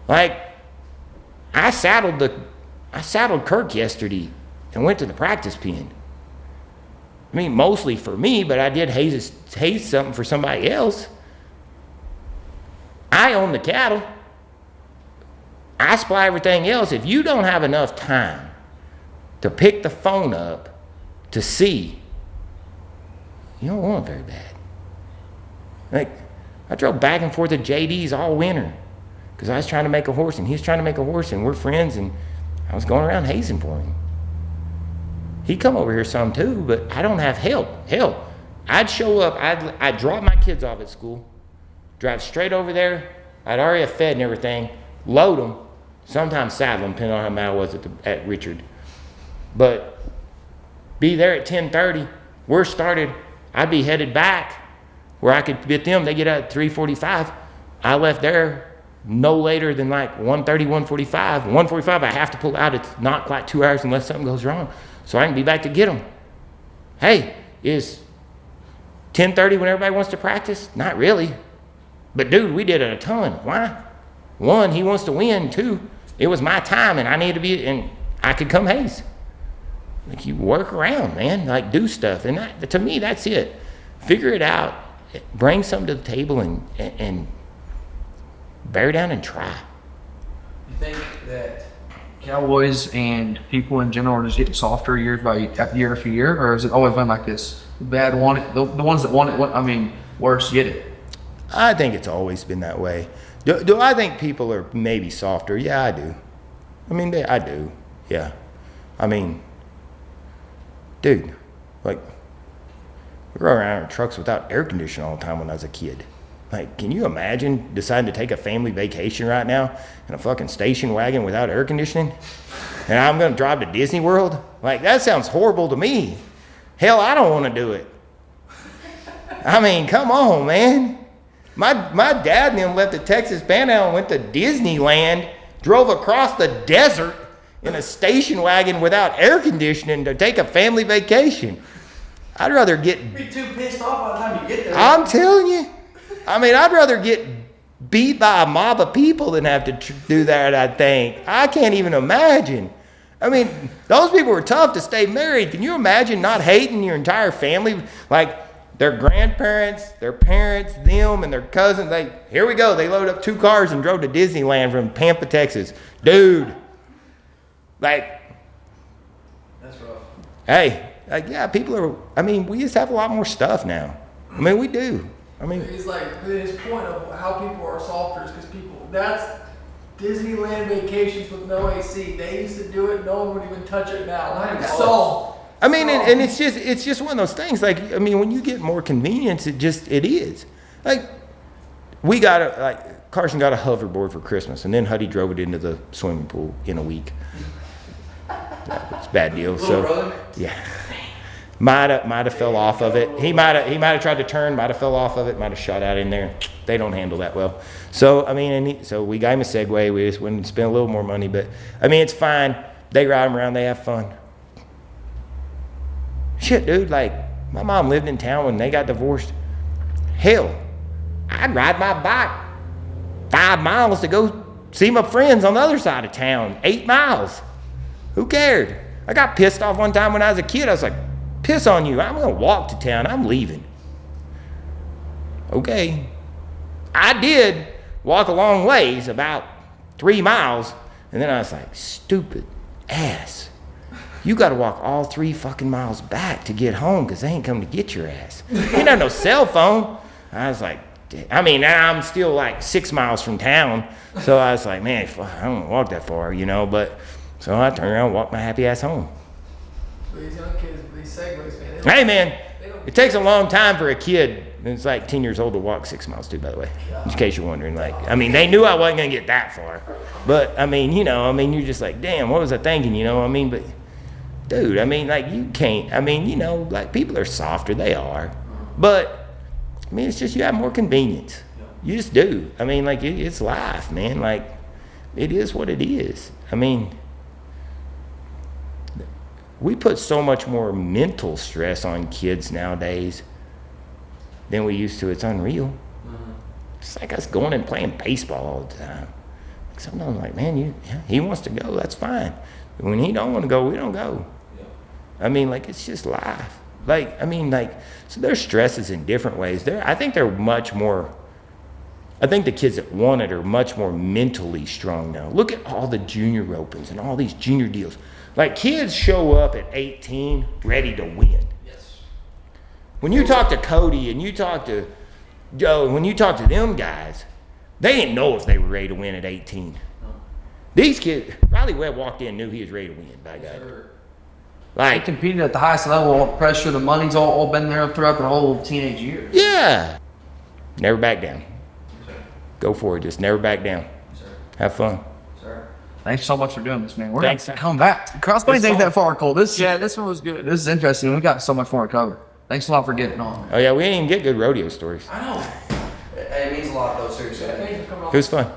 Like, I saddled Kirk yesterday and went to the practice pen. I mean, mostly for me, but I did haze something for somebody else. I own the cattle. I supply everything else. If you don't have enough time to pick the phone up to see, you don't want it very bad. Like, I drove back and forth to JD's all winter because I was trying to make a horse and he was trying to make a horse and we're friends and I was going around hazing for him. He'd come over here some too, but I don't have help. Hell, I'd show up, I'd drop my kids off at school, drive straight over there. I'd already have fed and everything, load them, sometimes saddle them, depending on how mad I was at Richard. But be there at 10:30. We're started. I'd be headed back where I could get them. They get out at 3:45. I left there no later than like 1:30, 1:45. 1:45, I have to pull out. It's not quite 2 hours unless something goes wrong. So I can be back to get them. Hey, is 10:30 when everybody wants to practice? Not really. But dude, we did it a ton. Why? 1, he wants to win. 2, it was my time and I need to be, and I could come haze. Like, you work around, man. Like, do stuff. And that, to me, that's it. Figure it out. Bring something to the table and bear down and try. You think that Cowboys and people in general are just getting softer year after year, or has it always been like this? The bad want it, the ones that want it, worse get it. I think it's always been that way. Do I think people are maybe softer? Yeah, I do. I mean, I do. Yeah. I mean, dude, like, we rode around in trucks without air conditioning all the time when I was a kid. Like, can you imagine deciding to take a family vacation right now in a fucking station wagon without air conditioning? And I'm going to drive to Disney World? Like, that sounds horrible to me. Hell, I don't want to do it. I mean, come on, man. My dad and them left the Texas Panhandle and went to Disneyland, drove across the desert in a station wagon without air conditioning to take a family vacation. I'd rather get... Be too pissed off by the time you get there. I'm telling you. I mean, I'd rather get beat by a mob of people than have to do that, I think. I can't even imagine. I mean, those people were tough to stay married. Can you imagine not hating your entire family? Like, their grandparents, their parents, them, and their cousins. Here we go. They loaded up 2 cars and drove to Disneyland from Pampa, Texas. Dude. Like. That's rough. Hey. Like, yeah, people are, I mean, we just have a lot more stuff now. I mean, we do. I mean. He's like, his point of how people are softer is because that's Disneyland vacations with no AC. They used to do it. No one would even touch it now. So. I mean, and it's just one of those things. Like, I mean, when you get more convenience, it is. Like, Carson got a hoverboard for Christmas, and then Huddy drove it into the swimming pool in a week. It's a bad deal. So, brother? Yeah, might have fell off of it. He might have tried to turn, might have fell off of it, might have shot out in there. They don't handle that well. So, I mean, so we got him a Segway. We just went and spent a little more money, but I mean, it's fine. They ride them around. They have fun. Shit, dude, like, my mom lived in town when they got divorced. Hell, I'd ride my bike 5 miles to go see my friends on the other side of town. 8 miles. Who cared? I got pissed off one time when I was a kid. I was like, piss on you. I'm going to walk to town. I'm leaving. Okay. I did walk a long ways, about 3 miles, and then I was like, stupid ass. You got to walk all 3 fucking miles back to get home because they ain't come to get your ass. Ain't have no cell phone. I was like, I mean, I'm still like 6 miles from town. So I was like, man, I don't walk that far, you know. But so I turned around and walked my happy ass home. These young kids with these Segways, man. Hey, man, it takes a long time for a kid. It's like 10 years old to walk 6 miles too, by the way. In case you're wondering. Like, I mean, they knew I wasn't going to get that far. But, I mean, you know, you're just like, damn, what was I thinking, you know? I mean, but... Dude, I mean, like, you can't, I mean, you know, like, people are softer, they are. But, I mean, it's just you have more convenience. You just do. I mean, like, it's life, man. Like, it is what it is. I mean, we put so much more mental stress on kids nowadays than we used to. It's unreal. It's like us going and playing baseball all the time. Like, sometimes I'm like, man, he wants to go, that's fine. But when he don't want to go, we don't go. I mean, like, it's just life. Like, I mean, like, so their stress is in different ways. I think they're much more, I think the kids that want it are much more mentally strong now. Look at all the junior opens and all these junior deals. Like, kids show up at 18 ready to win. Yes. When you talk to Cody and you talk to Joe, and when you talk to them guys, they didn't know if they were ready to win at 18. No. These kids, Riley Webb walked in and knew he was ready to win, by God. Sure. Like, they competed at the highest level, all the pressure, the money's all been there throughout their whole teenage years. Yeah. Never back down. Yes, go for it. Just never back down. Yes, have fun. Sir. Thanks so much for doing this, man. We're Thanks. going to come back. Cross Plains ain't that far, Cole. This one was good. This is interesting. We got so much more to cover. Thanks a lot for getting on. Oh, yeah. We didn't even get good rodeo stories. I know. It means a lot, though, seriously. It was fun.